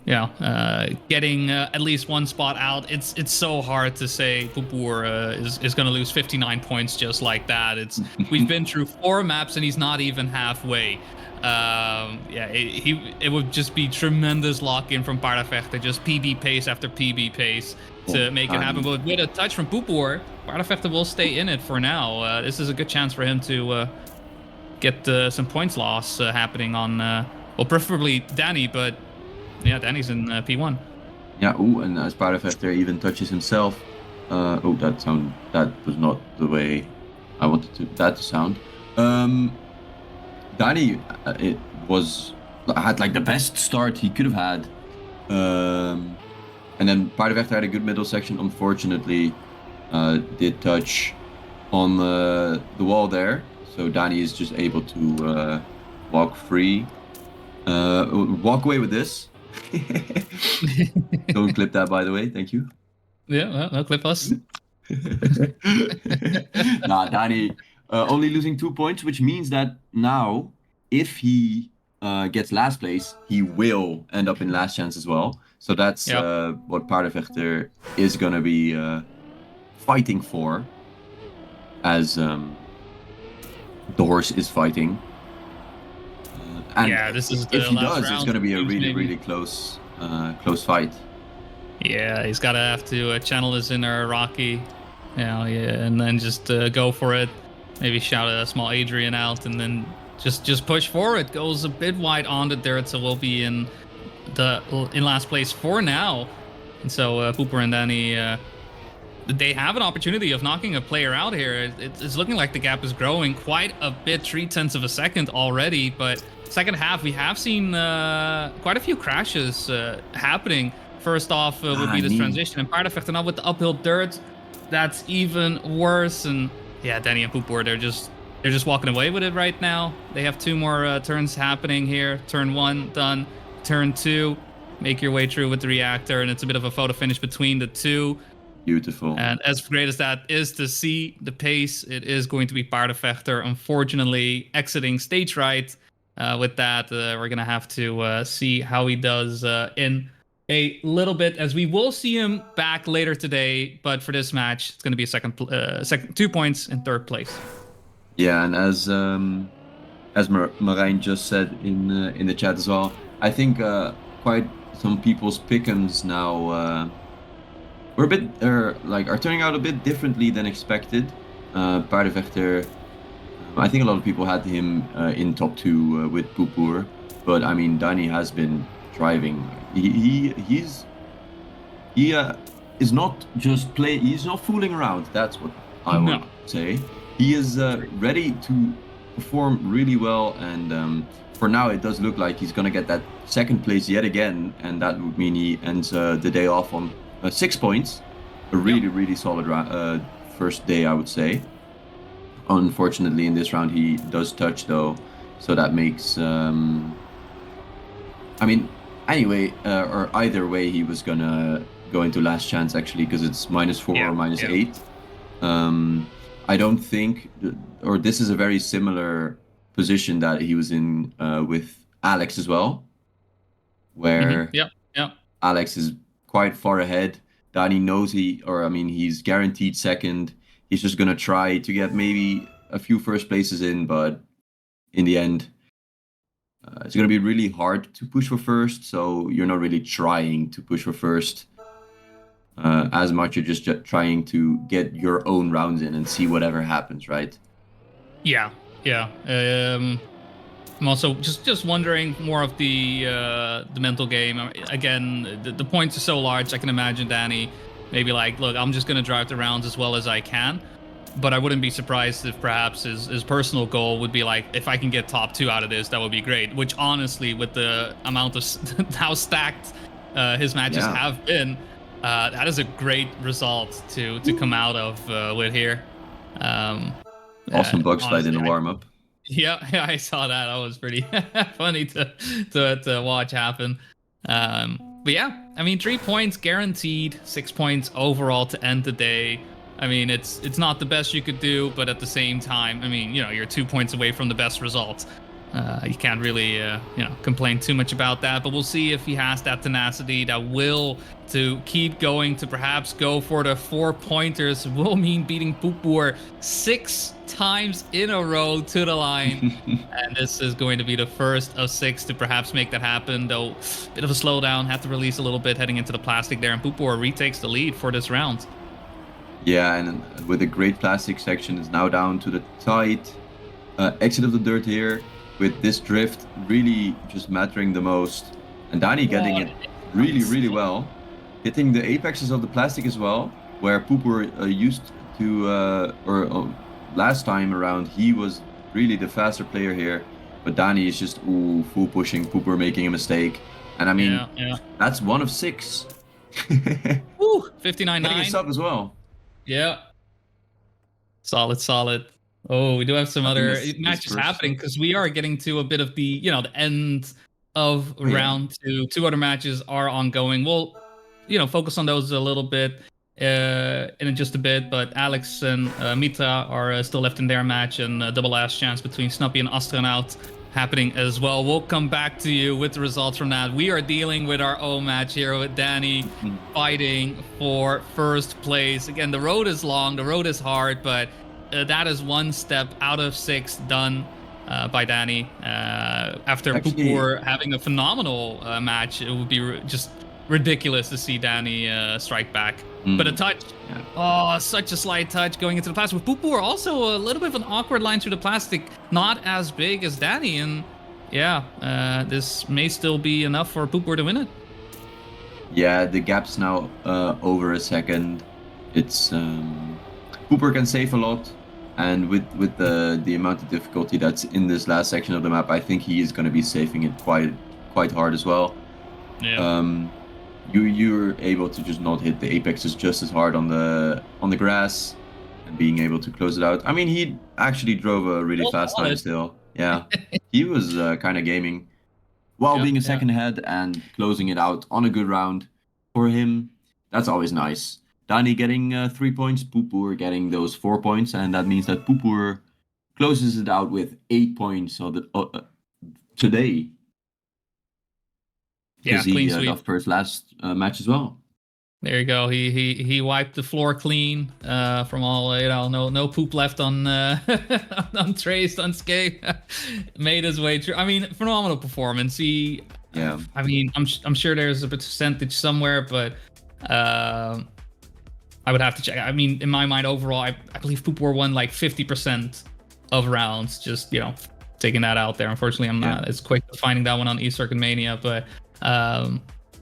getting at least 1 spot out. It's so hard to say Poopoor is going to lose 59 points just like that. We've been through 4 maps and he's not even halfway. It would just be tremendous lock-in from Paardenvechter, just PB pace after PB pace to make it happen. But with a touch from Poopoor, Paardenvechter will stay in it for now. This is a good chance for him to get some points loss happening on, preferably Danny, but yeah, Danny's in P1. Yeah, and as Paardenvechter even touches himself. That was not the way I wanted that to sound. Danny, had like the best start he could have had. And then Paardenvechter had a good middle section. Unfortunately, did touch on the wall there. So Danny is just able to walk free. Walk away with this. Don't clip that, by the way. Thank you. Yeah, no clip us. Danny only losing 2 points, which means that now, if he gets last place, he will end up in last chance as well. So that's what Paardenvechter is going to be fighting for, as the horse is fighting. And this is if he does, round, it's going to be a really close fight. Yeah, he's got to have to channel his inner Rocky, and then just go for it. Maybe shout a small Adrian out, and then just push forward. Goes a bit wide on the dirt, so we'll be in last place for now. And so Poopoor and Danny, they have an opportunity of knocking a player out here. It's looking like the gap is growing quite a bit, 0.3 of a second already. But second half, we have seen quite a few crashes happening. First off would be this transition, and Paardenvechter now with the uphill dirt. That's even worse. And yeah, Danny and Poopoor, they're just walking away with it right now. They have 2 more turns happening here. Turn 1 done. Turn 2, make your way through with the reactor, and it's a bit of a photo finish between the 2. Beautiful. And as great as that is to see the pace, it is going to be Paardenvechter, unfortunately, exiting stage right. With that, we're going to have to see how he does in a little bit, as we will see him back later today. But for this match, it's going to be a second 2 points in 3rd place. Yeah, and as Marijn just said in the chat as well, I think quite some people's pick'ems now were are turning out a bit differently than expected. Paardenvechter, I think a lot of people had him in top 2 with Pupur, but I mean Dani has been driving. He is not just play. He's not fooling around. That's what I want to say. He is ready to perform really well, and for now it does look like he's gonna get that second place yet again, and that would mean he ends the day off on 6 points. A really solid first day, I would say. Unfortunately, in this round he does touch though, so that makes. I mean, anyway, or either way, he was gonna go into last chance actually, because it's -4 or -8. I don't think, or this is a very similar position that he was in with Alex as well, where Alex is quite far ahead. Dani knows he's guaranteed second. He's just gonna try to get maybe a few first places in, but in the end, it's gonna be really hard to push for first. So you're not really trying to push for first as much. You're just trying to get your own rounds in and see whatever happens, right? Yeah. I'm also just wondering more of the mental game. Again, the points are so large. I can imagine Dani maybe like, look, I'm just going to drive the rounds as well as I can. But I wouldn't be surprised if perhaps his personal goal would be like, if I can get top 2 out of this, that would be great. Which honestly, with the amount of how stacked his matches have been, that is a great result to come out of with here. Awesome bug slide in the warm-up. Yeah, I saw that. That was pretty funny to watch happen. But yeah, I mean, 3 points guaranteed, 6 points overall to end the day. I mean, it's not the best you could do, but at the same time, I mean, you're 2 points away from the best result. You can't really, complain too much about that. But we'll see if he has that tenacity, that will to keep going, to perhaps go for the 4 pointers. Will mean beating Pupur 6 times in a row to the line. And this is going to be the first of 6 to perhaps make that happen. Though, bit of a slowdown, have to release a little bit heading into the plastic there. And Pupur retakes the lead for this round. Yeah, and with a great plastic section, is now down to the tight exit of the dirt here. With this drift really just mattering the most. And Dani getting it really well. Hitting the apexes of the plastic as well, where Pupur used to, last time around, he was really the faster player here. But Dani is just full pushing, Pupur making a mistake. And I mean, that's 1 of 6. 59.9. Getting a sub as well. Yeah. Solid. Oh, we do have some other matches happening, because we are getting to a bit of the, the end of round 2. 2 other matches are ongoing. We'll, focus on those a little bit in just a bit. But Alex and Mita are still left in their match, and double last chance between Snappy and Astronaut happening as well. We'll come back to you with the results from that. We are dealing with our own match here with Dani fighting for first place. Again, the road is long, the road is hard, but that is 1 step out of 6 done by Dani. After Pupur having a phenomenal match, it would be just ridiculous to see Dani strike back. But a touch. Such a slight touch going into the plastic. With Pupur also a little bit of an awkward line through the plastic, not as big as Dani. And this may still be enough for Pupur to win it. Yeah, the gap's now over a second. It's Pupur can save a lot. And with the amount of difficulty that's in this last section of the map, I think he is going to be saving it quite hard as well. Yeah. You're able to just not hit the apexes just as hard on the grass, and being able to close it out. I mean, he actually drove a really fast time still. Yeah, he was kind of gaming while being a second ahead and closing it out on a good round for him. That's always nice. Dani getting 3 points, Pupur getting those 4 points, and that means that Pupur closes it out with 8 points today. Yeah, clean sweep. Got first last match as well. There you go. He wiped the floor clean from all, no poop left on untraced, unscathed. Made his way through. I mean, phenomenal performance. I mean, I'm sure there's a percentage somewhere, but I would have to check. I mean, in my mind, overall, I believe Poopor won like 50% of rounds. Just taking that out there. Unfortunately, I'm not as quick finding that one on eCircuit Mania, but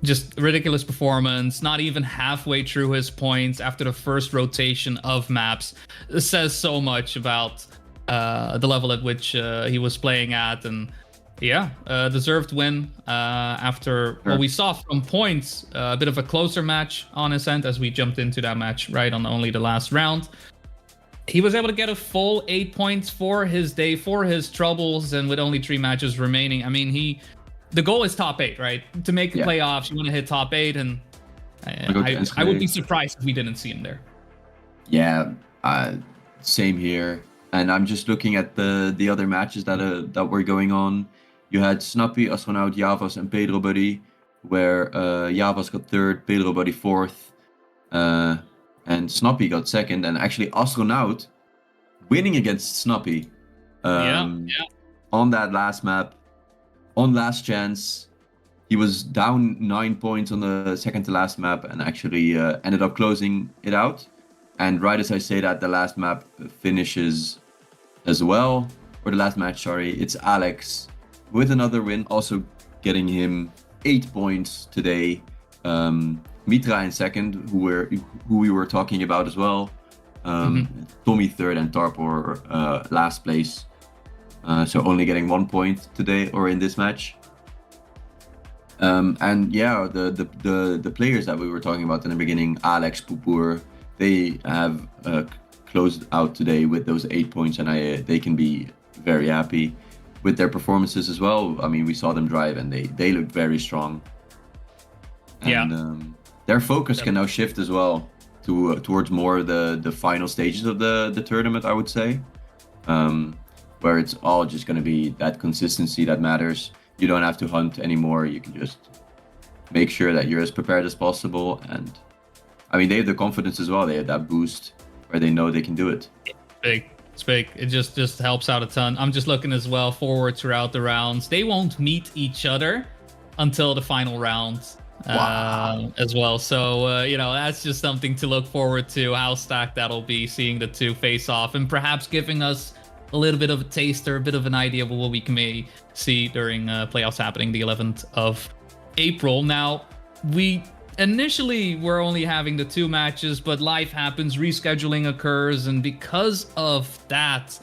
just ridiculous performance. Not even halfway through his points after the first rotation of maps. This says so much about the level at which he was playing at, and deserved win after what we saw from points. A bit of a closer match on his end as we jumped into that match right on only the last round. He was able to get a full 8 points for his day, for his troubles, and with only 3 matches remaining. I mean, the goal is top 8, right? To make the playoffs, you want to hit top 8, and I would be surprised if we didn't see him there. Yeah, same here. And I'm just looking at the other matches that were going on. You had Snappy, Astronaut, Javas, and Pedro Buddy, where Javas got 3rd, Pedro Buddy 4th, and Snappy got 2nd, and actually Astronaut winning against Snappy on that last map, on last chance. He was down 9 points on the second to last map and actually ended up closing it out. And right as I say that, the last map finishes as well, or the last match, sorry. It's Alex with another win, also getting him 8 points today. Mitra in 2nd, who we were talking about as well. Tommy 3rd and Tarpor last place. So only getting 1 point today or in this match. And yeah, the players that we were talking about in the beginning, Alex, Pupur, they have closed out today with those 8 points, and they can be very happy with their performances as well. I mean, we saw them drive, and they look very strong. And their focus can now shift as well towards more of the final stages of the tournament, I would say, where it's all just going to be that consistency that matters. You don't have to hunt anymore. You can just make sure that you're as prepared as possible. And I mean, they have the confidence as well. They have that boost where they know they can do it. It's big. It just helps out a ton. I'm just looking as well forward throughout the rounds. They won't meet each other until the final round as well. So, that's just something to look forward to, how stacked that'll be, seeing the two face off and perhaps giving us a little bit of a taster, a bit of an idea of what we may see during playoffs happening the 11th of April. Now, we initially were only having the 2 matches, but life happens, rescheduling occurs, and because of that,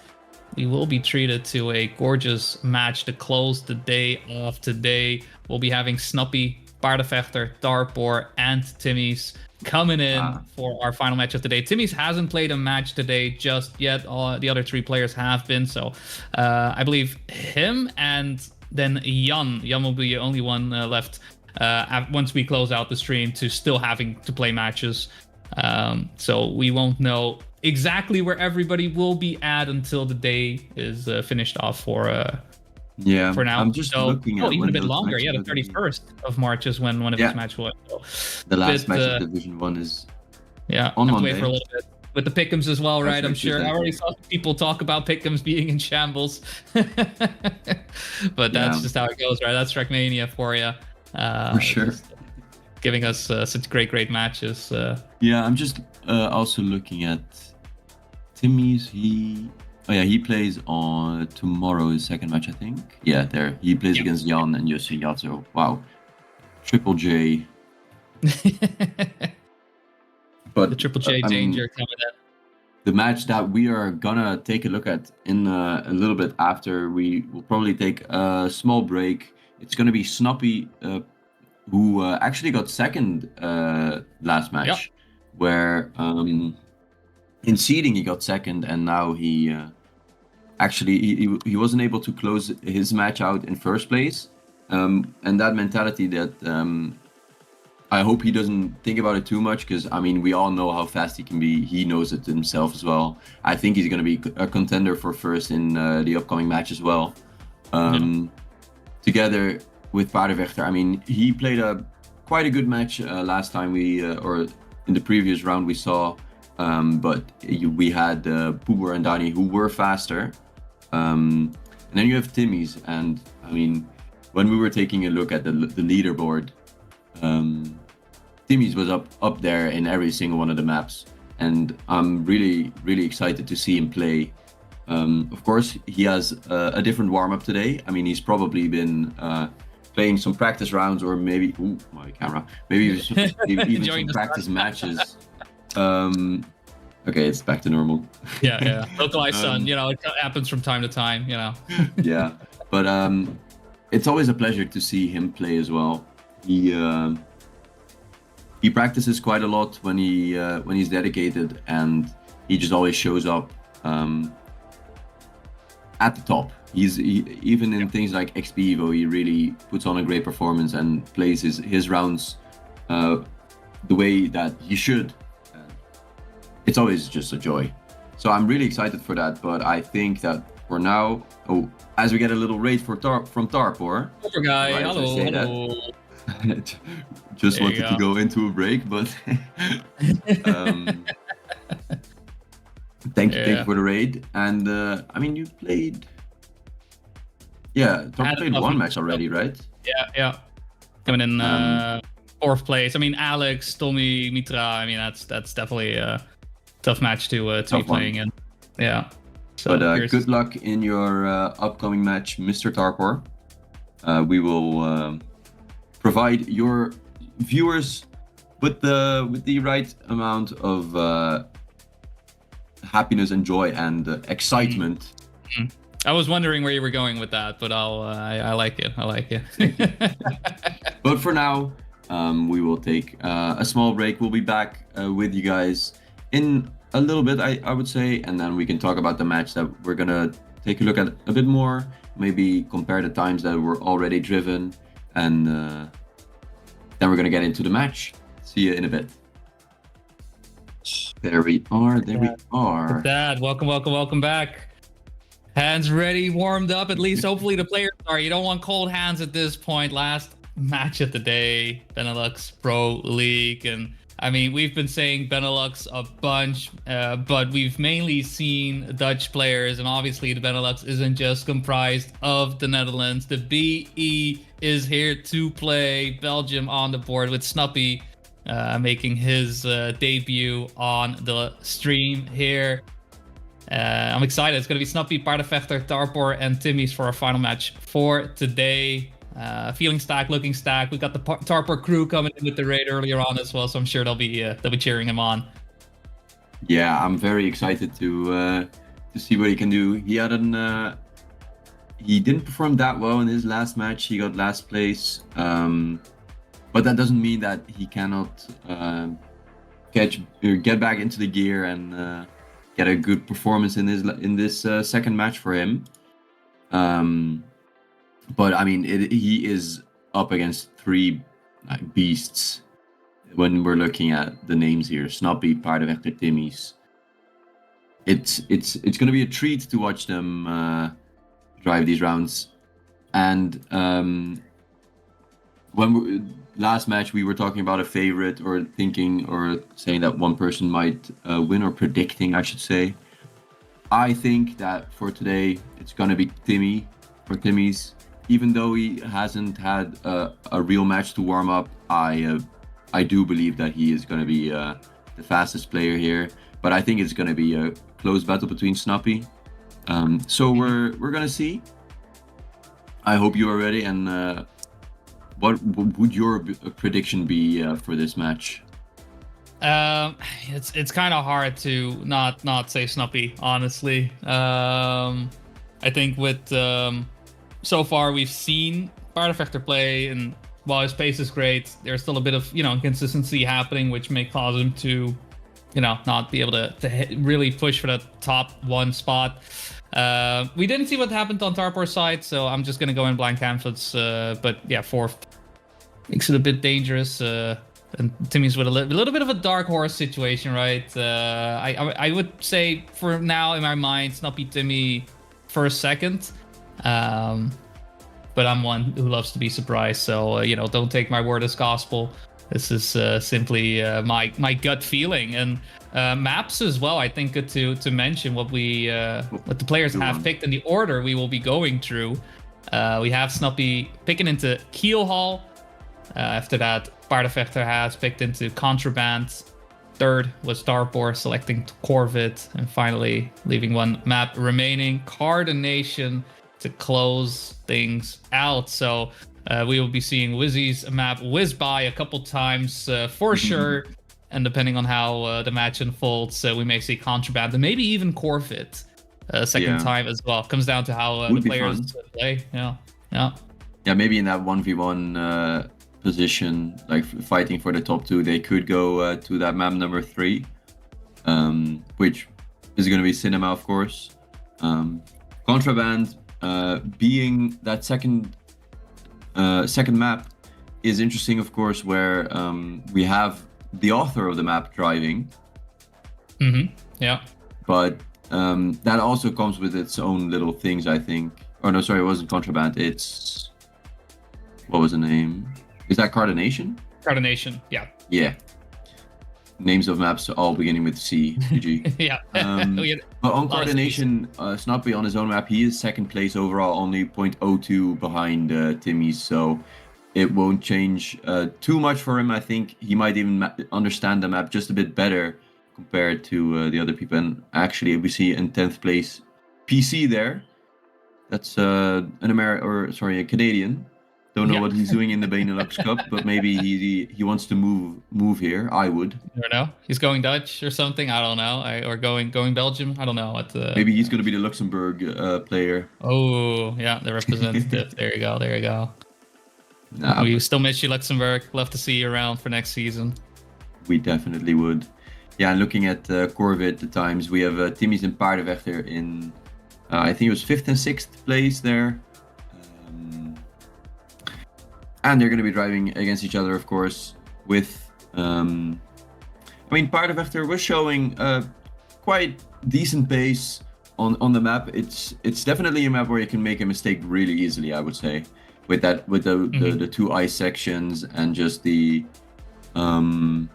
we will be treated to a gorgeous match to close the day off today. We'll be having Snappy, Paardenvechter, Tarpor, and Timmy's coming in for our final match of the day. Timmy's hasn't played a match today just yet. The other 3 players have been. So I believe him and then Jan will be the only one left once we close out the stream to still having to play matches. So we won't know exactly where everybody will be at until the day is finished off for now. I'm just looking at even a bit longer. Yeah, the 31st of March is when one of these matches was. So the last match of Division 1 is on Monday. Wait for a little bit. With the pick'ems as well, right? I'm sure. I already saw people talk about pick'ems being in shambles. But that's just how it goes, right? That's Trackmania for you. For sure. Giving us such great matches. I'm just also looking at Timmy's. He plays on tomorrow, his second match, I think. Yeah, there. He plays against Jan and Jussi Yatso. Wow. Triple J. But the Triple J danger coming in. The match that we are gonna take a look at in a little bit after, we will probably take a small break. It's gonna be Snappy, who actually got second last match, where in seeding he got second, and now he wasn't able to close his match out in first place, and that mentality that I hope he doesn't think about it too much, because I mean, we all know how fast he can be. He knows it himself as well. I think he's going to be a contender for first in the upcoming match as well. Together with Paardenvechter, I mean, he played quite a good match last time or in the previous round we saw. But we had Poober and Dani, who were faster. And then you have Timmy's, and I mean, when we were taking a look at the leaderboard, Timmy's was up there in every single one of the maps, and I'm really excited to see him play. Of course, he has a different warm-up today. I mean, he's probably been playing some practice rounds, or maybe my camera, maybe even some practice matches. Okay, it's back to normal. Yeah. Localized sun, it happens from time to time, Yeah, but it's always a pleasure to see him play as well. He practices quite a lot when he's dedicated, and he just always shows up at the top. Even in things like XP Evo, he really puts on a great performance and plays his rounds the way that he should. It's always just a joy. So I'm really excited for that, but I think that for now, as we get a little raid from Tarpor. Poor guy, hello. Just wanted to go into a break, but thank you for the raid. And I mean, you played. Yeah, Tarpor played one match already, right? Yeah. Coming in 4th place. I mean, Alex, Tommy, Mitra. I mean, that's definitely a tough match to be playing in. Yeah. So, but good luck in your upcoming match, Mr. Tarpor. We will provide your viewers with the right amount of happiness and joy and excitement. Mm-hmm. I was wondering where you were going with that, but I like it. But for now, we will take a small break. We'll be back with you guys in a little bit, I would say, and then we can talk about the match that we're gonna take a look at a bit more, maybe compare the times that were already driven, and then we're gonna get into the match. See you in a bit. There we are. Dad, welcome back. Hands ready, warmed up, at least hopefully the players are. You don't want cold hands at this point. Last match of the day, Benelux Pro League, and I mean, we've been saying Benelux a bunch, but we've mainly seen Dutch players, and obviously the Benelux isn't just comprised of the Netherlands. The BE is here to play. Belgium on the board with Snappy making his debut on the stream here. I'm excited. It's going to be Snappy, Paardenvechter, Tarpor, and Timmy's for our final match for today. Feeling stacked, looking stacked. We got the Tarpor crew coming in with the raid earlier on as well, so I'm sure they'll be cheering him on. Yeah, I'm very excited to see what he can do. He didn't perform that well in his last match. He got last place, but that doesn't mean that he cannot get back into the gear and get a good performance in this second match for him. But I mean, he is up against 3 beasts when we're looking at the names here: Snappy, Paardenvechter, Timmy's. It's going to be a treat to watch them drive these rounds. And last match we were talking about a favorite, or thinking or saying that one person might win, or predicting, I should say. I think that for today it's going to be Timmy, for Timmy's. Even though he hasn't had a real match to warm up, I do believe that he is going to be the fastest player here. But I think it's going to be a close battle between Snappy. So we're going to see. I hope you are ready. And what would your prediction be for this match? It's kind of hard to not say Snappy, honestly. I think with so far we've seen Paardenvechter play, and while his pace is great, there's still a bit of inconsistency happening, which may cause him to not be able to really push for that top 1 spot. We didn't see what happened on Tarpor's side, so I'm just gonna go in blind canvas. But yeah, 4th makes it a bit dangerous. And Timmy's with a little bit of a dark horse situation, right? I would say for now in my mind, Snappy, Timmy, 1st, 2nd. But I'm one who loves to be surprised, so don't take my word as gospel. This is simply my gut feeling. And maps as well, I think good to mention what the players have picked in the order we will be going through. We have Snappy picking into Kiel Hall, After that, Paardenvechter has picked into Contraband. Third was Darpor selecting Corvid, and finally leaving one map remaining, Coordination, to close things out. So we will be seeing Wizzy's map whiz by a couple times for sure. And depending on how the match unfolds, we may see Contraband and maybe even Corvid second time as well. Comes down to how the players play. Yeah, maybe in that 1v1 position, like fighting for the top 2, they could go to that map number 3, which is going to be Cinema, of course. Contraband being that second map is interesting, of course, where we have the author of the map driving. Yeah. But that also comes with its own little things, I think. Oh no, sorry, it wasn't Contraband. It's, what was the name? Is that Coordination? Coordination, yeah. Yeah. Names of maps all beginning with C, G. Yeah. But on Coordination, Snoppy on his own map, he is second place overall, only 0.02 behind Timmy's, so it won't change too much for him. I think he might even understand the map just a bit better compared to the other people. And actually, we see in 10th place PC there. That's a Canadian. Don't know what he's doing in the Benelux Cup, but maybe he wants to move here. I would. I don't know. He's going Dutch or something. I don't know. Or going Belgium. I don't know. Maybe he's going to be the Luxembourg player. Oh, yeah, the representative. There you go. Nah, we still miss you, Luxembourg. Love to see you around for next season. We definitely would. Yeah, and looking at Corvid, the times, we have Timmy's and Paardenvechter in, I think it was 5th and 6th place there. And they're going to be driving against each other, of course, with... Paardenvechter was showing quite decent pace on the map. It's definitely a map where you can make a mistake really easily, I would say. With the 2 ice sections and just the a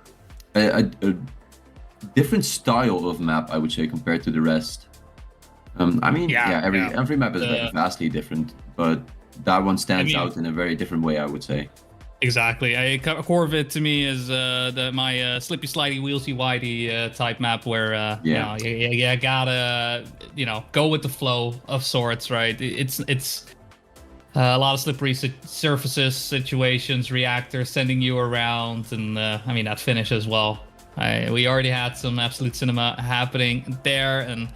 different style of map, I would say, compared to the rest. Every map is vastly different, but that one stands out in a very different way, I would say. Exactly. Corvid to me is my slippy, slidey, wheelsy, widey type map where you gotta go with the flow of sorts, right? It's a lot of slippery surfaces, situations, reactors sending you around, and that finish as well. We already had some Absolute Cinema happening there, and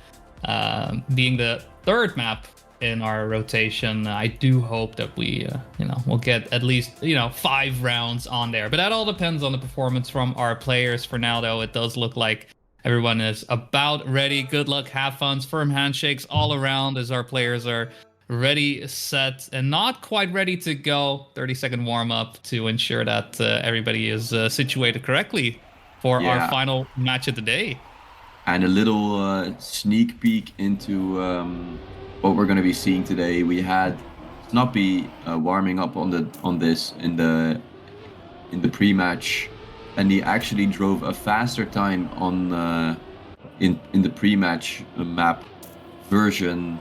being the third map in our rotation, I do hope that we, we'll get at least 5 rounds on there. But that all depends on the performance from our players. For now, though, it does look like everyone is about ready. Good luck, have fun, firm handshakes all around as our players are ready, set, and not quite ready to go. 30-second warm-up to ensure that everybody is situated correctly for our final match of the day. And a little sneak peek into what we're going to be seeing today. We had Snoppy warming up on this in the pre-match, and he actually drove a faster time on in the pre-match map version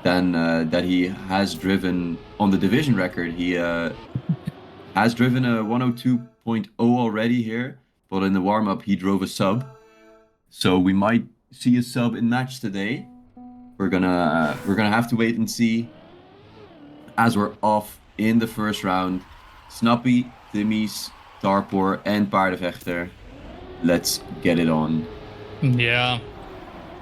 than that he has driven on the division record. He has driven a 102.0 already here, but in the warm-up he drove a sub. So we might see a sub in match today. We're gonna have to wait and see. As we're off in the first round, Snoppy, Timmy's, Darpor, and Paardenvechter. Let's get it on. Yeah.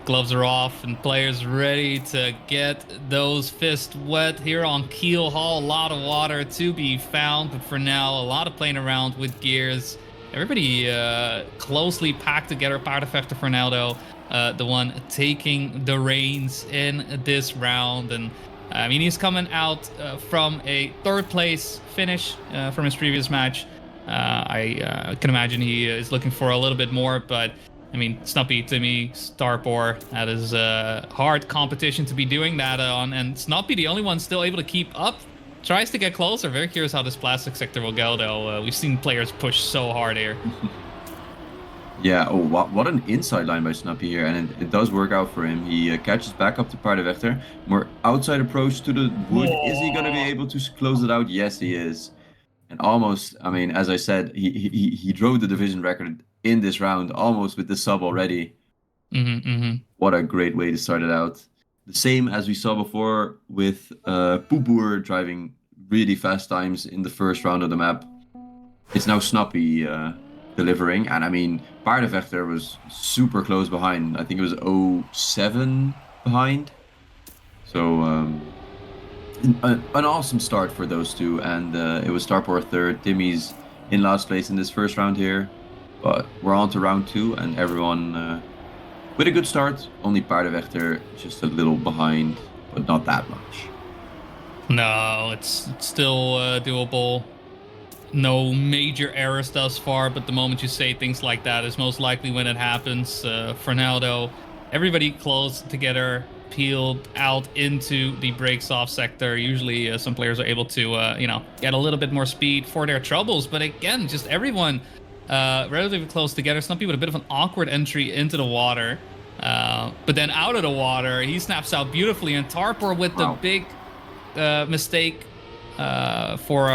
Gloves are off and players ready to get those fists wet here on Keel Hall. A lot of water to be found, but for now, a lot of playing around with gears. Everybody closely packed together. Paardenvechter for now, though, the one taking the reins in this round. And he's coming out from a 3rd place finish from his previous match. I can imagine he is looking for a little bit more, but Snoppy, Timmy, Darpor, that is hard competition to be doing that on. And Snoppy, the only one still able to keep up, tries to get closer. Very curious how this plastic sector will go, though. We've seen players push so hard here. Yeah, what an inside line by Snoppy here, and it does work out for him. He catches back up to Paardenvechter. More outside approach to the wood. Whoa. Is he going to be able to close it out? Yes, he is. and almost, I mean, as I said, he drove the division record in this round, almost with the sub already. What a great way to start it out. The same as we saw before with Poepoer driving really fast times in the first round of the map. It's now Snappy delivering, and I mean, Paardenvechter was super close behind. I think it was 0.7 behind. So an awesome start for those two, and it was Starpower third, Timmy's in last place in this first round here. But we're on to round 2, and everyone with a good start. Only Paardenvechter just a little behind, but not that much. No, it's still doable. No major errors thus far, but the moment you say things like that is most likely when it happens. For now, though, everybody close together, peeled out into the breaks off sector. Usually some players are able to, get a little bit more speed for their troubles. But again, just everyone relatively close together. Snappy with a bit of an awkward entry into the water. But then out of the water, he snaps out beautifully. And Tarpor with the big mistake for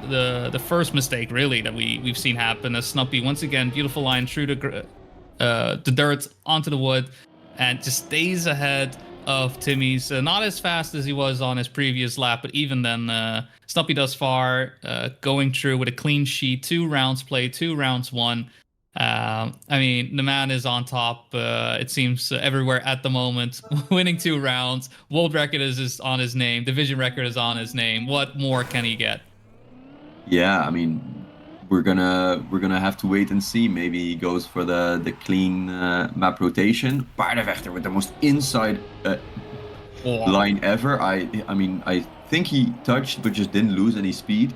the first mistake really that we've seen happen, as Snappy once again, beautiful line through the dirt onto the wood, and just stays ahead of Timmy's. Not as fast as he was on his previous lap, but even then, Snappy thus far going through with a clean sheet, 2 rounds played, 2 rounds won. I mean, the man is on top, it seems, everywhere at the moment, winning 2 rounds. World record is on his name. Division record is on his name. What more can he get? Yeah, I mean, we're gonna have to wait and see. Maybe he goes for the clean map rotation. Paardenvechter with the most inside line ever. I mean, I think he touched but just didn't lose any speed,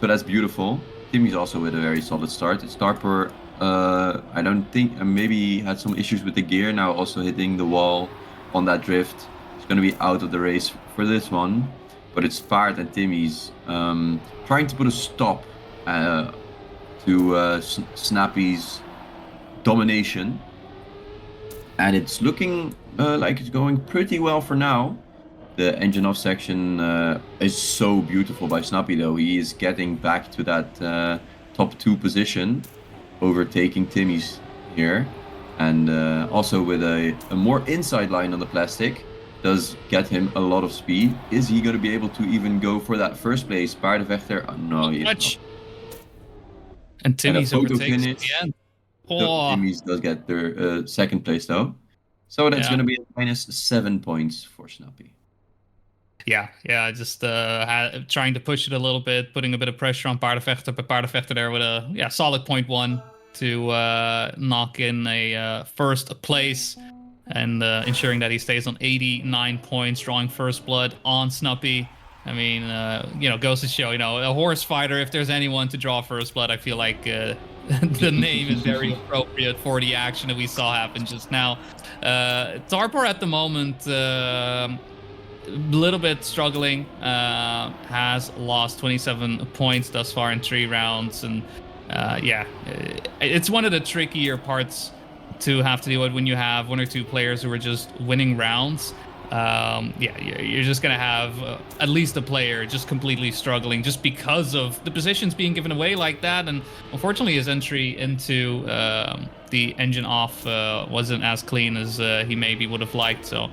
so that's beautiful. Timmy's also with a very solid start. Starper, I don't think, maybe he had some issues with the gear, now also hitting the wall on that drift. He's going to be out of the race for this one. But it's Paard and Timmy's trying to put a stop to Snappy's domination. And it's looking like it's going pretty well for now. The engine off section is so beautiful by Snappy though. He is getting back to that top 2 position, overtaking Timmy's here. And also with a more inside line on the plastic, does get him a lot of speed. Is he going to be able to even go for that first place? Paardenvechter? Oh, no, he's not. And Timmy's overtakes at the end. So Timmy's does get their second place though. So that's going to be a -7 points for Snappy. Yeah, just trying to push it a little bit, putting a bit of pressure on Paardenvechter, but Paardenvechter there with a solid 0.1 to knock in a first place, and ensuring that he stays on 89 points, drawing first blood on Snappy. I mean, goes to show, a horse fighter, if there's anyone to draw first blood, I feel like the name is very appropriate for the action that we saw happen just now. Tarpor at the moment, a little bit struggling, has lost 27 points thus far in 3 rounds. And it's one of the trickier parts to have to deal with when you have 1 or 2 players who are just winning rounds. You're just going to have at least a player just completely struggling just because of the positions being given away like that. And unfortunately, his entry into the engine off wasn't as clean as he maybe would have liked. So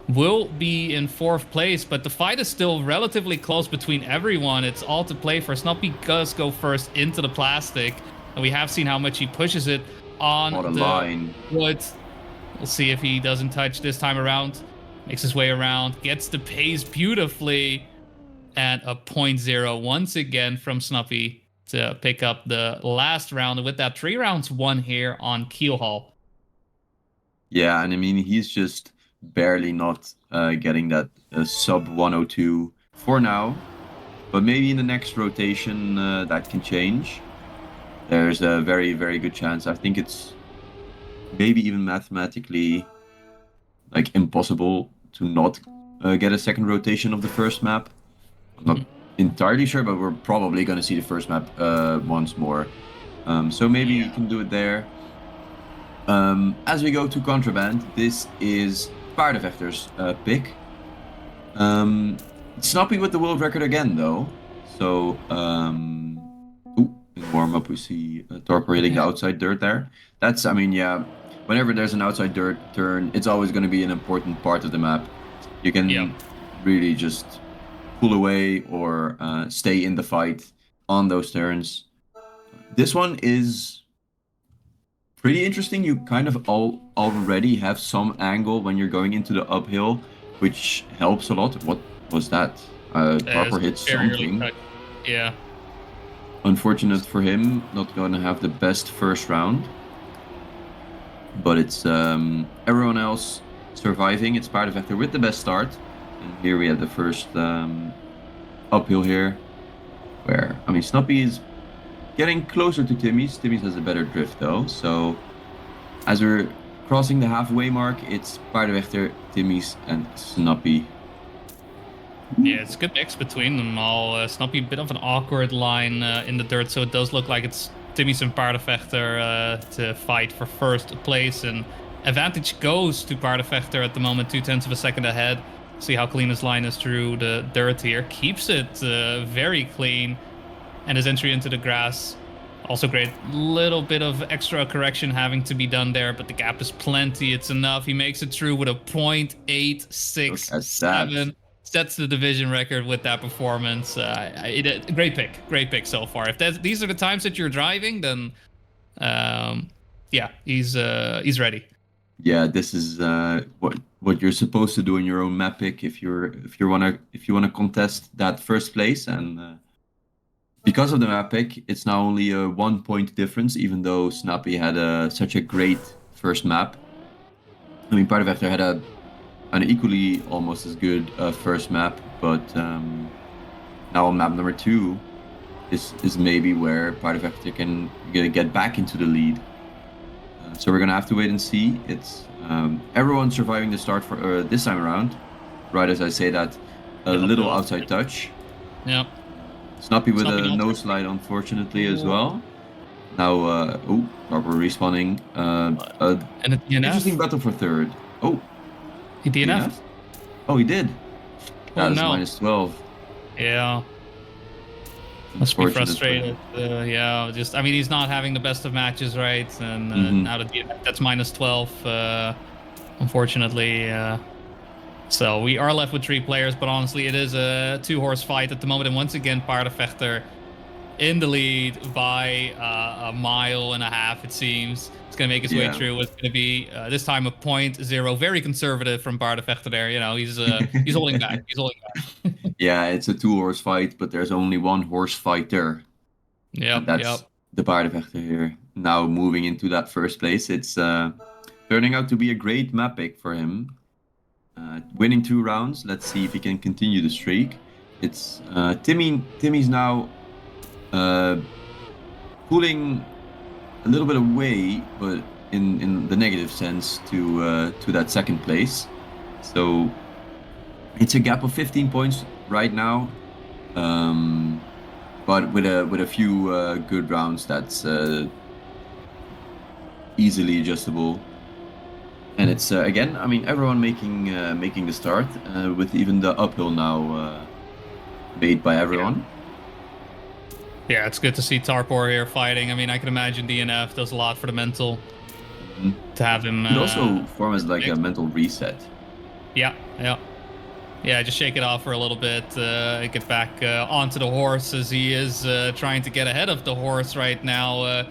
will be in 4th place, but the fight is still relatively close between everyone. It's all to play for. Snappy does go first into the plastic, and we have seen how much he pushes it on the line. Wood. We'll see if he doesn't touch this time around. Makes his way around, gets the pace beautifully, and a 0.0 once again from Snappy to pick up the last round with that 3 rounds won here on Keelhaul. Yeah, and I mean, he's just barely not getting that sub 102 for now, but maybe in the next rotation that can change. There's a very, very good chance. I think it's maybe even mathematically like impossible to not get a second rotation of the first map. I'm not entirely sure, but we're probably going to see the first map once more. So maybe you can do it there. As we go to Contraband, this is Paardenvechter's pick. Snappy with the world record again, though. So warm-up, we see Torpor hitting the outside dirt there. That's, I mean, yeah, whenever there's an outside dirt turn, it's always going to be an important part of the map. You can really just pull away or stay in the fight on those turns. This one is pretty interesting. You kind of already have some angle when you're going into the uphill, which helps a lot. What was that? Torpor hit something. Yeah. Unfortunate for him, not going to have the best first round. But it's everyone else surviving. It's Paarden Vechter with the best start. And here we have the first uphill here. Where, I mean, Snappy is getting closer to Timmy's. Timmy's has a better drift though. So as we're crossing the halfway mark, it's Paarden Vechter, Timmy's, and Snappy. Yeah, it's a good mix between them all. Snappy, a bit of an awkward line in the dirt, so it does look like it's Timmy's and Paarden Vechter to fight for first place. And advantage goes to Paarden Vechter at the moment, 0.2 of a second ahead. See how clean his line is through the dirt here. Keeps it very clean. And his entry into the grass, also great. Little bit of extra correction having to be done there, but the gap is plenty. It's enough. He makes it through with a 0.867. Sets the division record with that performance. Great pick so far. If these are the times that you're driving, then yeah, he's ready. Yeah, this is what you're supposed to do in your own map pick if you wanna contest that first place. And because of the map pick, it's now only a 1 point difference, even though Snappy had such a great first map. I mean, Paarden Vechter had an equally almost as good first map, but now on map number 2 is maybe where Paarden Vechter can get back into the lead. So we're gonna have to wait and see. It's everyone surviving the start for this time around. Right as I say that, a little outside touch. Yep. Snappy with a no slide, unfortunately, as well. Now, Torpor respawning. And a DNF. Interesting battle for third. Oh. He DNF'd? Oh, he did. That is no. -12. Yeah. Must be frustrated. Yeah, just, I mean, he's not having the best of matches, right? And now that's -12, unfortunately. So we are left with 3 players, but honestly, it is a 2-horse fight at the moment. And once again, Paarden Vechter in the lead by 1.5 miles, it seems. It's going to make his way through. It's going to be, this time, a 0.0. Very conservative from Paarden Vechter there. You know, he's holding back. He's holding back. Yeah, it's a 2-horse fight, but there's only 1 horse fighter. Yeah, that's the Paarden Vechter here. Now moving into that first place, it's turning out to be a great map pick for him. Winning 2 rounds. Let's see if he can continue the streak. It's Timmy's now pulling a little bit away, but in the negative sense to that second place. So it's a gap of 15 points right now, but with a few good rounds, that's easily adjustable. And it's again, I mean, everyone making the start with even the uphill now made by everyone. Yeah, it's good to see Torpor here fighting. I mean, I can imagine DNF does a lot for the mental to have him. It also form as like a mental reset. Yeah. Just shake it off for a little bit, get back onto the horse, as he is trying to get ahead of the horse right now.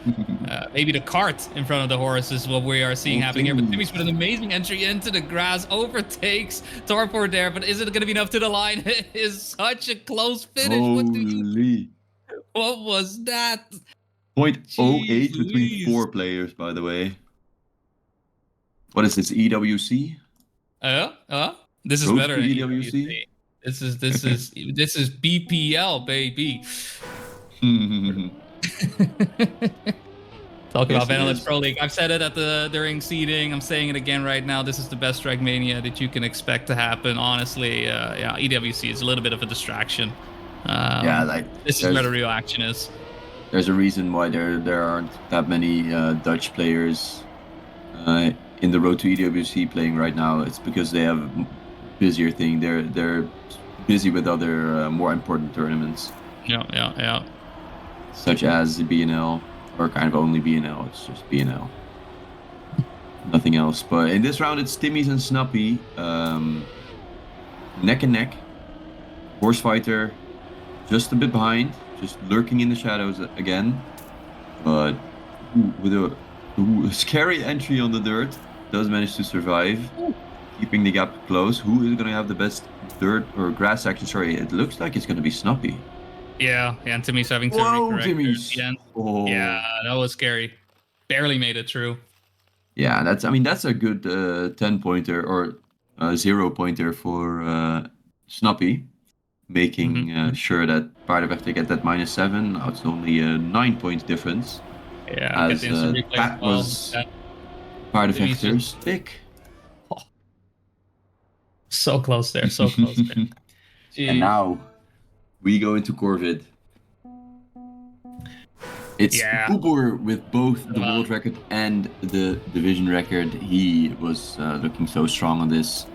Maybe the cart in front of the horse is what we are seeing happening here. But Timmy's with an amazing entry into the grass, overtakes Torpor there. But is it going to be enough to the line? It is such a close finish. Holy. What was that? 0.08 between 4 players, by the way. What is this, EWC? This is better than EWC. This is BPL, baby. Talk about Benelux Pro League. I've said it during seeding. I'm saying it again right now. This is the best Dragmania that you can expect to happen. Honestly, EWC is a little bit of a distraction. This is where the real action is. There's a reason why there aren't that many Dutch players in the road to EWC playing right now. It's because they have busier thing. They're busy with other more important tournaments. Yeah. such as the BNL, or kind of only BNL. It's just BNL. Nothing else. But in this round, it's Timmy's and Snappy. Neck and neck. Horse Fighter just a bit behind, just lurking in the shadows again. But with a scary entry on the dirt, does manage to survive, keeping the gap close. Who is going to have the best dirt or grass section? Sorry, it looks like it's going to be Snappy. Yeah, and Timmy's having to recorrect at the end. Oh. Yeah, that was scary. Barely made it through. Yeah, that's a good 10-pointer or 0-pointer for Snappy, making sure that Paardenvechter get that -7. Now it's only a 9-point difference. Yeah, as that was Paardenvechter's pick. Oh. So close there, so close there. And now we go into Corvid. It's Cooper with both the world record and the division record. He was looking so strong on this.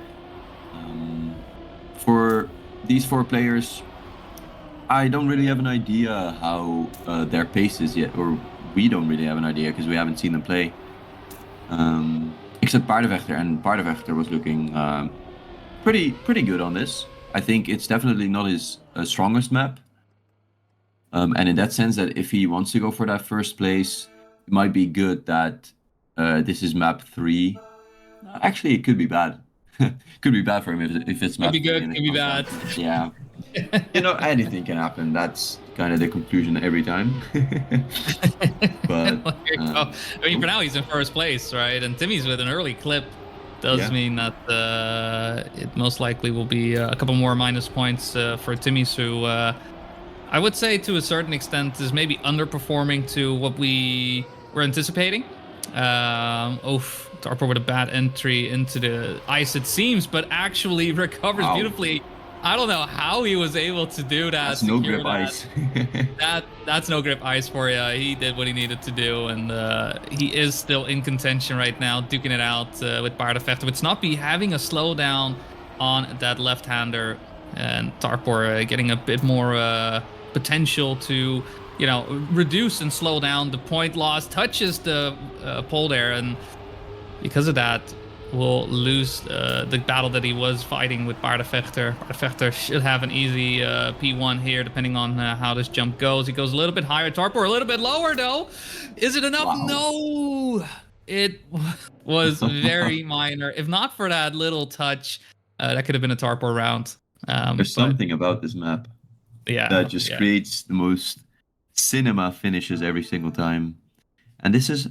For these 4 players, I don't really have an idea how their pace is yet, or we don't really have an idea because we haven't seen them play. Except Paardenvechter, and Paardenvechter was looking pretty good on this. I think it's definitely not his strongest map. And in that sense, that if he wants to go for that first place, it might be good that this is map 3. Actually, it could be bad. Could be bad for him if it's map 3. Could be good, could be bad. Yeah. Anything can happen. That's kind of the conclusion every time. But I mean, for now he's in first place, right? And Timmy's with an early clip. Does mean that it most likely will be a couple more minus points for Timmy's, who I would say to a certain extent is maybe underperforming to what we were anticipating. Tarper with a bad entry into the ice, it seems, but actually recovers beautifully. I don't know how he was able to do that. That's no grip ice. That's no grip ice for you. He did what he needed to do, and he is still in contention right now, duking it out with Paardenvechter. With Snappy having a slowdown on that left-hander, and Tarpor getting a bit more potential to, reduce and slow down the point loss. Touches the pole there, and because of that, will lose the battle that he was fighting with Paardenvechter. Paardenvechter should have an easy P1 here, depending on how this jump goes. He goes a little bit higher. Tarpor a little bit lower, though. Is it enough? Wow. No! It was very minor. If not for that little touch, that could have been a Tarpor round. There's something about this map that just creates the most cinema finishes every single time. And this is...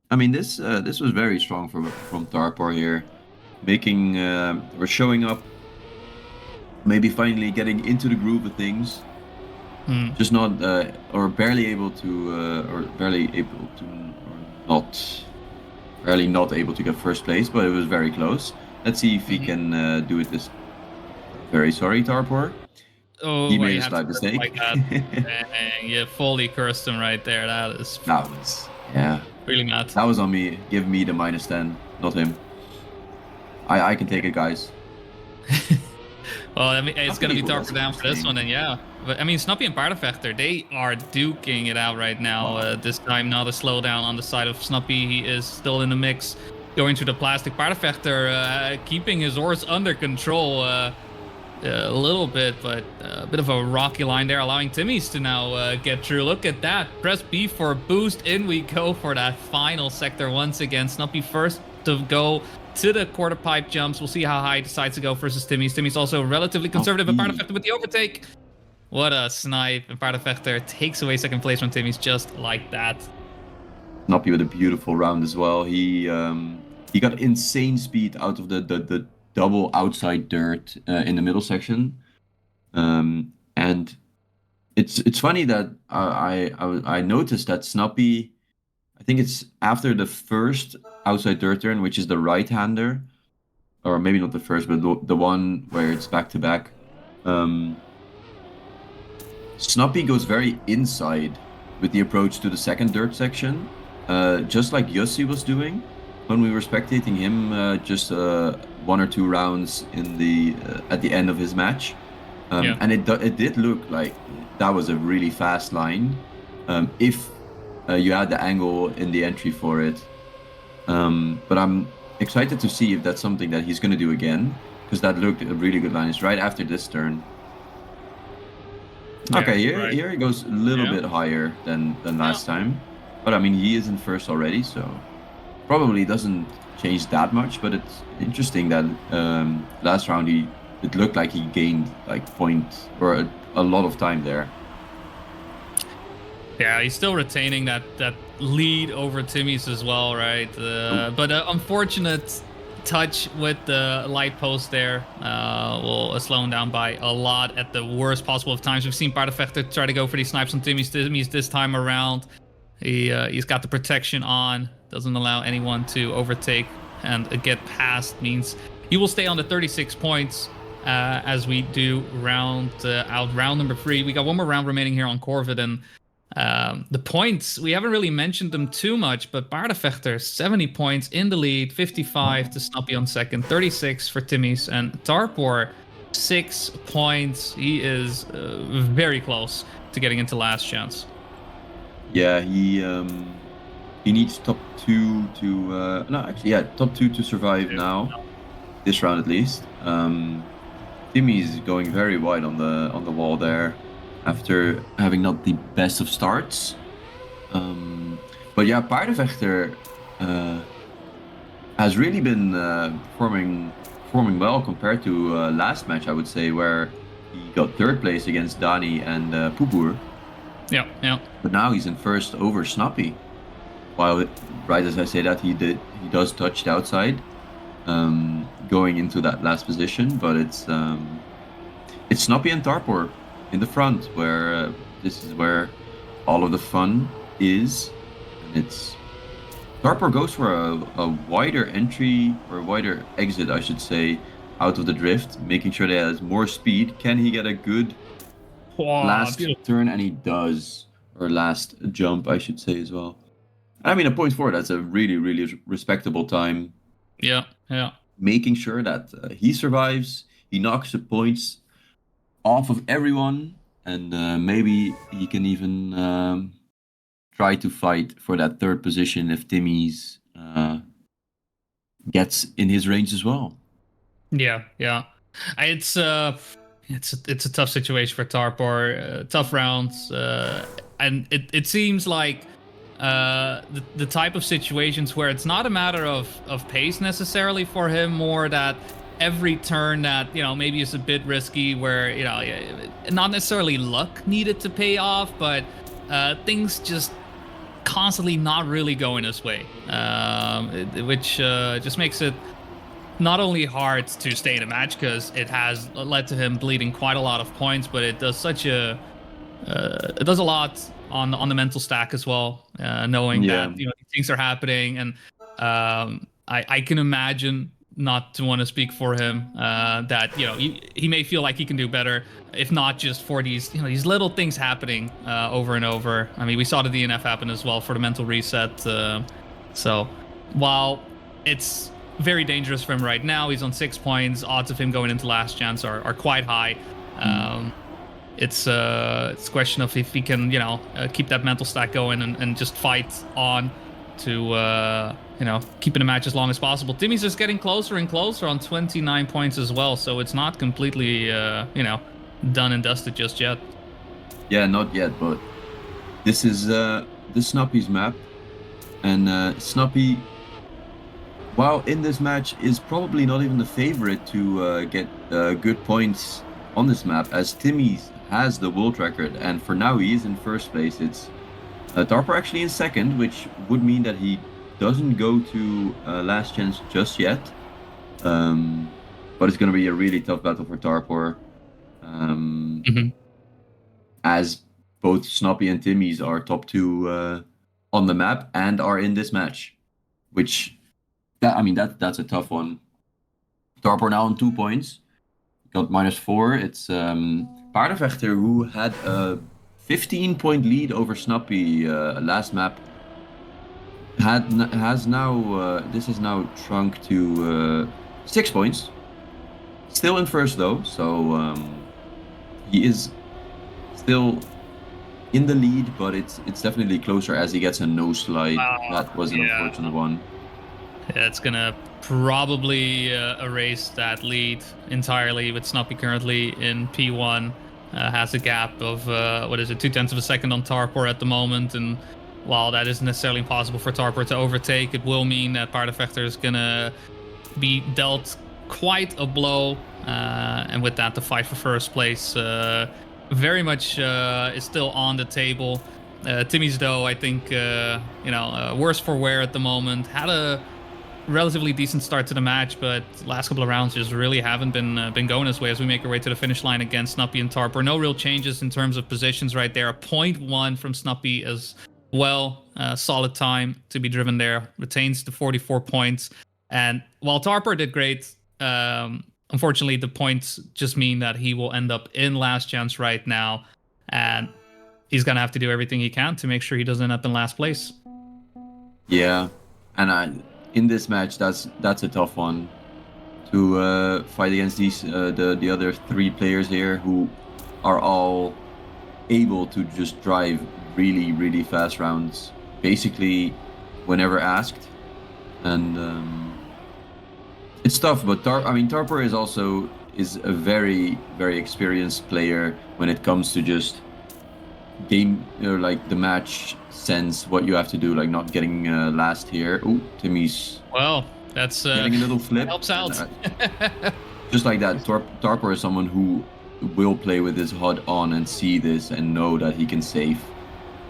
this was very strong from Tarpor here, making or showing up, maybe finally getting into the groove of things, just not or barely able to, barely not able to get first place, but it was very close. Let's see if he can do it this. Very sorry, Tarpor. Oh, he made a slight mistake. Like that. You fully cursed him right there. That was really mad. That was on me. Give me the -10, not him. I can take it, guys. Well, it's going to be Tarpor down for this one, then, yeah. But, Snappy and Paardenvechter, they are duking it out right now. This time, not a slowdown on the side of Snappy. He is still in the mix, going to the plastic. Paardenvechter keeping his horse under control a little bit, but a bit of a rocky line there, allowing Timmy's to now get through. Look at that. Press B for boost. In we go for that final sector once again. Snappy first to go to the quarter pipe jumps. We'll see how high he decides to go versus Timmy's. Timmy's also relatively conservative, and Paardenvechter with the overtake. What a snipe. And Paardenvechter takes away second place from Timmy's just like that. Snappy with a beautiful round as well. He got insane speed out of the double outside dirt in the middle section, and it's funny that I noticed that Snappy, I think it's after the first outside dirt turn, which is the right-hander, or maybe not the first, but the one where it's back-to-back. Snappy goes very inside with the approach to the second dirt section, just like Jussi was doing when we were spectating him just 1 or 2 rounds in the at the end of his match. And it did look like that was a really fast line. if you had the angle in the entry for it. But I'm excited to see if that's something that he's going to do again, because that looked a really good line. It's right after this turn. Yeah, Okay, right. here he goes a little Yeah. bit higher than last time. But I mean, he is in first already, so probably doesn't change that much. But it's interesting that last round it looked like he gained like point or a lot of time there. Yeah, he's still retaining that lead over Timmy's as well, right? But unfortunate touch with the light post there will slow him down by a lot at the worst possible of times. We've seen Paardenvechter try to go for these snipes on Timmy's this time around. He's got the protection on, doesn't allow anyone to overtake and get past. Means he will stay on the 36 points as we do round number 3. We got one more round remaining here on Corvid, and the points, we haven't really mentioned them too much, but Paardenvechter, 70 points in the lead, 55 to Snappy on second, 36 for Timmy's, and Tarpor, 6 points. He is very close to getting into last chance. Yeah, he needs top 2 to top 2 to survive now, this round at least. Timmy's going very wide on the wall there, after having not the best of starts. But yeah, Paardenvechter has really been performing well compared to last match, I would say, where he got third place against Dani and Pupur. Yeah. But now he's in first over Snappy. While right as I say that, he does touch the outside, going into that last position. But it's Snappy and Tarpor in the front, where this is where all of the fun is. And it's Tarpor goes for a wider entry, or a wider exit, I should say, out of the drift, making sure that he has more speed. Can he get a good last turn? And he does, or last jump, I should say, as well. I mean, a 0.4, that's a really, really respectable time. Yeah. Making sure that he survives, he knocks the points off of everyone, and maybe he can even try to fight for that third position if Timmy's gets in his range as well. Yeah. It's a tough situation for Tarpor. Tough rounds, and it seems like the type of situations where it's not a matter of pace necessarily for him, more that every turn that maybe is a bit risky, where not necessarily luck needed to pay off, but things just constantly not really going his way, which just makes it not only hard to stay in a match, because it has led to him bleeding quite a lot of points, but it does it does a lot on the mental stack as well, knowing that these things are happening. And I can imagine, not to want to speak for him, that he may feel like he can do better, if not just for these little things happening over and over. I mean, we saw the DNF happen as well for the mental reset. So while it's very dangerous for him right now, he's on 6 points. Odds of him going into last chance are quite high. It's a question of if he can keep that mental stack going and just fight on to keep in a match as long as possible. Timmy's just getting closer and closer on 29 points as well, so it's not completely done and dusted just yet. Yeah, not yet, but this is Snappy's map, and Snappy, while in this match, is probably not even the favorite to get good points on this map, as Timmy has the world record, and for now he is in first place. It's Tarpor actually in second, which would mean that he doesn't go to last chance just yet. But it's going to be a really tough battle for Tarpor, as both Snappy and Timmy's are top 2 on the map and are in this match, which that's a tough one. Tarpor now on 2 points, got -4. It's Paardenvechter, who had a 15-point lead over Snappy last map, has now this has now shrunk to 6 points. Still in first though, so he is still in the lead, but it's definitely closer as he gets a no slide. That was an yeah. unfortunate one. Yeah, it's gonna probably erase that lead entirely. With Snuppy currently in P1, has a gap of what is it, 0.2 of a second on Tarpor at the moment, and while that isn't necessarily impossible for Tarpor to overtake, it will mean that Paardenvechter is gonna be dealt quite a blow, and with that, the fight for first place very much is still on the table. Timmy's, though, I think, worse for wear at the moment. Had a relatively decent start to the match, but last couple of rounds just really haven't been going his way as we make our way to the finish line against Snuppy and Tarpor. No real changes in terms of positions right there. A 0.1 from Snuppy as well. Solid time to be driven there. Retains the 44 points. And while Tarpor did great, unfortunately the points just mean that he will end up in last chance right now. And he's going to have to do everything he can to make sure he doesn't end up in last place. Yeah, and in this match, that's a tough one to fight against these the other 3 players here who are all able to just drive really fast rounds, basically whenever asked, and it's tough. But Tarpor is a very experienced player when it comes to just game, like the match sense, what you have to do, like not getting last here. Oh, Timmy's that's getting a little flip. Helps out. Just like that, Tarpor is someone who will play with his HUD on and see this and know that he can save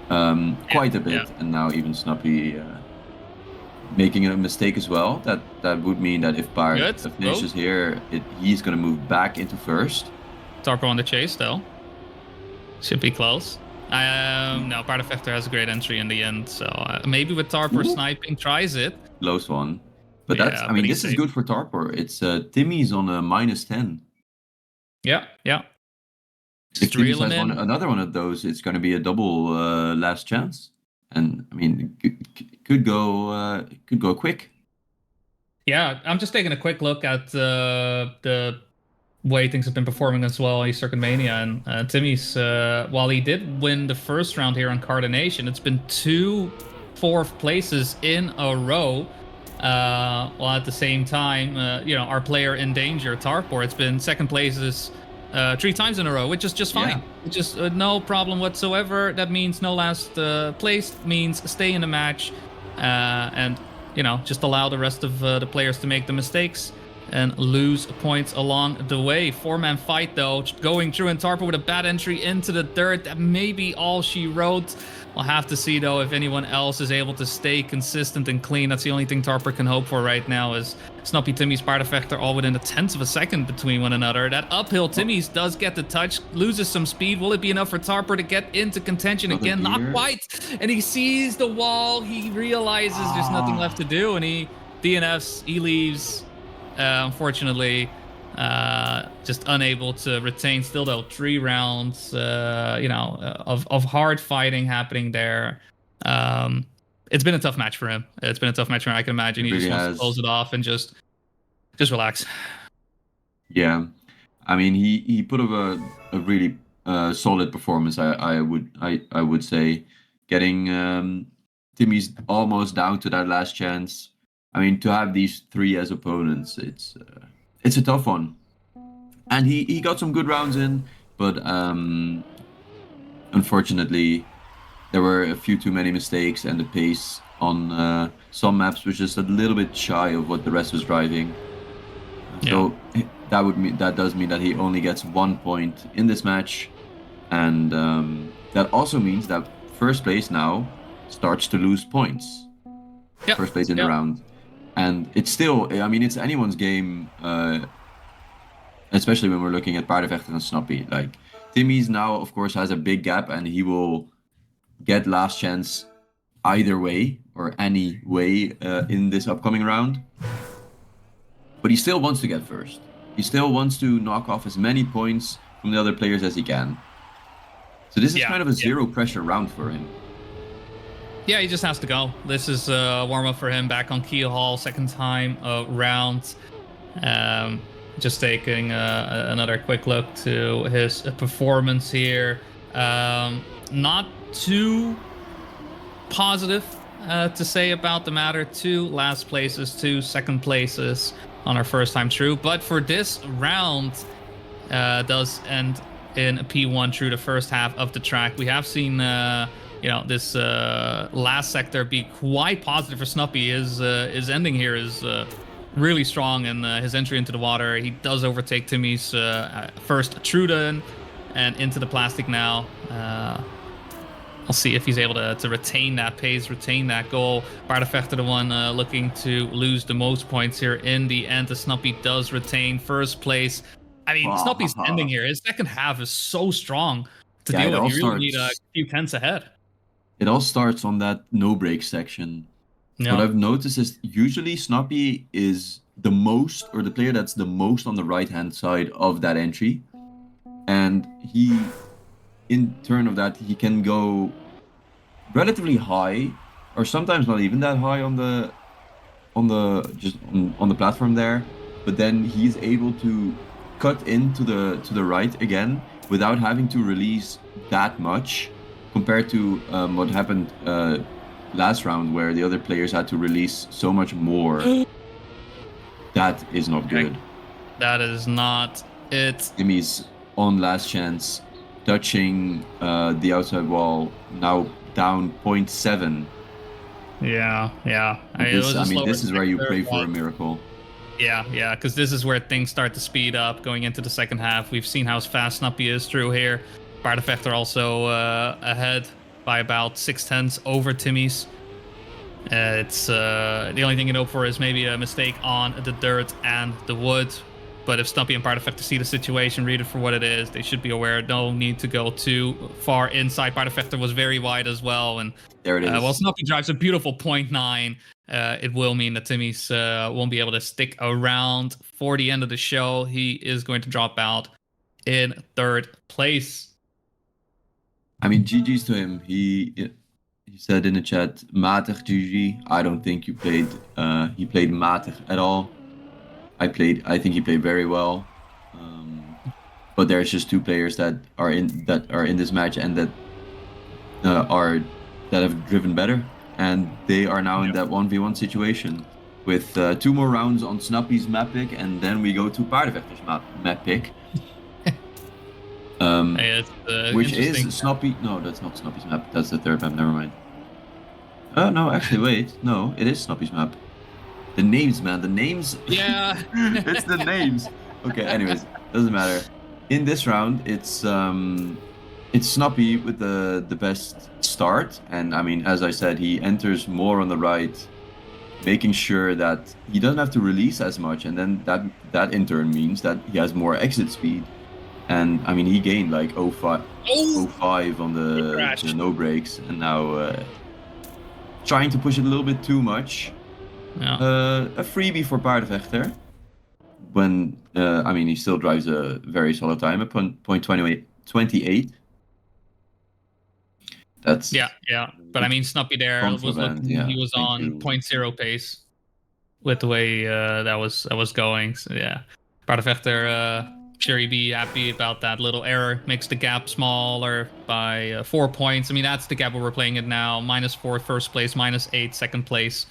quite a bit. Yeah. And now even Snuppy making a mistake as well. That would mean that if Baard finishes here, he's going to move back into first. Tarpor on the chase, though. Should be close. No, Paardenvechter has a great entry in the end, so maybe with Tarpor sniping, tries it. Close one. But that's, this is good for Tarpor. It's Timmy's on a -10. Yeah. If Timmy has another one of those, it's going to be a double last chance. And could go quick. Yeah, I'm just taking a quick look at the way things have been performing as well in Circuit Mania, and Timmy's, while he did win the first round here on Cardination, it's been 2 4th places in a row. While at the same time, our player in danger, Tarpor, it's been 2nd places 3 times in a row, which is just fine. Yeah. It's just no problem whatsoever. That means no last place, means stay in the match, and just allow the rest of the players to make the mistakes and lose points along the way. 4-man fight, though, going through, and Tarpor with a bad entry into the dirt. That may be all she wrote. We'll have to see, though, if anyone else is able to stay consistent and clean. That's the only thing Tarpor can hope for right now, is Snuppy, Timmy's, Paardenvechter all within 1/10 of a second between one another. That uphill, Timmy's does get the touch, loses some speed. Will it be enough for Tarpor to get into contention again? Not quite. And he sees the wall. He realizes there's nothing left to do, and he DNFs. He leaves. Unfortunately, just unable to retain. Still, though, 3 rounds, of hard fighting happening there. It's been a tough match for him. I can imagine he really just wants to close it off and just relax. Yeah, he put up a really solid performance. I would say, getting Timmy's almost down to that last chance. To have these 3 as opponents, it's a tough one. And he got some good rounds in, but unfortunately, there were a few too many mistakes, and the pace on some maps was just a little bit shy of what the rest was driving. So that does mean that he only gets 1 point in this match, and that also means that first place now starts to lose points. First place in the round. And it's still, it's anyone's game, especially when we're looking at Paardenvechter and Snuppy. Like, Timmy's now, of course, has a big gap, and he will get last chance either way, or any way, in this upcoming round. But he still wants to get first. He still wants to knock off as many points from the other players as he can. So this is kind of a zero pressure round for him. Yeah, he just has to go. This is a warm-up for him back on Keel Hall, 2nd time round. Just taking another quick look to his performance here. Not too positive to say about the matter. 2 last places, 2 second places on our first time through. But for this round, does end in a P1 through the first half of the track. We have seen, this last sector be quite positive for Snuppy. His ending here is really strong, and his entry into the water. He does overtake Timmy's first Truden and into the plastic now. We'll see if he's able to retain that pace, retain that goal. Paardenvechter, the one looking to lose the most points here in the end. The Snuppy does retain first place. I mean, Snuppy's ending here. His second half is so strong to deal with. You really need a few tenths ahead. It all starts on that no break section. No. What I've noticed is usually Snuppy is the most, or the player that's the most on the right-hand side of that entry. And he, in turn of that, he can go relatively high, or sometimes not even that high on the platform there. But then he's able to cut into the right again without having to release that much, compared to what happened last round, where the other players had to release so much more. That is not good. That is not it. Timmy's on last chance, touching the outside wall, now down 0.7. Yeah. This is where you pray for a miracle. Yeah, because this is where things start to speed up going into the second half. We've seen how fast Snuppy is through here. Paardenvechter also ahead by about 0.6 over Timmy's. It's the only thing you hope for is maybe a mistake on the dirt and the wood. But if Snuppy and Paardenvechter see the situation, read it for what it is, they should be aware. No need to go too far inside. Paardenvechter was very wide as well. And there it is. While Snuppy drives a beautiful 0.9, it will mean that Timmy's won't be able to stick around for the end of the show. He is going to drop out in third place. I mean, GG's to him. He said in the chat, matig GG. I don't think he played matig at all. I think he played very well. But there's just 2 players that are in this match and that have driven better, and they are now in that 1v1 situation with 2 more rounds on Snuppy's map pick, and then we go to Paardenvechter's map pick. Which is Snuppy? No, that's not Snuppy's map. That's the third map. Never mind. Oh no, actually, wait. No, it is Snuppy's map. The names, man. The names. Yeah. It's the names. Okay. Anyways, doesn't matter. In this round, it's Snuppy with the best start, and I mean, as I said, he enters more on the right, making sure that he doesn't have to release as much, and then that in turn means that he has more exit speed. And I mean, he gained like 0.5 on the no brakes, and now trying to push it a little bit too much. Yeah. A freebie for Paardenvechter. When I mean, he still drives a very solid time at 0.28. That's yeah. But I mean, Snuppy there was looking, he was on 0.0 pace with the way that was going. So yeah, Paardenvechter. Sure, he'd be happy about that little error. Makes the gap smaller by 4 points. I mean, that's the gap where we're playing it now. -4 first place, -8 second place.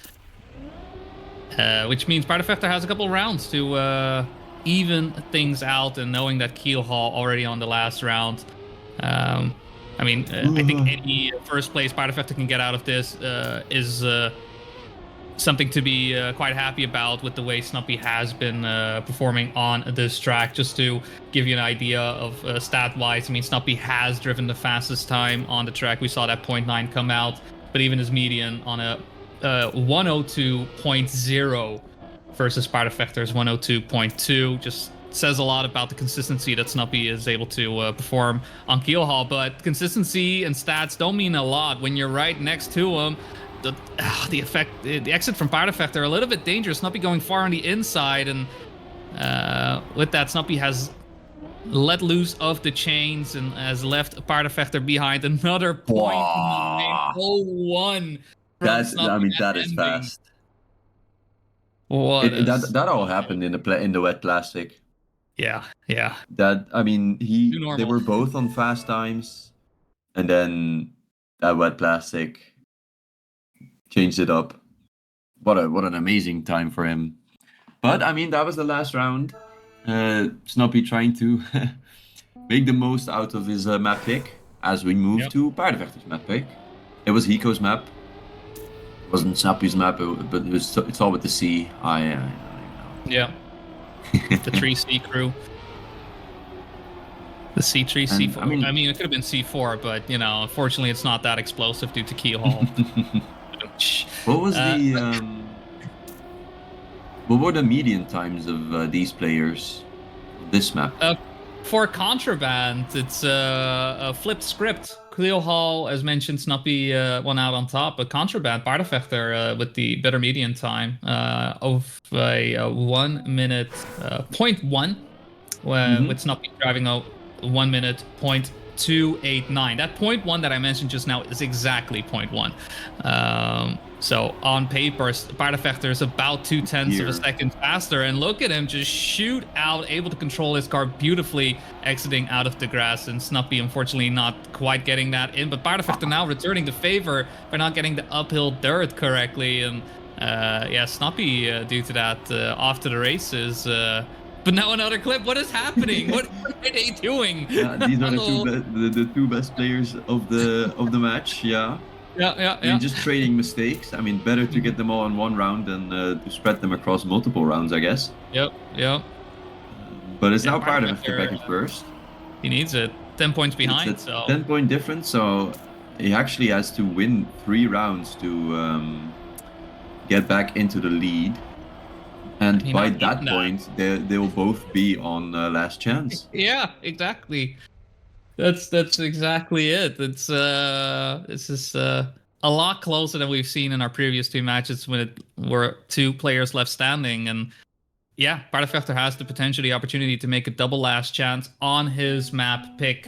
Which means Paardenvechter has a couple rounds to even things out, and knowing that Kielhal already on the last round. I mean, I think any first place Paardenvechter can get out of this is something to be quite happy about, with the way Snuppy has been performing on this track. Just to give you an idea of stat-wise, I mean, Snuppy has driven the fastest time on the track. We saw that 0.9 come out, but even his median on a 102.0 versus Paardenvechter's 102.2 just says a lot about the consistency that Snuppy is able to perform on Kielhal. But consistency and stats don't mean a lot when you're right next to him. The exit from Paardenvechter are a little bit dangerous. Snuppy going far on the inside, and with that, Snuppy has let loose of the chains and has left Paardenvechter behind. Another 0.901. That is fast. That all happened in the wet plastic. Yeah. They were both on fast times. and then that wet plastic changed it up. What an amazing time for him. But I mean, that was the last round. Snoppy trying to make the most out of his map pick as we move to Paardenvechter's map pick. It was Hiko's map. It wasn't Snoppy's map, but it's all with the C. Yeah. The 3C crew. The C3, C4. I mean, it could have been C4, but, you know, unfortunately, it's not that explosive due to Keyhole. What was what were the median times of these players on this map? For Contraband, it's a flipped script. Cleo Hall, as mentioned, Snoppy won out on top, but Contraband, Paardenvechter with the better median time of a 1 minute 0.1, with Snoppy driving out 1 minute 0.289. That 0.1 that I mentioned just now is exactly 0.1. So on paper, Paardenvechter is about 0.2 of a second faster, and look at him just shoot out, able to control his car beautifully, exiting out of the grass, and Snoppy unfortunately not quite getting that in, but Paardenvechter now returning the favor by not getting the uphill dirt correctly, and yeah, Snoppy due to that off to the races. But now another clip. What is happening? What are they doing? Yeah, these are the two best players of the match. Yeah. Yeah. I mean, just trading mistakes. I mean, better to get them all in one round than to spread them across multiple rounds, I guess. Yep. But it's now Paardenvechter back at first. He needs it. 10 points behind. It's a 10-point difference, so he actually has to win 3 rounds to get back into the lead. And by that point, they will both be on last chance. Yeah, exactly. That's exactly it. It's this is a lot closer than we've seen in our previous 2 matches when it were 2 players left standing. And yeah, Paardenvechter has the opportunity to make a double last chance on his map pick.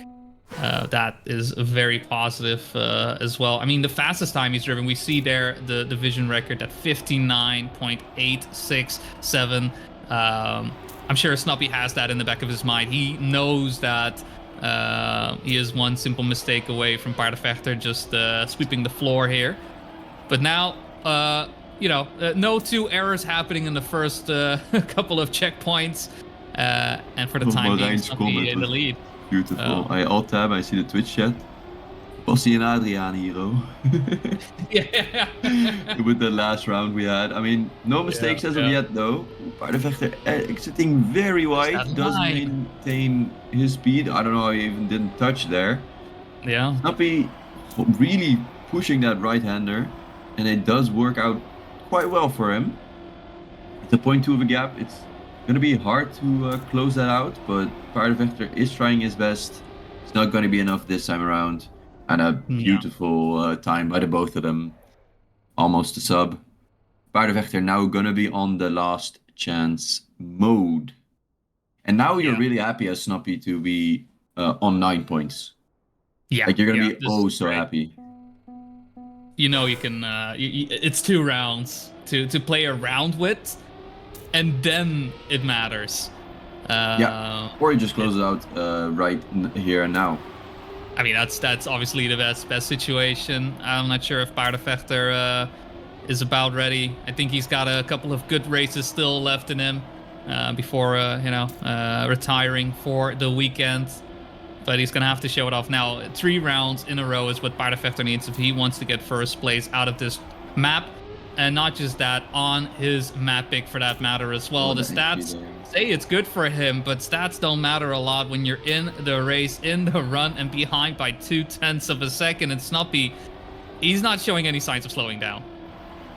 That is very positive as well. I mean, the fastest time he's driven, we see there the division record at 59.867. I'm sure Snoppy has that in the back of his mind. He knows that he is one simple mistake away from Paardenvechter just sweeping the floor here. But now, you know, no 2 errors happening in the first couple of checkpoints. And for the time being, Snoppy in the lead. Beautiful. I alt-tab, I see the Twitch chat. Bossie and Adriaan hero. Yeah. With the last round we had. I mean, no mistakes as of yet, though. Paardenvechter exiting very wide. Does maintain his speed. I don't know, he even didn't touch there. Yeah. Snoppy really pushing that right-hander. And it does work out quite well for him. It's a 0.2 of a gap. It's going to be hard to close that out, but Paardenvechter is trying his best. It's not going to be enough this time around. And a beautiful time by the both of them. Almost a sub. Paardenvechter now going to be on the last chance mode. And now you're really happy as Snoppy to be on 9 points. Yeah. Like, you're going to be so happy. You know, you can, it's 2 rounds to play around with. And then it matters. Or you just close it out right here and now. I mean, that's obviously the best situation. I'm not sure if Paardenvechter is about ready. I think he's got a couple of good races still left in him before retiring for the weekend. But he's gonna have to show it off now. 3 rounds in a row is what Paardenvechter needs if he wants to get first place out of this map. And not just that, on his map pick for that matter as well. The stats say it's good for him, but stats don't matter a lot when you're in the race, in the run, and behind by 0.2 of a second. And Snoppy, he's not showing any signs of slowing down.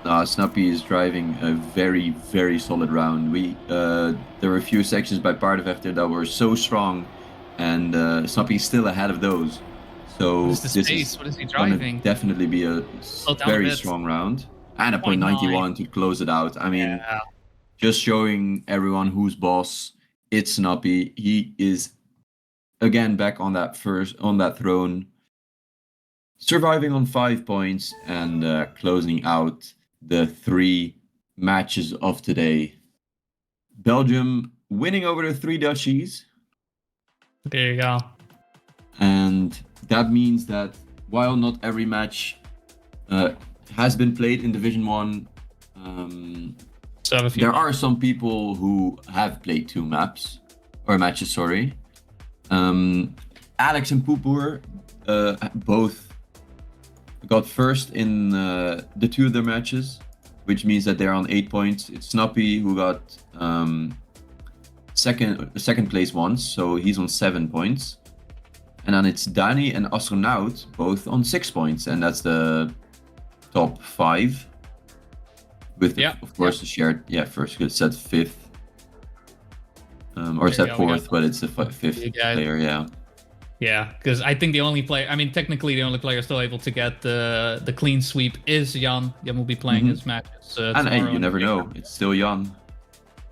No, Snoppy is driving a very, very solid round. There were a few sections by Paardenvechter that were so strong, and Snoppy's still ahead of those. So what is what is he driving? Definitely be a very strong round. And a 0.91 to close it out. I mean, just showing everyone who's boss. It's Snoppy. He is again back on that throne, surviving on 5 points and closing out the 3 matches of today. Belgium winning over the 3 Dutchies. There you go. And that means that while not every match has been played in Division 1, there are some people who have played 2 matches, sorry. Alex and Poepoer both got first in the 2 of their matches, which means that they're on 8 points. It's Snappy who got second place once, so he's on 7 points. And then it's Danny and Astronaut, both on 6 points, and that's the top 5. With, of course, the shared, first it's set 5th. Or set 4th, but it's the 5th player, Yeah, because I think the only player, technically the only player still able to get the clean sweep is Jan. Jan will be playing his matches and hey, you never know, it's still Jan.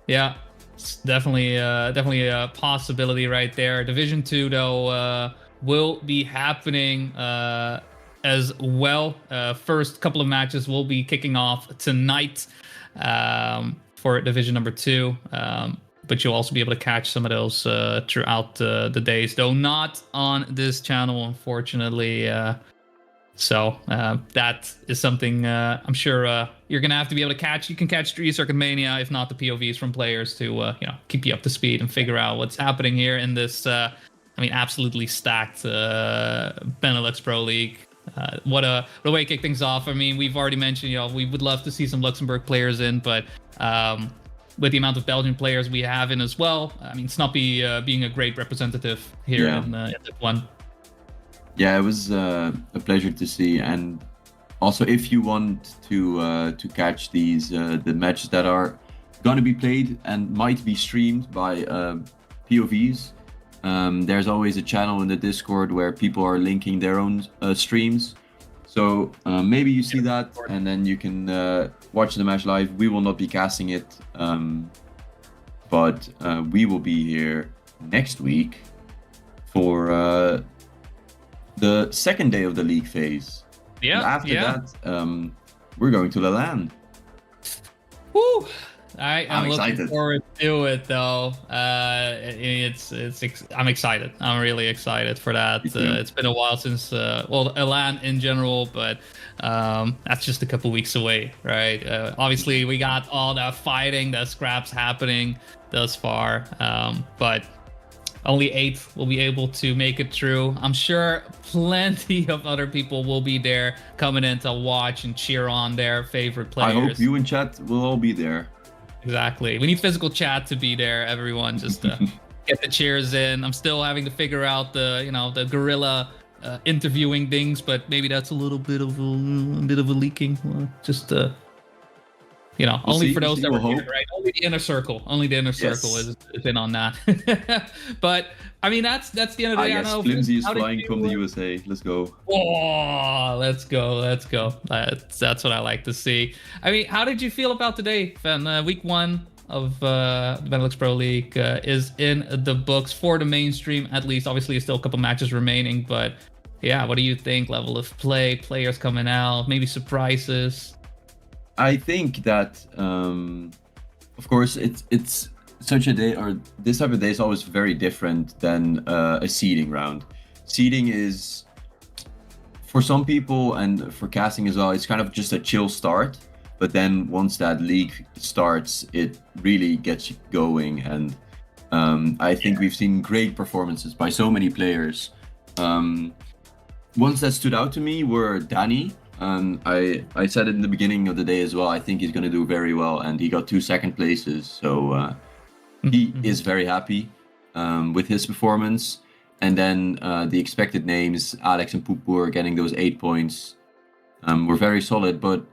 Yeah, it's definitely a possibility right there. Division 2, though, will be happening as well. First couple of matches will be kicking off tonight for Division number 2. But you'll also be able to catch some of those throughout the days, though not on this channel, unfortunately. So that is something I'm sure you're going to have to be able to catch. You can catch Circuit Mania, if not the POVs from players, to keep you up to speed and figure out what's happening here in this, absolutely stacked Benelux Pro League. What a way to kick things off. We've already mentioned, we would love to see some Luxembourg players in, but with the amount of Belgian players we have in as well, Snappy being a great representative here in that one. Yeah, it was a pleasure to see, and also if you want to catch these the matches that are going to be played and might be streamed by POVs, there's always a channel in the Discord where people are linking their own streams. So maybe you see that, and then you can watch the match live. We will not be casting it, but we will be here next week for the second day of the league phase. Yeah. And after that, we're going to the LAN. Woo! I'm excited. Looking forward to it, though. I'm excited. I'm really excited for that. It's been a while since, LAN in general, but that's just a couple weeks away, right? Obviously, we got all that fighting, the scraps happening thus far, but only 8 will be able to make it through. I'm sure plenty of other people will be there coming in to watch and cheer on their favorite players. I hope you in chat will all be there. Exactly. We need physical chat to be there, everyone. Just get the cheers in. I'm still having to figure out the guerrilla interviewing things, but maybe that's a little bit of a leaking. Only for those that were here, right? Only the inner circle. Only the inner circle is in on that. But that's the end of the day. Yes, Flimsy is flying from the USA. Let's go. Oh, let's go. That's what I like to see. How did you feel about today, Van? Week 1 of the Benelux Pro League is in the books for the mainstream, at least. Obviously, still a couple matches remaining, but yeah, what do you think? Level of play, players coming out, maybe surprises. I think that, of course, it's such a day, or this type of day is always very different than a seeding round. Seeding is, for some people and for casting as well, it's kind of just a chill start. But then once that league starts, it really gets you going. And I think we've seen great performances by so many players. Ones that stood out to me were Danny. I said it in the beginning of the day as well. I think he's going to do very well, and he got 2 second places, so he is very happy with his performance. And then the expected names, Alex and Poepoer, getting those 8 points, were very solid. But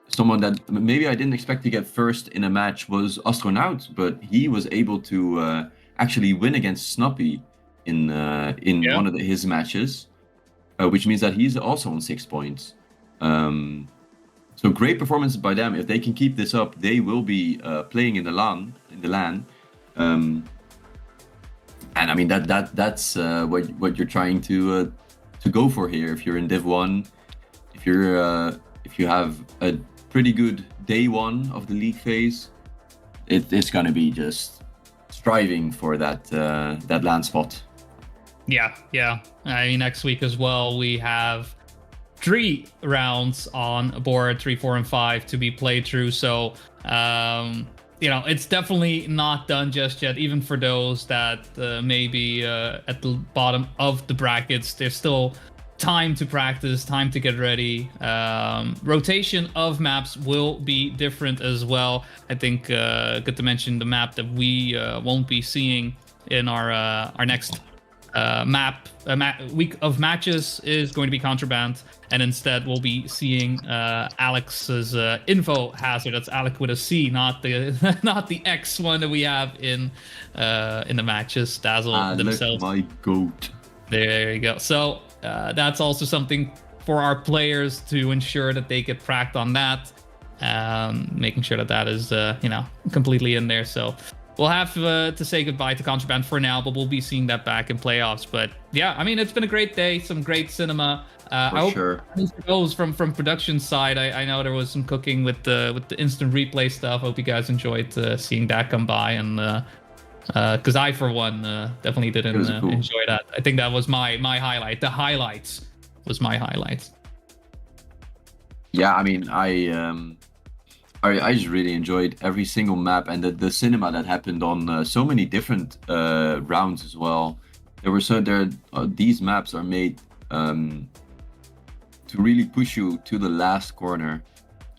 someone that maybe I didn't expect to get first in a match was Astronaut, but he was able to actually win against Snappy in one of his matches. Which means that he's also on 6 points. So great performances by them. If they can keep this up, they will be playing in the LAN. And that's what you're trying to go for here. If you're in Div 1, if you have a pretty good day 1 of the league phase, it's gonna be just striving for that LAN spot. Yeah. I mean, next week as well, we have 3 rounds on board, 3, 4, and 5 to be played through. So, it's definitely not done just yet. Even for those that may be at the bottom of the brackets, there's still time to practice, time to get ready. Rotation of maps will be different as well. I think good to mention the map that we won't be seeing in our next week of matches is going to be Contraband, and instead we'll be seeing Alex's info hazard. That's Alex with a C, not the not the X one that we have in the matches. Dazzle themselves. Look, my goat. There you go. So that's also something for our players to ensure that they get pracked on that, making sure that is completely in there. So we'll have to say goodbye to Contraband for now, but we'll be seeing that back in playoffs. But yeah, I mean, it's been a great day, some great cinema. I hope it goes from production side. I know there was some cooking with the instant replay stuff. Hope you guys enjoyed seeing that come by, and because I, for one, definitely didn't enjoy that. I think that was my highlight. The highlights was my highlights. Yeah, I mean, I just really enjoyed every single map, and the cinema that happened on so many different rounds as well. These maps are made to really push you to the last corner,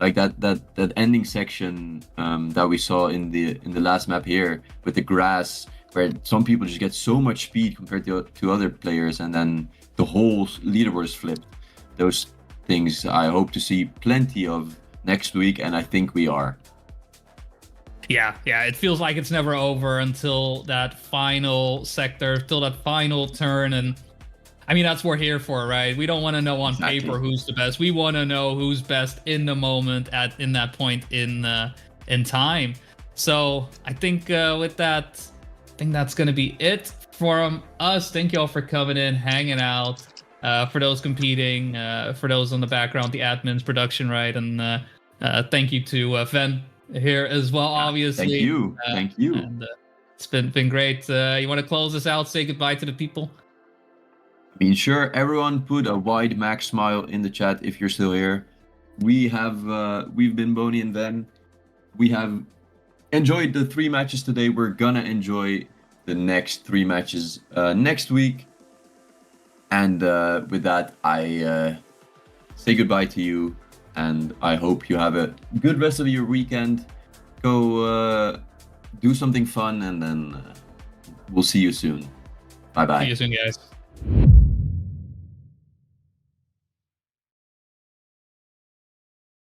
like that ending section that we saw in the last map here with the grass, where some people just get so much speed compared to other players, and then the whole leaderboard is flipped. Those things I hope to see plenty of next week, and I think we are. Yeah, it feels like it's never over until that final sector, till that final turn. And I mean, that's what we're here for, right? We don't want to know on paper who's the best. We want to know who's best in the moment in that point in time. So I think with that, I think that's going to be it from us. Thank you all for coming in, hanging out. For those competing, for those on the background, the admins, production, right? And thank you to Ven here as well, obviously. Thank you. And it's been great. You want to close this out? Say goodbye to the people. I mean, sure, everyone put a wide max smile in the chat if you're still here. We've been Boney and Ven. We have enjoyed the 3 matches today. We're gonna enjoy the next 3 matches next week. And with that, I say goodbye to you, and I hope you have a good rest of your weekend. Go do something fun, and then we'll see you soon. Bye-bye. See you soon, guys.